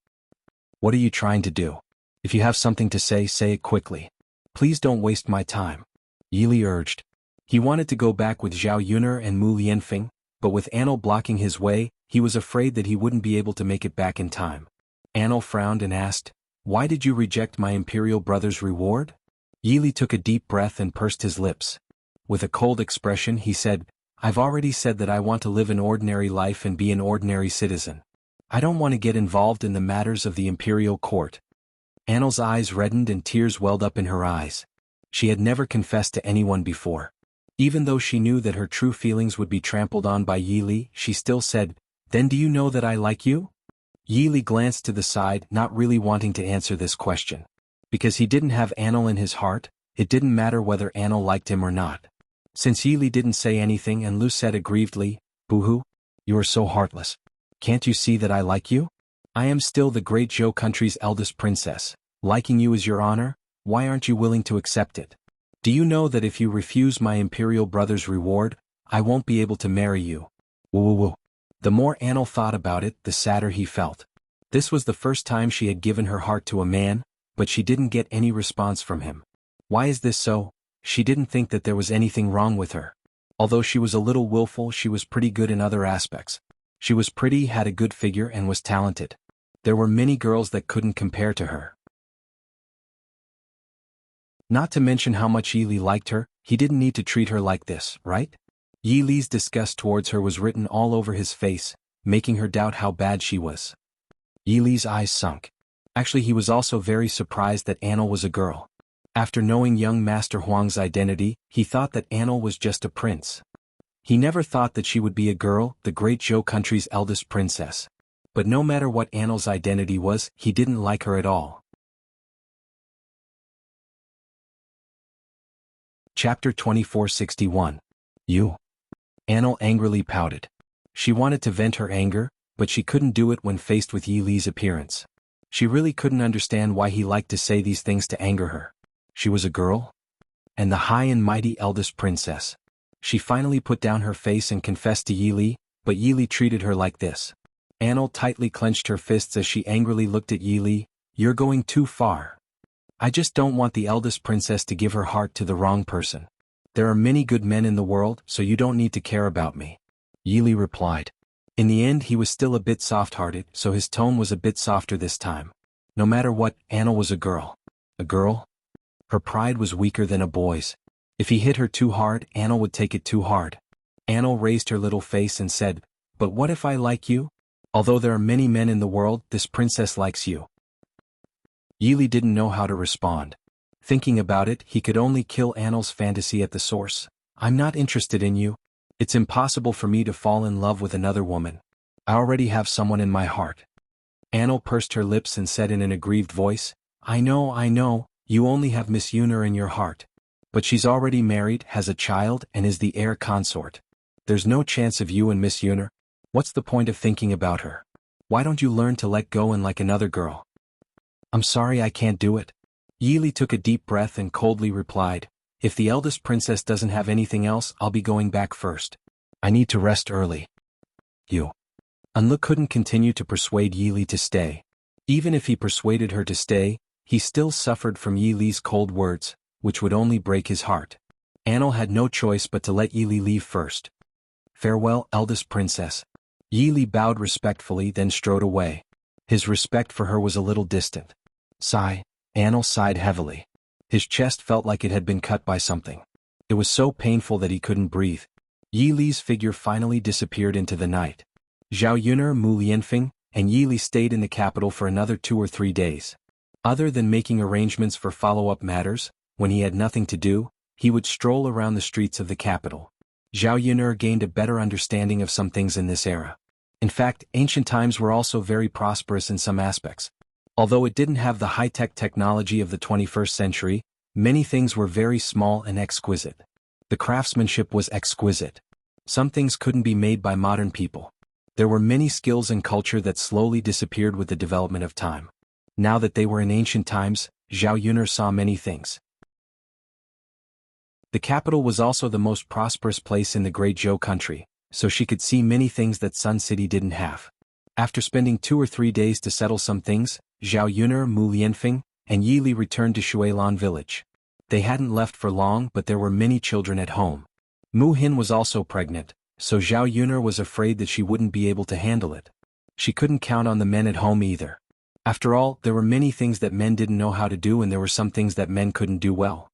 "What are you trying to do? If you have something to say, say it quickly. Please don't waste my time," Yi Li urged. He wanted to go back with Zhao Yun'er and Mu Lianfeng, but with Anil blocking his way, he was afraid that he wouldn't be able to make it back in time. Anil frowned and asked, "Why did you reject my imperial brother's reward?" Yi Li took a deep breath and pursed his lips. With a cold expression he said, "I've already said that I want to live an ordinary life and be an ordinary citizen. I don't want to get involved in the matters of the imperial court." Anil's eyes reddened and tears welled up in her eyes. She had never confessed to anyone before. Even though she knew that her true feelings would be trampled on by Yi Li, she still said, "Then do you know that I like you?" Yi Li glanced to the side, not really wanting to answer this question. Because he didn't have Anil in his heart, it didn't matter whether Anil liked him or not. Since Yi Li didn't say anything and Lu said aggrievedly, "Boo-hoo, you are so heartless. Can't you see that I like you? I am still the great Zhou country's eldest princess. Liking you is your honor, why aren't you willing to accept it? Do you know that if you refuse my imperial brother's reward, I won't be able to marry you?" Woo-woo-woo. The more Anil thought about it, the sadder he felt. This was the first time she had given her heart to a man, but she didn't get any response from him. Why is this so? She didn't think that there was anything wrong with her. Although she was a little willful, she was pretty good in other aspects. She was pretty, had a good figure and was talented. There were many girls that couldn't compare to her. Not to mention how much Yi Li liked her, he didn't need to treat her like this, right? Yi Li's disgust towards her was written all over his face, making her doubt how bad she was. Yi Li's eyes sunk. Actually, he was also very surprised that Anil was a girl. After knowing young Master Huang's identity, he thought that Anil was just a prince. He never thought that she would be a girl, the great Zhou country's eldest princess. But no matter what Anil's identity was, he didn't like her at all. Chapter 2461. You. Anil angrily pouted. She wanted to vent her anger, but she couldn't do it when faced with Yi Li's appearance. She really couldn't understand why he liked to say these things to anger her. She was a girl? And the high and mighty eldest princess. She finally put down her face and confessed to Yili, but Yili treated her like this. Annel tightly clenched her fists as she angrily looked at Yili. You're going too far. I just don't want the eldest princess to give her heart to the wrong person. There are many good men in the world, so you don't need to care about me. Yili replied. In the end he was still a bit soft-hearted, so his tone was a bit softer this time. No matter what, Annel was a girl. A girl? Her pride was weaker than a boy's. If he hit her too hard, Annel would take it too hard. Annel raised her little face and said, But what if I like you? Although there are many men in the world, this princess likes you. Yili didn't know how to respond. Thinking about it, he could only kill Annel's fantasy at the source. I'm not interested in you. It's impossible for me to fall in love with another woman. I already have someone in my heart. Annel pursed her lips and said in an aggrieved voice, I know, you only have Miss Yuner in your heart. But she's already married, has a child, and is the heir consort. There's no chance of you and Miss Yuner. What's the point of thinking about her? Why don't you learn to let go and like another girl? I'm sorry I can't do it. Yili took a deep breath and coldly replied, If the eldest princess doesn't have anything else, I'll be going back first. I need to rest early. You. Anla couldn't continue to persuade Yili to stay. Even if he persuaded her to stay, he still suffered from Yili's cold words, which would only break his heart. Annel had no choice but to let Yili leave first. Farewell, eldest princess. Yili bowed respectfully then strode away. His respect for her was a little distant. Sigh. Annel sighed heavily. His chest felt like it had been cut by something. It was so painful that he couldn't breathe. Yili's figure finally disappeared into the night. Zhao Yuner, Mu Lianfeng, and Yili stayed in the capital for another 2 or 3 days. Other than making arrangements for follow-up matters, when he had nothing to do, he would stroll around the streets of the capital. Zhao Yuner gained a better understanding of some things in this era. In fact, ancient times were also very prosperous in some aspects. Although it didn't have the high-tech technology of the 21st century, many things were very small and exquisite. The craftsmanship was exquisite. Some things couldn't be made by modern people. There were many skills and culture that slowly disappeared with the development of time. Now that they were in ancient times, Zhao Yuner saw many things. The capital was also the most prosperous place in the Great Zhou country, so she could see many things that Sun City didn't have. After spending 2 or 3 days to settle some things, Zhao Yuner, Mu Lianfeng, and Yili returned to Shuilan village. They hadn't left for long, but there were many children at home. Mu Hin was also pregnant, so Zhao Yuner was afraid that she wouldn't be able to handle it. She couldn't count on the men at home either. After all, there were many things that men didn't know how to do and there were some things that men couldn't do well.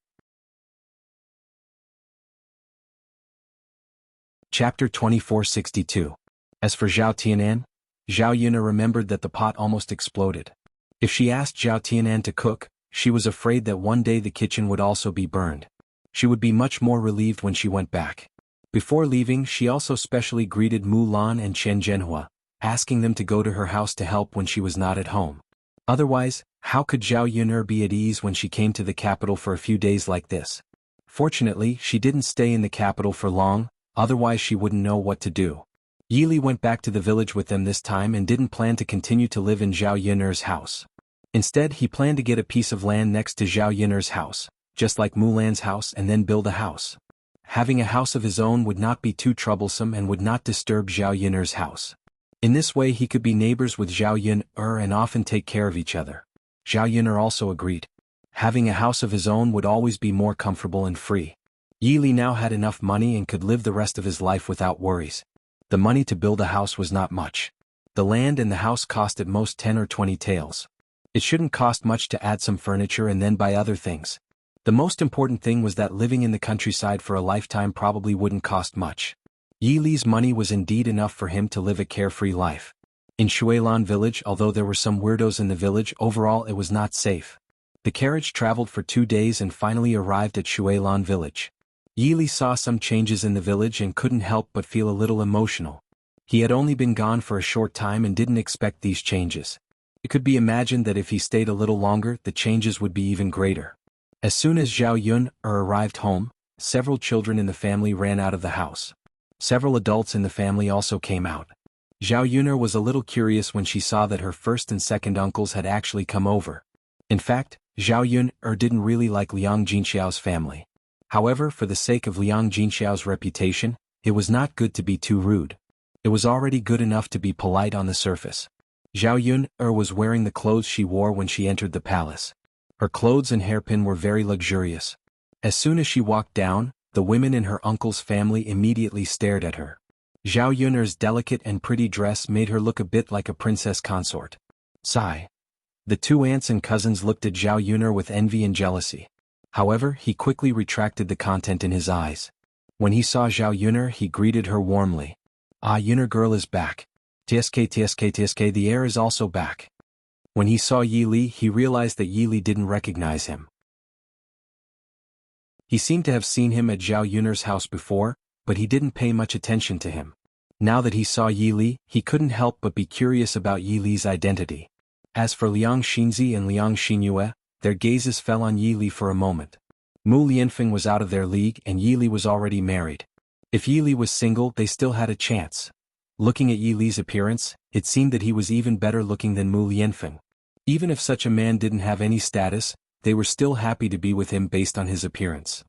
Chapter 2462. As for Zhao Tianan, Zhao Yuner remembered that the pot almost exploded. If she asked Zhao Tianan to cook, she was afraid that one day the kitchen would also be burned. She would be much more relieved when she went back. Before leaving, she also specially greeted Mu Lan and Chen Zhenhua, asking them to go to her house to help when she was not at home. Otherwise, how could Zhao Yuner be at ease when she came to the capital for a few days like this? Fortunately, she didn't stay in the capital for long, otherwise she wouldn't know what to do. Yili went back to the village with them this time and didn't plan to continue to live in Zhao Yuner's house. Instead, he planned to get a piece of land next to Zhao Yuner's house, just like Mulan's house, and then build a house. Having a house of his own would not be too troublesome and would not disturb Zhao Yuner's house. In this way he could be neighbors with Zhao Yuner and often take care of each other. Zhao Yuner also agreed. Having a house of his own would always be more comfortable and free. Yili now had enough money and could live the rest of his life without worries. The money to build a house was not much. The land and the house cost at most 10 or 20 taels. It shouldn't cost much to add some furniture and then buy other things. The most important thing was that living in the countryside for a lifetime probably wouldn't cost much. Yili's money was indeed enough for him to live a carefree life. In Shuilan village, although there were some weirdos in the village, overall it was not safe. The carriage traveled for 2 days and finally arrived at Shuilan village. Yili saw some changes in the village and couldn't help but feel a little emotional. He had only been gone for a short time and didn't expect these changes. It could be imagined that if he stayed a little longer, the changes would be even greater. As soon as Zhao Yuner arrived home, several children in the family ran out of the house. Several adults in the family also came out. Zhao Yuner was a little curious when she saw that her first and second uncles had actually come over. In fact, Zhao Yuner didn't really like Liang Jinxiao's family. However, for the sake of Liang Jinxiao's reputation, it was not good to be too rude. It was already good enough to be polite on the surface. Zhao Yuner was wearing the clothes she wore when she entered the palace. Her clothes and hairpin were very luxurious. As soon as she walked down, the women in her uncle's family immediately stared at her. Zhao Yuner's delicate and pretty dress made her look a bit like a princess consort. Sigh. The two aunts and cousins looked at Zhao Yuner with envy and jealousy. However, he quickly retracted the content in his eyes. When he saw Zhao Yuner, he greeted her warmly. Ah, Yuner girl is back. TSK, the heir is also back. When he saw Yi Li, he realized that Yi Li didn't recognize him. He seemed to have seen him at Zhao Yuner's house before, but he didn't pay much attention to him. Now that he saw Yi Li, he couldn't help but be curious about Yi Li's identity. As for Liang Xinzi and Liang Xinyue, their gazes fell on Yi Li for a moment. Mu Lianfeng was out of their league and Yi Li was already married. If Yi Li was single, they still had a chance. Looking at Yi Li's appearance, it seemed that he was even better looking than Mu Lianfeng. Even if such a man didn't have any status, they were still happy to be with him based on his appearance.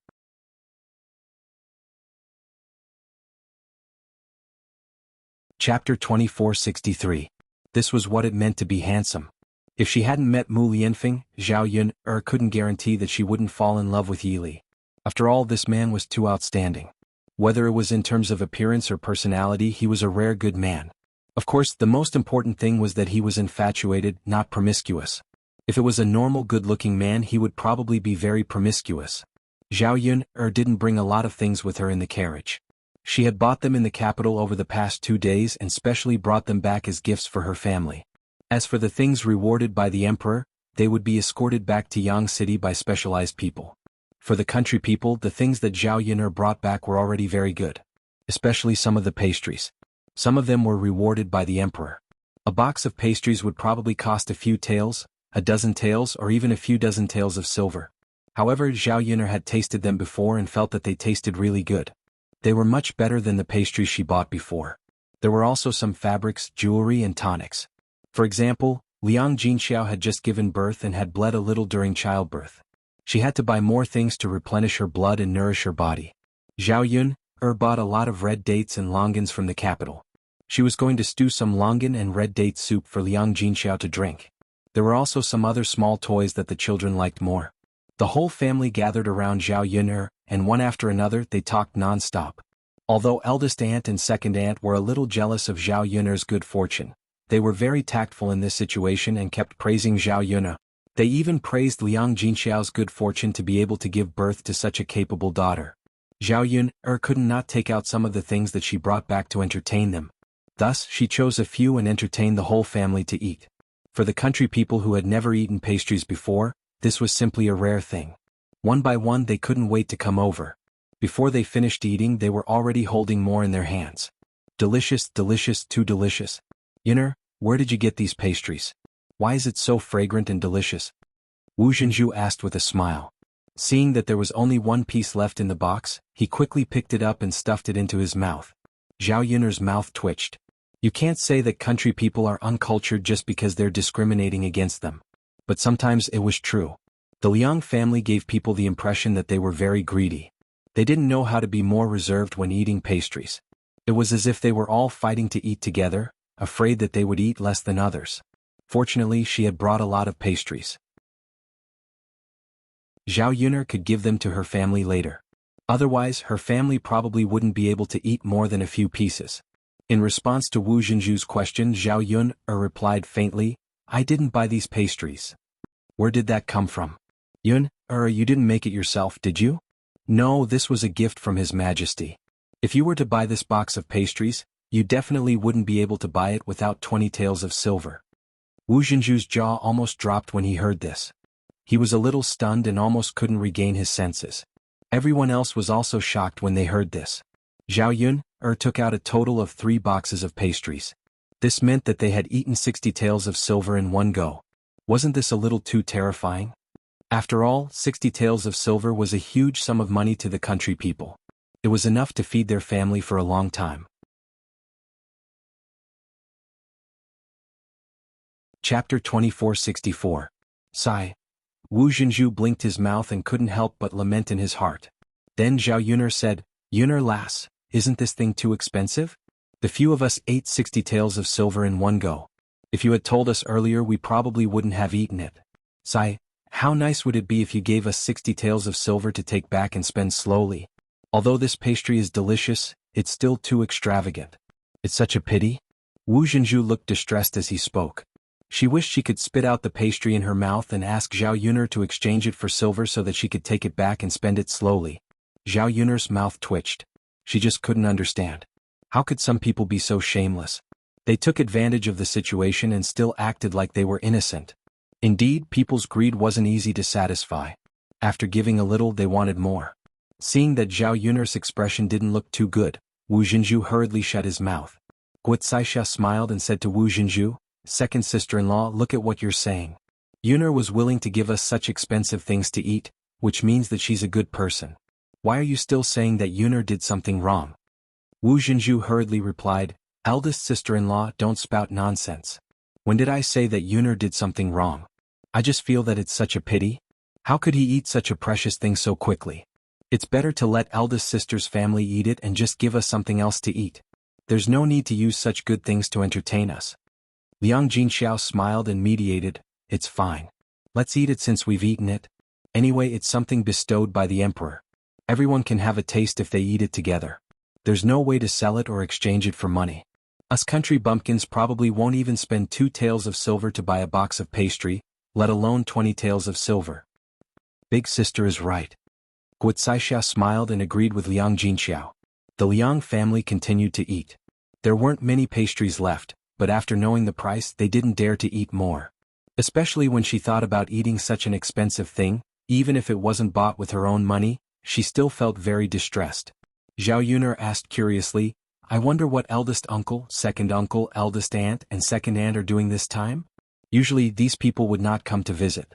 Chapter 2463. This was what it meant to be handsome. If she hadn't met Mu Lianfeng, Zhao Yuner couldn't guarantee that she wouldn't fall in love with Yi Li. After all, this man was too outstanding. Whether it was in terms of appearance or personality, he was a rare good man. Of course, the most important thing was that he was infatuated, not promiscuous. If it was a normal good-looking man, he would probably be very promiscuous. Zhao Yuner didn't bring a lot of things with her in the carriage. She had bought them in the capital over the past 2 days and specially brought them back as gifts for her family. As for the things rewarded by the emperor, they would be escorted back to Yang City by specialized people. For the country people, the things that Zhao Yuner brought back were already very good. Especially some of the pastries. Some of them were rewarded by the emperor. A box of pastries would probably cost a few taels, a dozen taels, or even a few dozen taels of silver. However, Zhao Yuner had tasted them before and felt that they tasted really good. They were much better than the pastries she bought before. There were also some fabrics, jewelry, and tonics. For example, Liang Jinxiao had just given birth and had bled a little during childbirth. She had to buy more things to replenish her blood and nourish her body. Zhao Yuner bought a lot of red dates and longans from the capital. She was going to stew some longan and red date soup for Liang Jinxiao to drink. There were also some other small toys that the children liked more. The whole family gathered around Zhao Yuner, and one after another they talked non-stop. Although eldest aunt and second aunt were a little jealous of Zhao Yuner's good fortune, they were very tactful in this situation and kept praising Zhao Yuner. They even praised Liang Jinxiao's good fortune to be able to give birth to such a capable daughter. Zhao Yuner could not take out some of the things that she brought back to entertain them. Thus, she chose a few and entertained the whole family to eat. For the country people who had never eaten pastries before, this was simply a rare thing. One by one they couldn't wait to come over. Before they finished eating, they were already holding more in their hands. Delicious, delicious, too delicious. Yuner, where did you get these pastries? Why is it so fragrant and delicious? Wu Zhenju asked with a smile. Seeing that there was only one piece left in the box, he quickly picked it up and stuffed it into his mouth. Zhao Yuner's mouth twitched. You can't say that country people are uncultured just because they're discriminating against them. But sometimes it was true. The Liang family gave people the impression that they were very greedy. They didn't know how to be more reserved when eating pastries. It was as if they were all fighting to eat together, afraid that they would eat less than others. Fortunately, she had brought a lot of pastries. Zhao Yuner could give them to her family later. Otherwise, her family probably wouldn't be able to eat more than a few pieces. In response to Wu Zhenju's question, Zhao Yuner replied faintly, I didn't buy these pastries. Where did that come from? Yuner, you didn't make it yourself, did you? No, this was a gift from His Majesty. If you were to buy this box of pastries, you definitely wouldn't be able to buy it without 20 taels of silver. Wu Zhenju's jaw almost dropped when he heard this. He was a little stunned and almost couldn't regain his senses. Everyone else was also shocked when they heard this. Zhao Yuner took out a total of 3 boxes of pastries. This meant that they had eaten 60 taels of silver in one go. Wasn't this a little too terrifying? After all, 60 taels of silver was a huge sum of money to the country people. It was enough to feed their family for a long time. Chapter 2464. Sigh. Wu Zhenju blinked his mouth and couldn't help but lament in his heart. Then Zhao Yuner said, "Yuner lass, isn't this thing too expensive? The few of us ate 60 taels of silver in one go. If you had told us earlier we probably wouldn't have eaten it. Sigh, how nice would it be if you gave us 60 taels of silver to take back and spend slowly? Although this pastry is delicious, it's still too extravagant. It's such a pity." Wu Zhenju looked distressed as he spoke. She wished she could spit out the pastry in her mouth and ask Zhao Yuner to exchange it for silver so that she could take it back and spend it slowly. Zhao Yuner's mouth twitched. She just couldn't understand. How could some people be so shameless? They took advantage of the situation and still acted like they were innocent. Indeed, people's greed wasn't easy to satisfy. After giving a little, they wanted more. Seeing that Zhao Yuner's expression didn't look too good, Wu Zhenju hurriedly shut his mouth. Guocaixia smiled and said to Wu Zhenju, "Second sister-in-law, look at what you're saying. Yuner was willing to give us such expensive things to eat, which means that she's a good person. Why are you still saying that Yuner did something wrong?" Wu Zhenju hurriedly replied, "Eldest sister-in-law, don't spout nonsense. When did I say that Yuner did something wrong? I just feel that it's such a pity. How could he eat such a precious thing so quickly? It's better to let eldest sister's family eat it and just give us something else to eat. There's no need to use such good things to entertain us." Liang Jinxiao smiled and mediated, "It's fine. Let's eat it since we've eaten it. Anyway, it's something bestowed by the emperor. Everyone can have a taste if they eat it together. There's no way to sell it or exchange it for money. Us country bumpkins probably won't even spend 2 taels of silver to buy a box of pastry, let alone 20 taels of silver." Big sister is right. Guocaixia smiled and agreed with Liang Jinxiao. The Liang family continued to eat. There weren't many pastries left, but after knowing the price they didn't dare to eat more. Especially when she thought about eating such an expensive thing, even if it wasn't bought with her own money, she still felt very distressed. Zhao Yuner asked curiously, "I wonder what eldest uncle, eldest aunt and second aunt are doing this time? Usually these people would not come to visit."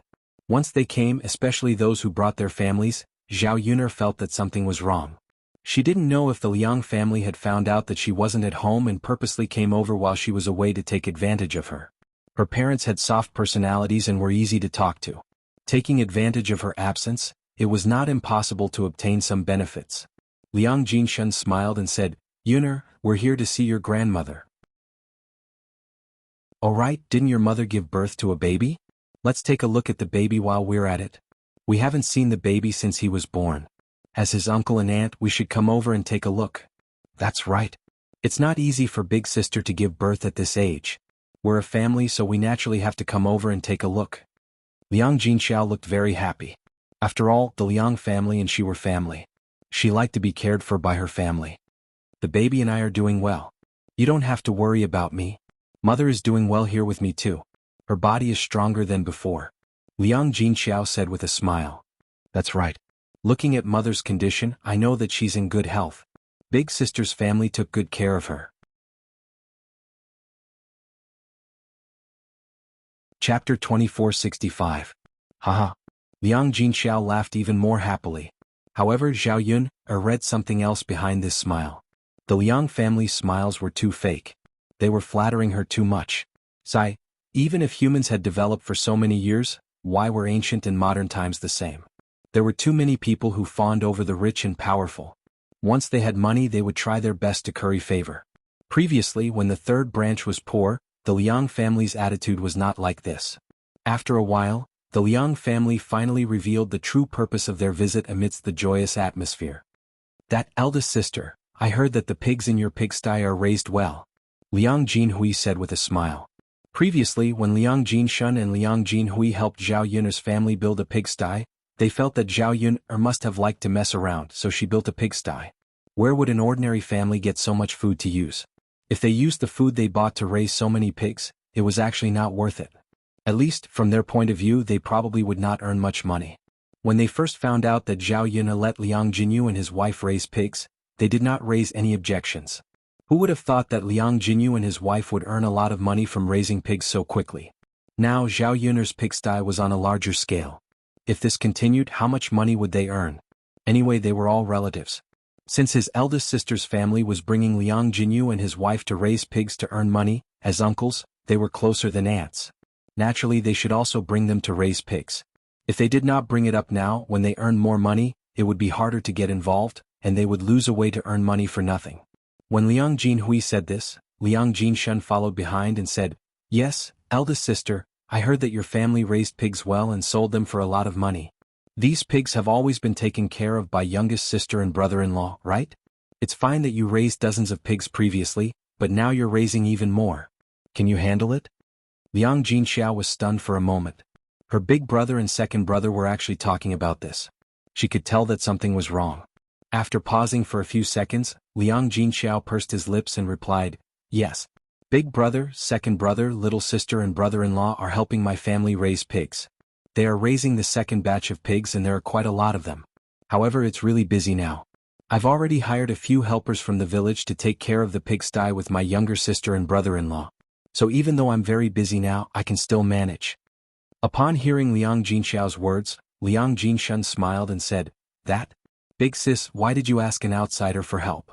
Once they came, especially those who brought their families, Zhao Yuner felt that something was wrong. She didn't know if the Liang family had found out that she wasn't at home and purposely came over while she was away to take advantage of her. Her parents had soft personalities and were easy to talk to. Taking advantage of her absence, it was not impossible to obtain some benefits. Liang Jinshun smiled and said, "Yuner, we're here to see your grandmother." "Alright, didn't your mother give birth to a baby? Let's take a look at the baby while we're at it. We haven't seen the baby since he was born. As his uncle and aunt, we should come over and take a look." "That's right. It's not easy for big sister to give birth at this age. We're a family, so we naturally have to come over and take a look." Liang Jinxiao looked very happy. After all, the Liang family and she were family. She liked to be cared for by her family. "The baby and I are doing well. You don't have to worry about me. Mother is doing well here with me too. Her body is stronger than before," Liang Jinxiao said with a smile. "That's right. Looking at mother's condition, I know that she's in good health. Big sister's family took good care of her." Chapter 2465. Haha. Liang Jinxiao laughed even more happily. However, Zhao Yun read something else behind this smile. The Liang family's smiles were too fake. They were flattering her too much. Sigh. Even if humans had developed for so many years, why were ancient and modern times the same? There were too many people who fawned over the rich and powerful. Once they had money, they would try their best to curry favor. Previously, when the third branch was poor, the Liang family's attitude was not like this. After a while, the Liang family finally revealed the true purpose of their visit amidst the joyous atmosphere. "That eldest sister, I heard that the pigs in your pigsty are raised well," Liang Jinhui said with a smile. Previously, when Liang Jinshun and Liang Jinhui helped Zhao Yun's family build a pigsty, they felt that Zhao Yun must have liked to mess around, so she built a pigsty. Where would an ordinary family get so much food to use? If they used the food they bought to raise so many pigs, it was actually not worth it. At least, from their point of view, they probably would not earn much money. When they first found out that Zhao Yun let Liang Jinyu and his wife raise pigs, they did not raise any objections. Who would have thought that Liang Jinyu and his wife would earn a lot of money from raising pigs so quickly? Now Zhao Yun's pigsty was on a larger scale. If this continued, how much money would they earn? Anyway, they were all relatives. Since his eldest sister's family was bringing Liang Jinyu and his wife to raise pigs to earn money, as uncles, they were closer than aunts. Naturally they should also bring them to raise pigs. If they did not bring it up now when they earned more money, it would be harder to get involved, and they would lose a way to earn money for nothing. When Liang Jinhui said this, Liang Jinshun followed behind and said, "Yes, eldest sister, I heard that your family raised pigs well and sold them for a lot of money. These pigs have always been taken care of by youngest sister and brother-in-law, right? It's fine that you raised dozens of pigs previously, but now you're raising even more. Can you handle it?" Liang Jinxiao was stunned for a moment. Her big brother and second brother were actually talking about this. She could tell that something was wrong. After pausing for a few seconds, Liang Jinxiao pursed his lips and replied, "Yes. Big brother, second brother, little sister and brother-in-law are helping my family raise pigs. They are raising the second batch of pigs and there are quite a lot of them. However, it's really busy now. I've already hired a few helpers from the village to take care of the pigsty with my younger sister and brother-in-law. So even though I'm very busy now, I can still manage." Upon hearing Liang Jinxiao's words, Liang Jinshun smiled and said, "That? Big sis, why did you ask an outsider for help?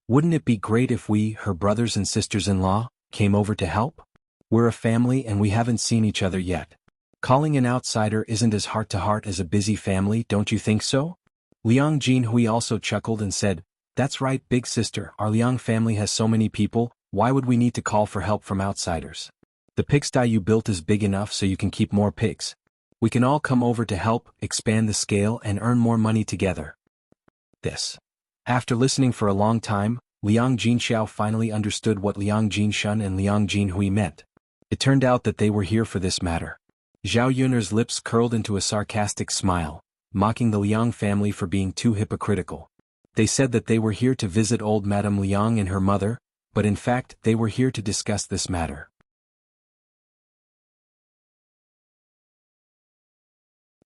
Wouldn't it be great if we, her brothers and sisters-in-law, came over to help? We're a family and we haven't seen each other yet. Calling an outsider isn't as heart-to-heart as a busy family, don't you think so?" Liang Jinhui also chuckled and said, "That's right, big sister, our Liang family has so many people, why would we need to call for help from outsiders? The pigsty you built is big enough so you can keep more pigs. We can all come over to help, expand the scale and earn more money together." This. After listening for a long time, Liang Jinxiao finally understood what Liang Jinshun and Liang Jinhui meant. It turned out that they were here for this matter. Zhao Yun'er's lips curled into a sarcastic smile, mocking the Liang family for being too hypocritical. They said that they were here to visit old Madame Liang and her mother, but in fact they were here to discuss this matter.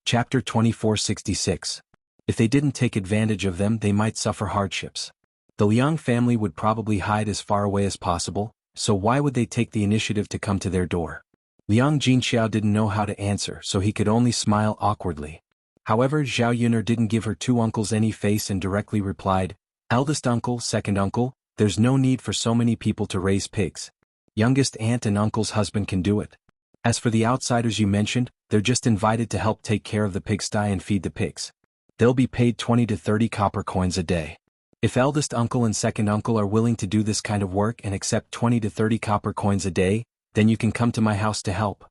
Chapter 2466. If they didn't take advantage of them, they might suffer hardships. The Liang family would probably hide as far away as possible, so why would they take the initiative to come to their door? Liang Jinxiao didn't know how to answer, so he could only smile awkwardly. However, Zhao Yun'er didn't give her two uncles any face and directly replied, "Eldest uncle, second uncle, there's no need for so many people to raise pigs. Youngest aunt and uncle's husband can do it. As for the outsiders you mentioned, they're just invited to help take care of the pigsty and feed the pigs. They'll be paid 20 to 30 copper coins a day. If eldest uncle and second uncle are willing to do this kind of work and accept 20 to 30 copper coins a day, then you can come to my house to help."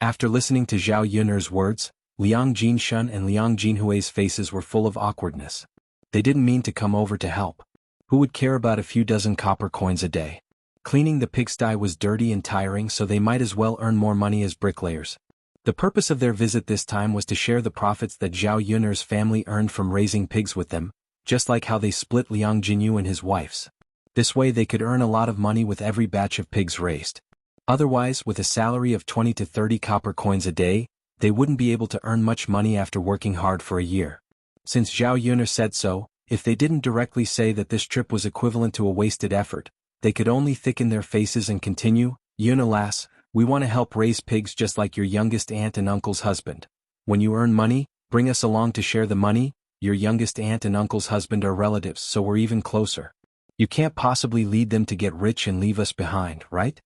After listening to Zhao Yun'er's words, Liang Jinshun and Liang Jinhui's faces were full of awkwardness. They didn't mean to come over to help. Who would care about a few dozen copper coins a day? Cleaning the pigsty was dirty and tiring, so they might as well earn more money as bricklayers. The purpose of their visit this time was to share the profits that Zhao Yun'er's family earned from raising pigs with them, just like how they split Liang Jinyu and his wife's. This way they could earn a lot of money with every batch of pigs raised. Otherwise, with a salary of 20 to 30 copper coins a day, they wouldn't be able to earn much money after working hard for a year. Since Zhao Yun'er said so, if they didn't directly say that this trip was equivalent to a wasted effort, they could only thicken their faces and continue, "Yun alas, we want to help raise pigs just like your youngest aunt and uncle's husband. When you earn money, bring us along to share the money. Your youngest aunt and uncle's husband are relatives, so we're even closer. You can't possibly lead them to get rich and leave us behind, right?"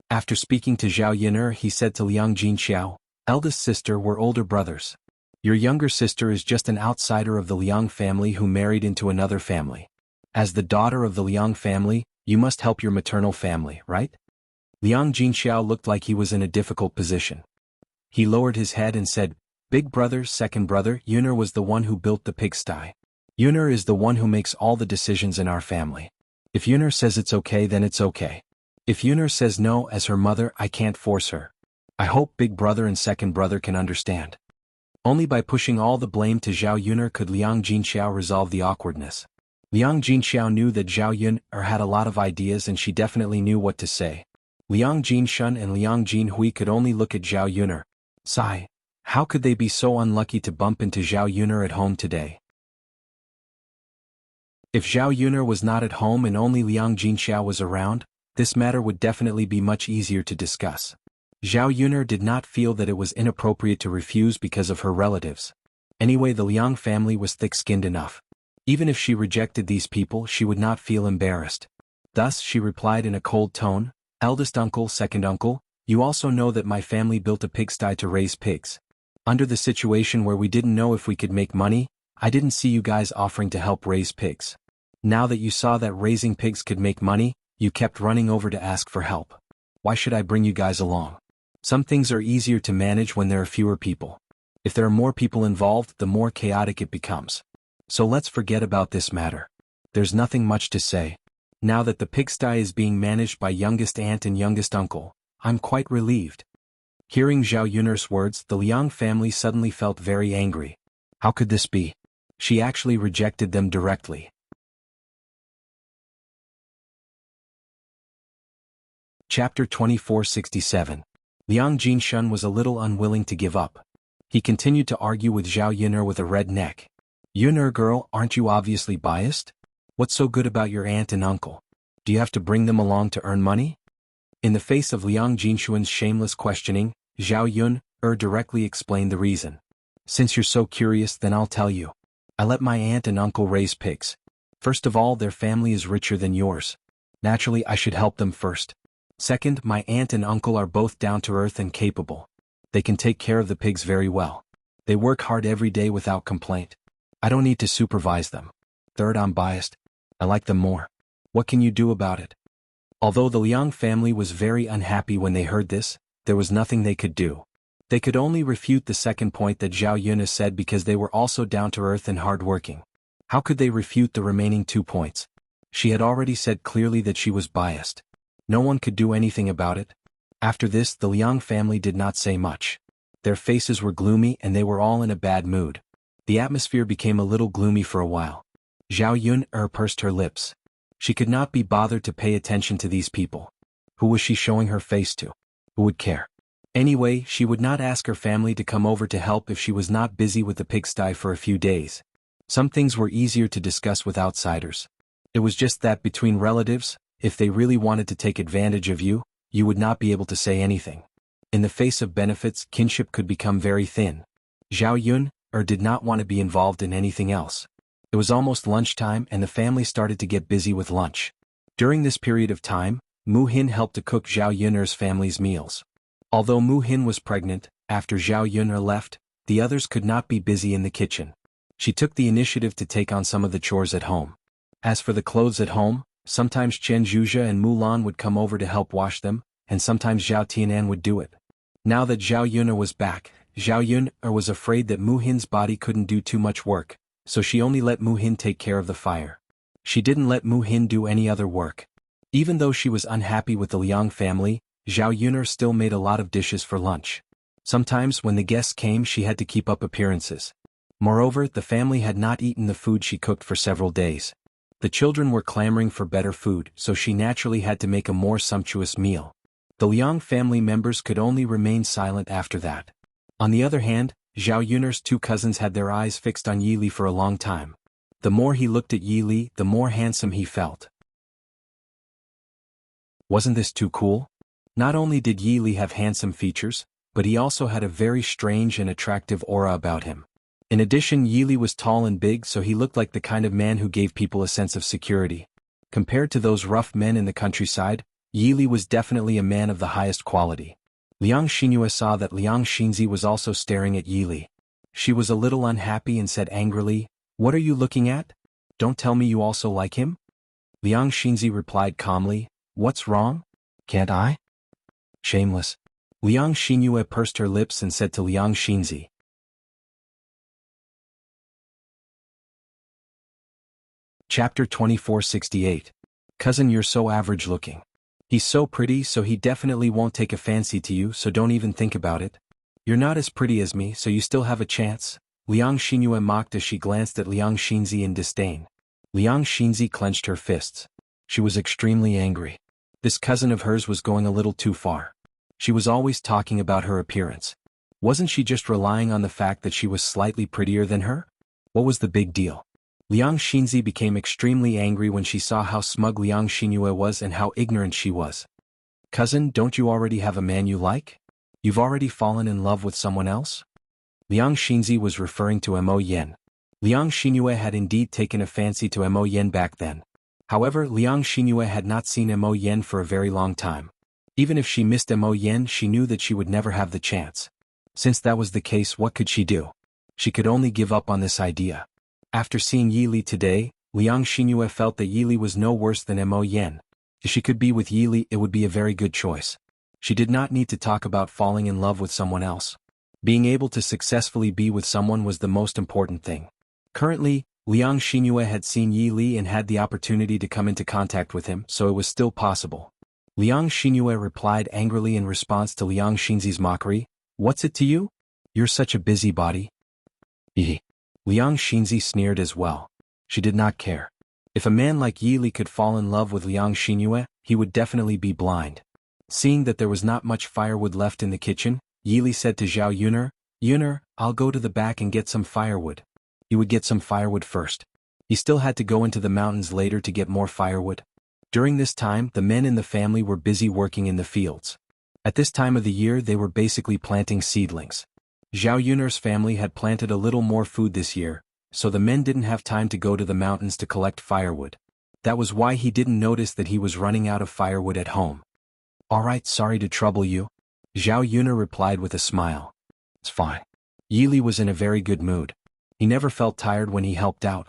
After speaking to Zhao Yun'er, he said to Liang Jinxiao, "Eldest sister, we're older brothers. Your younger sister is just an outsider of the Liang family who married into another family. As the daughter of the Liang family, you must help your maternal family, right?" Liang Jinxiao looked like he was in a difficult position. He lowered his head and said, "Big brother, second brother, Yun'er was the one who built the pigsty. Yun'er is the one who makes all the decisions in our family. If Yun'er says it's okay, then it's okay. If Yun'er says no, as her mother, I can't force her. I hope big brother and second brother can understand." Only by pushing all the blame to Zhao Yun'er could Liang Jinxiao resolve the awkwardness. Liang Jinxiao knew that Zhao Yun'er had a lot of ideas and she definitely knew what to say. Liang Jinshun and Liang Jinhui could only look at Zhao Yun'er. Sigh. How could they be so unlucky to bump into Zhao Yun'er at home today? If Zhao Yun'er was not at home and only Liang Jinxiao was around, this matter would definitely be much easier to discuss. Zhao Yun'er did not feel that it was inappropriate to refuse because of her relatives. Anyway, the Liang family was thick-skinned enough. Even if she rejected these people, she would not feel embarrassed. Thus, she replied in a cold tone, "Eldest uncle, second uncle, You also know that my family built a pigsty to raise pigs. Under the situation where we didn't know if we could make money, I didn't see you guys offering to help raise pigs. Now that you saw that raising pigs could make money, you kept running over to ask for help. Why should I bring you guys along? Some things are easier to manage when there are fewer people. If there are more people involved, the more chaotic it becomes. So let's forget about this matter. There's nothing much to say. Now that the pigsty is being managed by youngest aunt and youngest uncle, I'm quite relieved. Hearing Zhao Yun'er's words, the Liang family suddenly felt very angry. How could this be? She actually rejected them directly. Chapter 2467. Liang Jinshun was a little unwilling to give up. He continued to argue with Zhao Yun'er with a red neck. Yun'er girl, aren't you obviously biased? What's so good about your aunt and uncle? Do you have to bring them along to earn money? In the face of Liang Jinshun's shameless questioning, Zhao Yun'er directly explained the reason. Since you're so curious, then I'll tell you. I let my aunt and uncle raise pigs. First of all, their family is richer than yours. Naturally, I should help them first. Second, my aunt and uncle are both down-to-earth and capable. They can take care of the pigs very well. They work hard every day without complaint. I don't need to supervise them. Third, I'm biased. I like them more. What can you do about it? Although the Liang family was very unhappy when they heard this, there was nothing they could do. They could only refute the second point that Zhao Yun'er said because they were also down-to-earth and hard-working. How could they refute the remaining 2 points? She had already said clearly that she was biased. No one could do anything about it. After this, the Liang family did not say much. Their faces were gloomy and they were all in a bad mood. The atmosphere became a little gloomy for a while. Zhao Yun'er pursed her lips. She could not be bothered to pay attention to these people. Who was she showing her face to? Who would care? Anyway, she would not ask her family to come over to help if she was not busy with the pigsty for a few days. Some things were easier to discuss with outsiders. It was just that between relatives, if they really wanted to take advantage of you, you would not be able to say anything. In the face of benefits, kinship could become very thin. Zhao Yun'er did not want to be involved in anything else. It was almost lunchtime and the family started to get busy with lunch. During this period of time, Mu Hin helped to cook Zhao Yun'er's family's meals. Although Mu Hin was pregnant, after Zhao Yun'er left, the others could not be busy in the kitchen. She took the initiative to take on some of the chores at home. As for the clothes at home, sometimes Chen Zhuzhe and Mulan would come over to help wash them, and sometimes Zhao Tianan would do it. Now that Zhao Yun'er was back, Zhao Yun'er was afraid that Mu Hin's body couldn't do too much work, so she only let Mu Hin take care of the fire. She didn't let Mu Hin do any other work. Even though she was unhappy with the Liang family, Zhao Yun'er still made a lot of dishes for lunch. Sometimes when the guests came, she had to keep up appearances. Moreover, the family had not eaten the food she cooked for several days. The children were clamoring for better food, so she naturally had to make a more sumptuous meal. The Liang family members could only remain silent after that. On the other hand, Zhao Yun'er's 2 cousins had their eyes fixed on Yi Li for a long time. The more he looked at Yi Li, the more handsome he felt. Wasn't this too cool? Not only did Yi Li have handsome features, but he also had a very strange and attractive aura about him. In addition, Yi Li was tall and big, so he looked like the kind of man who gave people a sense of security. Compared to those rough men in the countryside, Yi Li was definitely a man of the highest quality. Liang Xinyue saw that Liang Xinzi was also staring at Yi Li. She was a little unhappy and said angrily, "What are you looking at? Don't tell me you also like him?" Liang Xinzi replied calmly, "What's wrong? Can't I?" Shameless. Liang Xinyue pursed her lips and said to Liang Xinzi. Chapter 2468. Cousin, you're so average looking. He's so pretty, so he definitely won't take a fancy to you, so don't even think about it. You're not as pretty as me, so you still have a chance. Liang Xinyue mocked as she glanced at Liang Xinzi in disdain. Liang Xinzi clenched her fists. She was extremely angry. This cousin of hers was going a little too far. She was always talking about her appearance. Wasn't she just relying on the fact that she was slightly prettier than her? What was the big deal? Liang Xinzi became extremely angry when she saw how smug Liang Xinyue was and how ignorant she was. Cousin, don't you already have a man you like? You've already fallen in love with someone else? Liang Xinzi was referring to Mo Yen. Liang Xinyue had indeed taken a fancy to Mo Yen back then. However, Liang Xinyue had not seen Mo Yen for a very long time. Even if she missed Mo Yen, she knew that she would never have the chance. Since that was the case, what could she do? She could only give up on this idea. After seeing Yi Li today, Liang Xingyue felt that Yi Li was no worse than Mo Yen. If she could be with Yi Li, it would be a very good choice. She did not need to talk about falling in love with someone else. Being able to successfully be with someone was the most important thing. Currently, Liang Xingyue had seen Yi Li and had the opportunity to come into contact with him, so it was still possible. Liang Xingyue replied angrily in response to Liang Xinzi's mockery, "What's it to you? You're such a busybody." Liang Xinzi sneered as well. She did not care. If a man like Yi Li could fall in love with Liang Xingyue, he would definitely be blind. Seeing that there was not much firewood left in the kitchen, Yi Li said to Zhao Yuner, "Yuner, I'll go to the back and get some firewood." He would get some firewood first. He still had to go into the mountains later to get more firewood. During this time, the men in the family were busy working in the fields. At this time of the year, they were basically planting seedlings. Zhao Yuner's family had planted a little more food this year, so the men didn't have time to go to the mountains to collect firewood. That was why he didn't notice that he was running out of firewood at home. "All right, sorry to trouble you," Zhao Yuner replied with a smile. "It's fine." Yi Li was in a very good mood. He never felt tired when he helped out.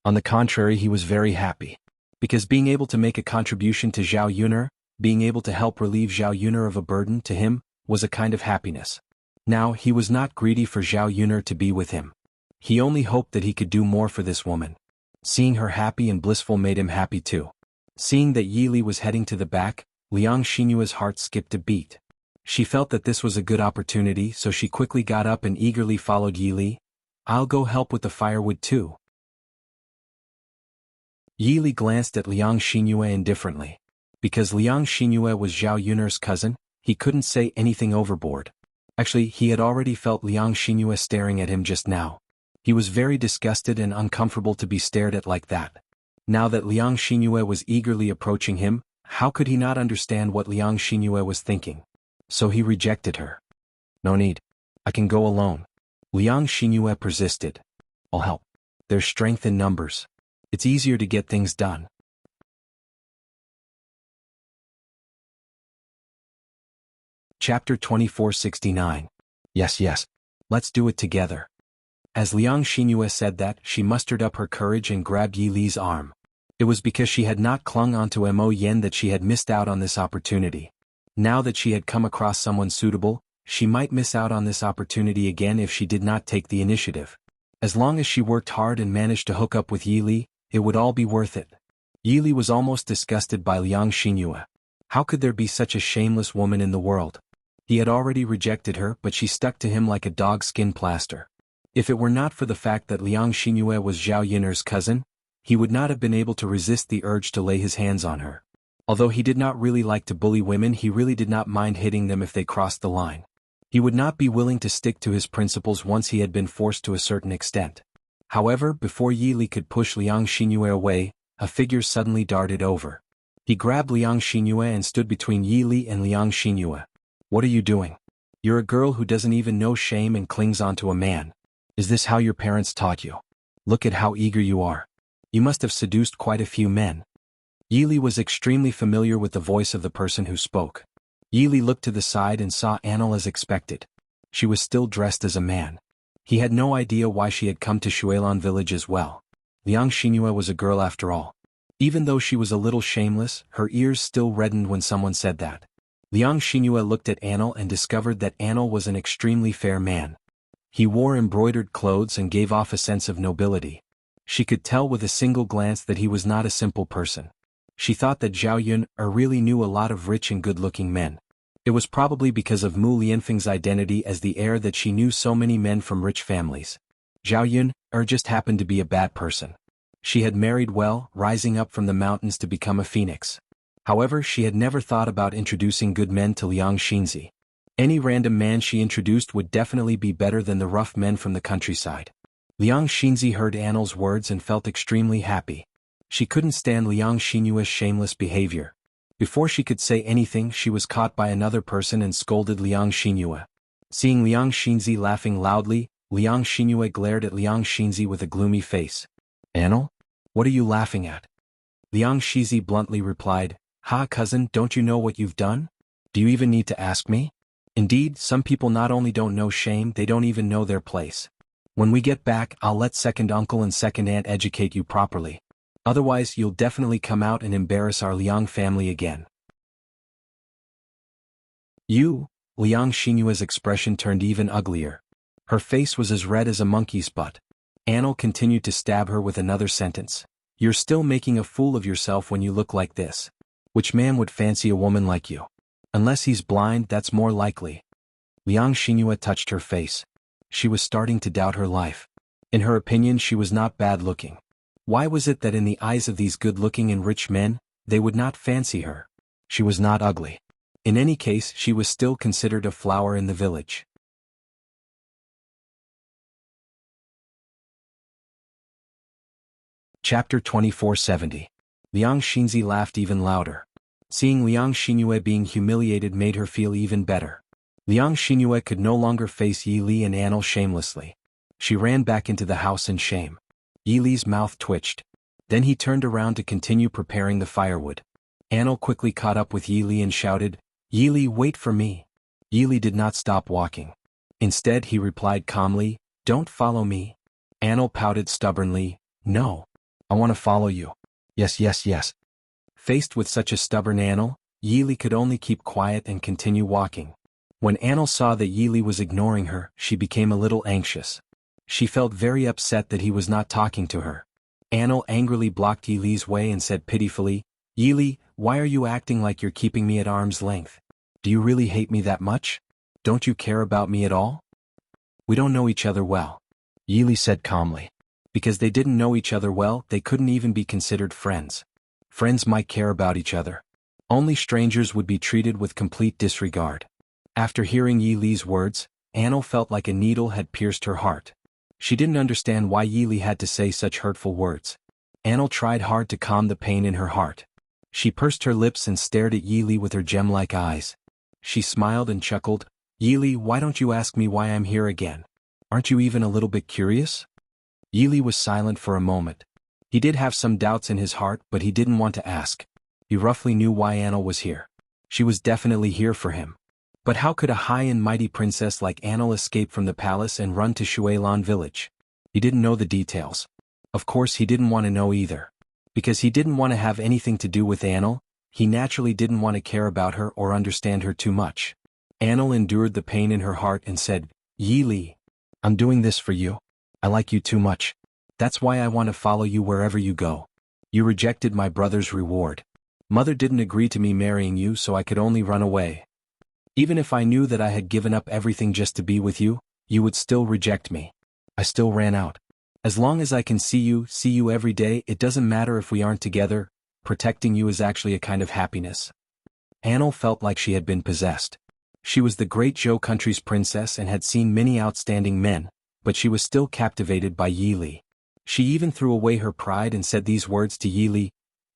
On the contrary, he was very happy. Because being able to make a contribution to Zhao Yuner, being able to help relieve Zhao Yuner of a burden to him, was a kind of happiness. Now, he was not greedy for Zhao Yuner to be with him. He only hoped that he could do more for this woman. Seeing her happy and blissful made him happy too. Seeing that Yi Li was heading to the back, Liang Xinyue's heart skipped a beat. She felt that this was a good opportunity, so she quickly got up and eagerly followed Yi Li. "I'll go help with the firewood too." Yi Li glanced at Liang Xinyue indifferently. Because Liang Xinyue was Zhao Yuner's cousin, he couldn't say anything overboard. Actually, he had already felt Liang Xinyue staring at him just now. He was very disgusted and uncomfortable to be stared at like that. Now that Liang Xinyue was eagerly approaching him, how could he not understand what Liang Xinyue was thinking? So he rejected her. "No need. I can go alone." Liang Xinyue persisted. "I'll help. There's strength in numbers. It's easier to get things done." Chapter 2469. Yes. Let's do it together. As Liang Xinyue said that, she mustered up her courage and grabbed Yi Li's arm. It was because she had not clung onto Mo Yen that she had missed out on this opportunity. Now that she had come across someone suitable, she might miss out on this opportunity again if she did not take the initiative. As long as she worked hard and managed to hook up with Yi Li, it would all be worth it. Yi Li was almost disgusted by Liang Xinyue. How could there be such a shameless woman in the world? He had already rejected her, but she stuck to him like a dog's skin plaster. If it were not for the fact that Liang Xinyue was Zhao Yuner's cousin, he would not have been able to resist the urge to lay his hands on her. Although he did not really like to bully women, he really did not mind hitting them if they crossed the line. He would not be willing to stick to his principles once he had been forced to a certain extent. However, before Yi Li could push Liang Xinyue away, a figure suddenly darted over. He grabbed Liang Xinyue and stood between Yi Li and Liang Xinyue. "What are you doing? You're a girl who doesn't even know shame and clings onto a man. Is this how your parents taught you? Look at how eager you are. You must have seduced quite a few men." Yi Li was extremely familiar with the voice of the person who spoke. Yi Li looked to the side and saw Annel as expected. She was still dressed as a man. He had no idea why she had come to Shuilan village as well. Liang Xinyue was a girl after all. Even though she was a little shameless, her ears still reddened when someone said that. Liang Xinyue looked at Annel and discovered that Annel was an extremely fair man. He wore embroidered clothes and gave off a sense of nobility. She could tell with a single glance that he was not a simple person. She thought that Zhao Yun really knew a lot of rich and good-looking men. It was probably because of Mu Lianfeng's identity as the heir that she knew so many men from rich families. Zhao Yun just happened to be a bad person. She had married well, rising up from the mountains to become a phoenix. However, she had never thought about introducing good men to Liang Xinzi. Any random man she introduced would definitely be better than the rough men from the countryside. Liang Xinzi heard Annel's words and felt extremely happy. She couldn't stand Liang Xinyue's shameless behavior. Before she could say anything, she was caught by another person and scolded Liang Xinyue. Seeing Liang Xinzi laughing loudly, Liang Xinyue glared at Liang Xinzi with a gloomy face. "Annel? What are you laughing at?" Liang Xinzi bluntly replied, "Ha, cousin, don't you know what you've done? Do you even need to ask me? Indeed, some people not only don't know shame, they don't even know their place. When we get back, I'll let second uncle and second aunt educate you properly. Otherwise, you'll definitely come out and embarrass our Liang family again. You? Liang Xinyue's expression turned even uglier. Her face was as red as a monkey's butt. Anil continued to stab her with another sentence. You're still making a fool of yourself when you look like this. Which man would fancy a woman like you? Unless he's blind, that's more likely. Liang Xinyue touched her face. She was starting to doubt her life. In her opinion, she was not bad-looking. Why was it that in the eyes of these good-looking and rich men, they would not fancy her? She was not ugly. In any case, she was still considered a flower in the village. Chapter 2470. Liang Xinzi laughed even louder. Seeing Liang Xinyue being humiliated made her feel even better. Liang Xinyue could no longer face Yi Li and Anil shamelessly. She ran back into the house in shame. Yi Li's mouth twitched. Then he turned around to continue preparing the firewood. Anil quickly caught up with Yi Li and shouted, Yi Li, wait for me. Yi Li did not stop walking. Instead, he replied calmly, don't follow me. Anil pouted stubbornly, no. I want to follow you. Yes, yes, yes. Faced with such a stubborn Anil, Yi Li could only keep quiet and continue walking. When Anil saw that Yi Li was ignoring her, she became a little anxious. She felt very upset that he was not talking to her. Anil angrily blocked Yi Li's way and said pitifully, Yi Li, why are you acting like you're keeping me at arm's length? Do you really hate me that much? Don't you care about me at all? We don't know each other well. Yi Li said calmly. Because they didn't know each other well, they couldn't even be considered friends. Friends might care about each other. Only strangers would be treated with complete disregard. After hearing Yi Li's words, Anil felt like a needle had pierced her heart. She didn't understand why Yi Li had to say such hurtful words. Anil tried hard to calm the pain in her heart. She pursed her lips and stared at Yi Li with her gem-like eyes. She smiled and chuckled, Yi Li, why don't you ask me why I'm here again? Aren't you even a little bit curious? Yi Li was silent for a moment. He did have some doubts in his heart, but he didn't want to ask. He roughly knew why Anil was here. She was definitely here for him. But how could a high and mighty princess like Anil escape from the palace and run to Shuilan village? He didn't know the details. Of course he didn't want to know either. Because he didn't want to have anything to do with Anil, he naturally didn't want to care about her or understand her too much. Anil endured the pain in her heart and said, Yi Li, I'm doing this for you. I like you too much. That's why I want to follow you wherever you go. You rejected my brother's reward. Mother didn't agree to me marrying you, so I could only run away. Even if I knew that I had given up everything just to be with you, you would still reject me. I still ran out. As long as I can see you every day, it doesn't matter if we aren't together. Protecting you is actually a kind of happiness. Anil felt like she had been possessed. She was the great Zhou country's princess and had seen many outstanding men, but she was still captivated by Yi Li. She even threw away her pride and said these words to Yi Li.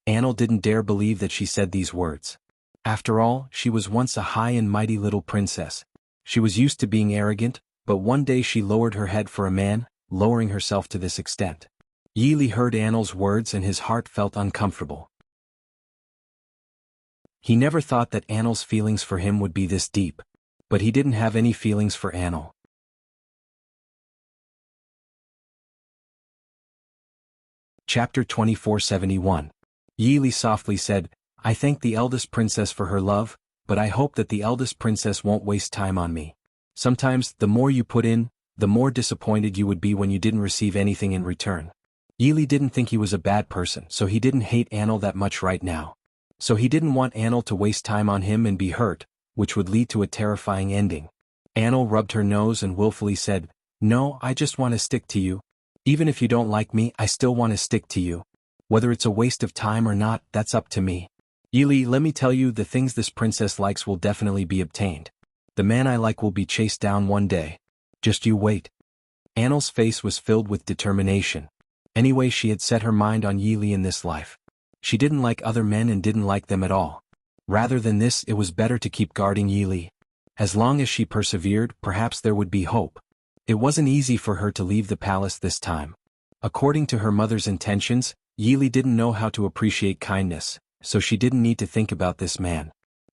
Anil didn't dare believe that she said these words. After all, she was once a high and mighty little princess. She was used to being arrogant, but one day she lowered her head for a man, lowering herself to this extent. Yi Li heard Anil's words and his heart felt uncomfortable. He never thought that Anil's feelings for him would be this deep. But he didn't have any feelings for Anil. Chapter 2471. Yi Li softly said, I thank the eldest princess for her love, but I hope that the eldest princess won't waste time on me. Sometimes, the more you put in, the more disappointed you would be when you didn't receive anything in return. Yi Li didn't think he was a bad person, so he didn't hate Anil that much right now. So he didn't want Anil to waste time on him and be hurt, which would lead to a terrifying ending. Anil rubbed her nose and willfully said, No, I just want to stick to you. Even if you don't like me, I still want to stick to you. Whether it's a waste of time or not, that's up to me. Yi Li, let me tell you, the things this princess likes will definitely be obtained. The man I like will be chased down one day. Just you wait. Anil's face was filled with determination. Anyway, she had set her mind on Yi Li in this life. She didn't like other men and didn't like them at all. Rather than this, it was better to keep guarding Yi Li. As long as she persevered, perhaps there would be hope. It wasn't easy for her to leave the palace this time. According to her mother's intentions, Yi Li didn't know how to appreciate kindness, so she didn't need to think about this man.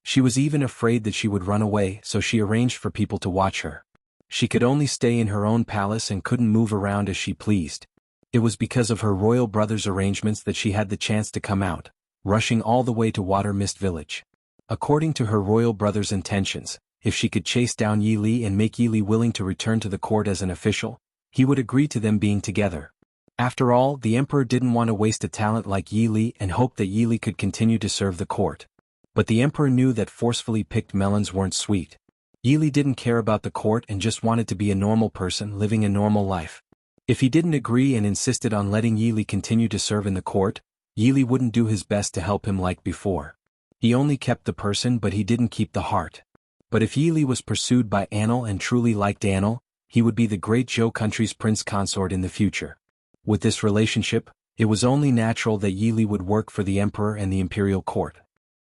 She was even afraid that she would run away, so she arranged for people to watch her. She could only stay in her own palace and couldn't move around as she pleased. It was because of her royal brother's arrangements that she had the chance to come out, rushing all the way to Water Mist Village. According to her royal brother's intentions, if she could chase down Yi Li and make Yi Li willing to return to the court as an official, he would agree to them being together. After all, the emperor didn't want to waste a talent like Yi Li and hoped that Yi Li could continue to serve the court. But the emperor knew that forcefully picked melons weren't sweet. Yi Li didn't care about the court and just wanted to be a normal person living a normal life. If he didn't agree and insisted on letting Yi Li continue to serve in the court, Yi Li wouldn't do his best to help him like before. He only kept the person but he didn't keep the heart. But if Yi Li was pursued by Anil and truly liked Anil, he would be the great Zhou country's prince consort in the future. With this relationship, it was only natural that Yi Li would work for the emperor and the imperial court.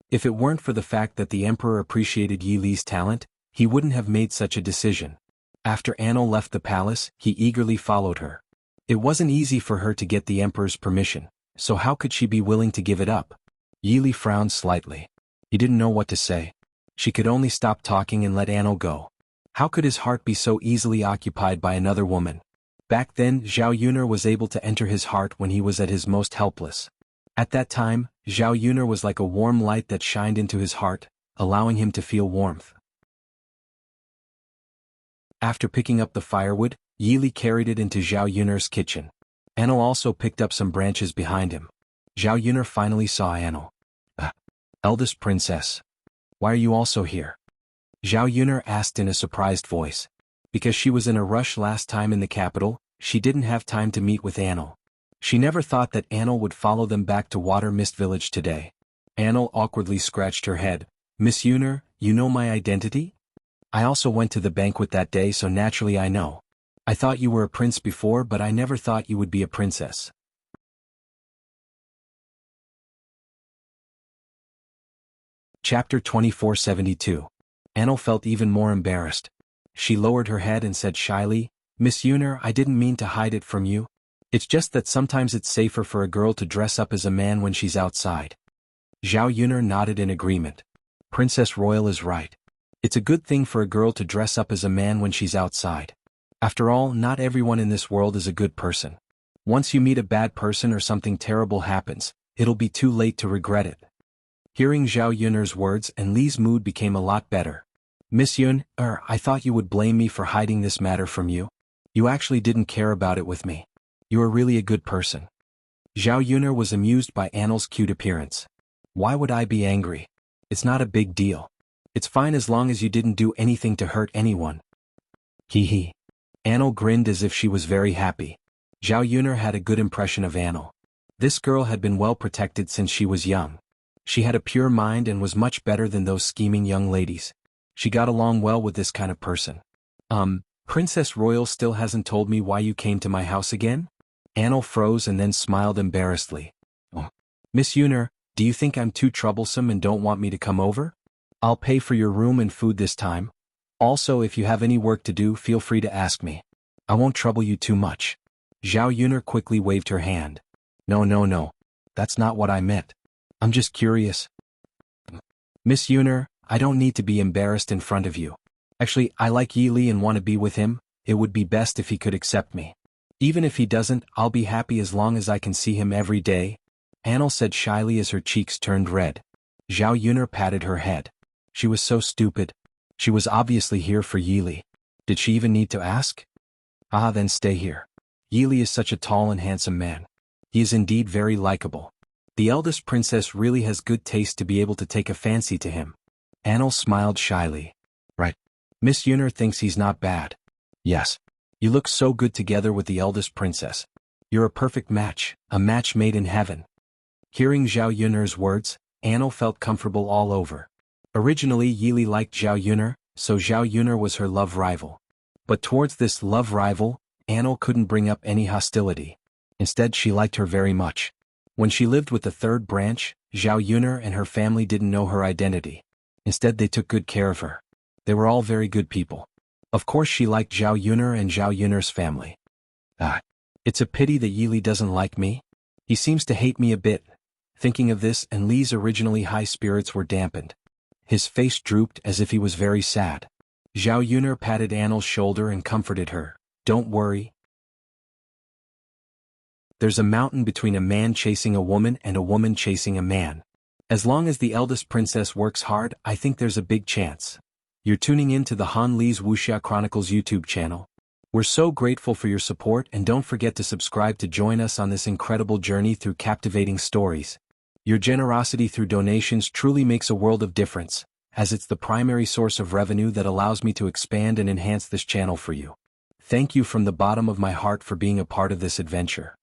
If it weren't for the fact that the emperor appreciated Yi Li's talent, he wouldn't have made such a decision. After Anil left the palace, he eagerly followed her. It wasn't easy for her to get the emperor's permission, so how could she be willing to give it up? Yi Li frowned slightly. He didn't know what to say. She could only stop talking and let Anil go. How could his heart be so easily occupied by another woman? Back then, Zhao Yunar was able to enter his heart when he was at his most helpless. At that time, Zhao Yunar was like a warm light that shined into his heart, allowing him to feel warmth. After picking up the firewood, Yi Li carried it into Zhao Yunar's kitchen. Anil also picked up some branches behind him. Zhao Yunar finally saw Anil. Eldest princess. Why are you also here? Zhao Yunar asked in a surprised voice. Because she was in a rush last time in the capital, she didn't have time to meet with Anil. She never thought that Anil would follow them back to Water Mist Village today. Anil awkwardly scratched her head. Miss Yunar, you know my identity? I also went to the banquet that day, so naturally I know. I thought you were a prince before, but I never thought you would be a princess. Chapter 2472. Anil felt even more embarrassed. She lowered her head and said shyly, Miss Yunar, I didn't mean to hide it from you. It's just that sometimes it's safer for a girl to dress up as a man when she's outside. Zhao Yunar nodded in agreement. Princess Royal is right. It's a good thing for a girl to dress up as a man when she's outside. After all, not everyone in this world is a good person. Once you meet a bad person or something terrible happens, it'll be too late to regret it. Hearing Zhao Yunar's words, and Li's mood became a lot better. Miss Yun, I thought you would blame me for hiding this matter from you. You actually didn't care about it with me. You are really a good person. Zhao Yunar was amused by Anil's cute appearance. Why would I be angry? It's not a big deal. It's fine as long as you didn't do anything to hurt anyone. Hee. Anil grinned as if she was very happy. Zhao Yunar had a good impression of Anil. This girl had been well protected since she was young. She had a pure mind and was much better than those scheming young ladies. She got along well with this kind of person. Princess Royal still hasn't told me why you came to my house again? Anil froze and then smiled embarrassedly. Oh. Miss Yunar, do you think I'm too troublesome and don't want me to come over? I'll pay for your room and food this time. Also, if you have any work to do, feel free to ask me. I won't trouble you too much. Zhao Yunar quickly waved her hand. No. That's not what I meant. I'm just curious. Miss Yunar, I don't need to be embarrassed in front of you. Actually, I like Yi Li and want to be with him. It would be best if he could accept me. Even if he doesn't, I'll be happy as long as I can see him every day. Anil said shyly as her cheeks turned red. Zhao Yunar patted her head. She was so stupid. She was obviously here for Yi Li. Did she even need to ask? Then stay here. Yi Li is such a tall and handsome man. He is indeed very likable. The eldest princess really has good taste to be able to take a fancy to him. Anil smiled shyly. Right. Miss Yunar thinks he's not bad. Yes. You look so good together with the eldest princess. You're a perfect match, a match made in heaven. Hearing Zhao Yunar's words, Anil felt comfortable all over. Originally Yi Li liked Zhao Yunar, so Zhao Yunar was her love rival. But towards this love rival, Anil couldn't bring up any hostility. Instead, she liked her very much. When she lived with the third branch, Zhao Yunar and her family didn't know her identity. Instead, they took good care of her. They were all very good people. Of course she liked Zhao Yunar and Zhao Yunar's family. It's a pity that Yi Li doesn't like me. He seems to hate me a bit. Thinking of this, and Li's originally high spirits were dampened. His face drooped as if he was very sad. Zhao Yuner patted Annel's shoulder and comforted her. Don't worry. There's a mountain between a man chasing a woman and a woman chasing a man. As long as the eldest princess works hard, I think there's a big chance. You're tuning in to the Han Li's Wuxia Chronicles YouTube channel. We're so grateful for your support, and don't forget to subscribe to join us on this incredible journey through captivating stories. Your generosity through donations truly makes a world of difference, as it's the primary source of revenue that allows me to expand and enhance this channel for you. Thank you from the bottom of my heart for being a part of this adventure.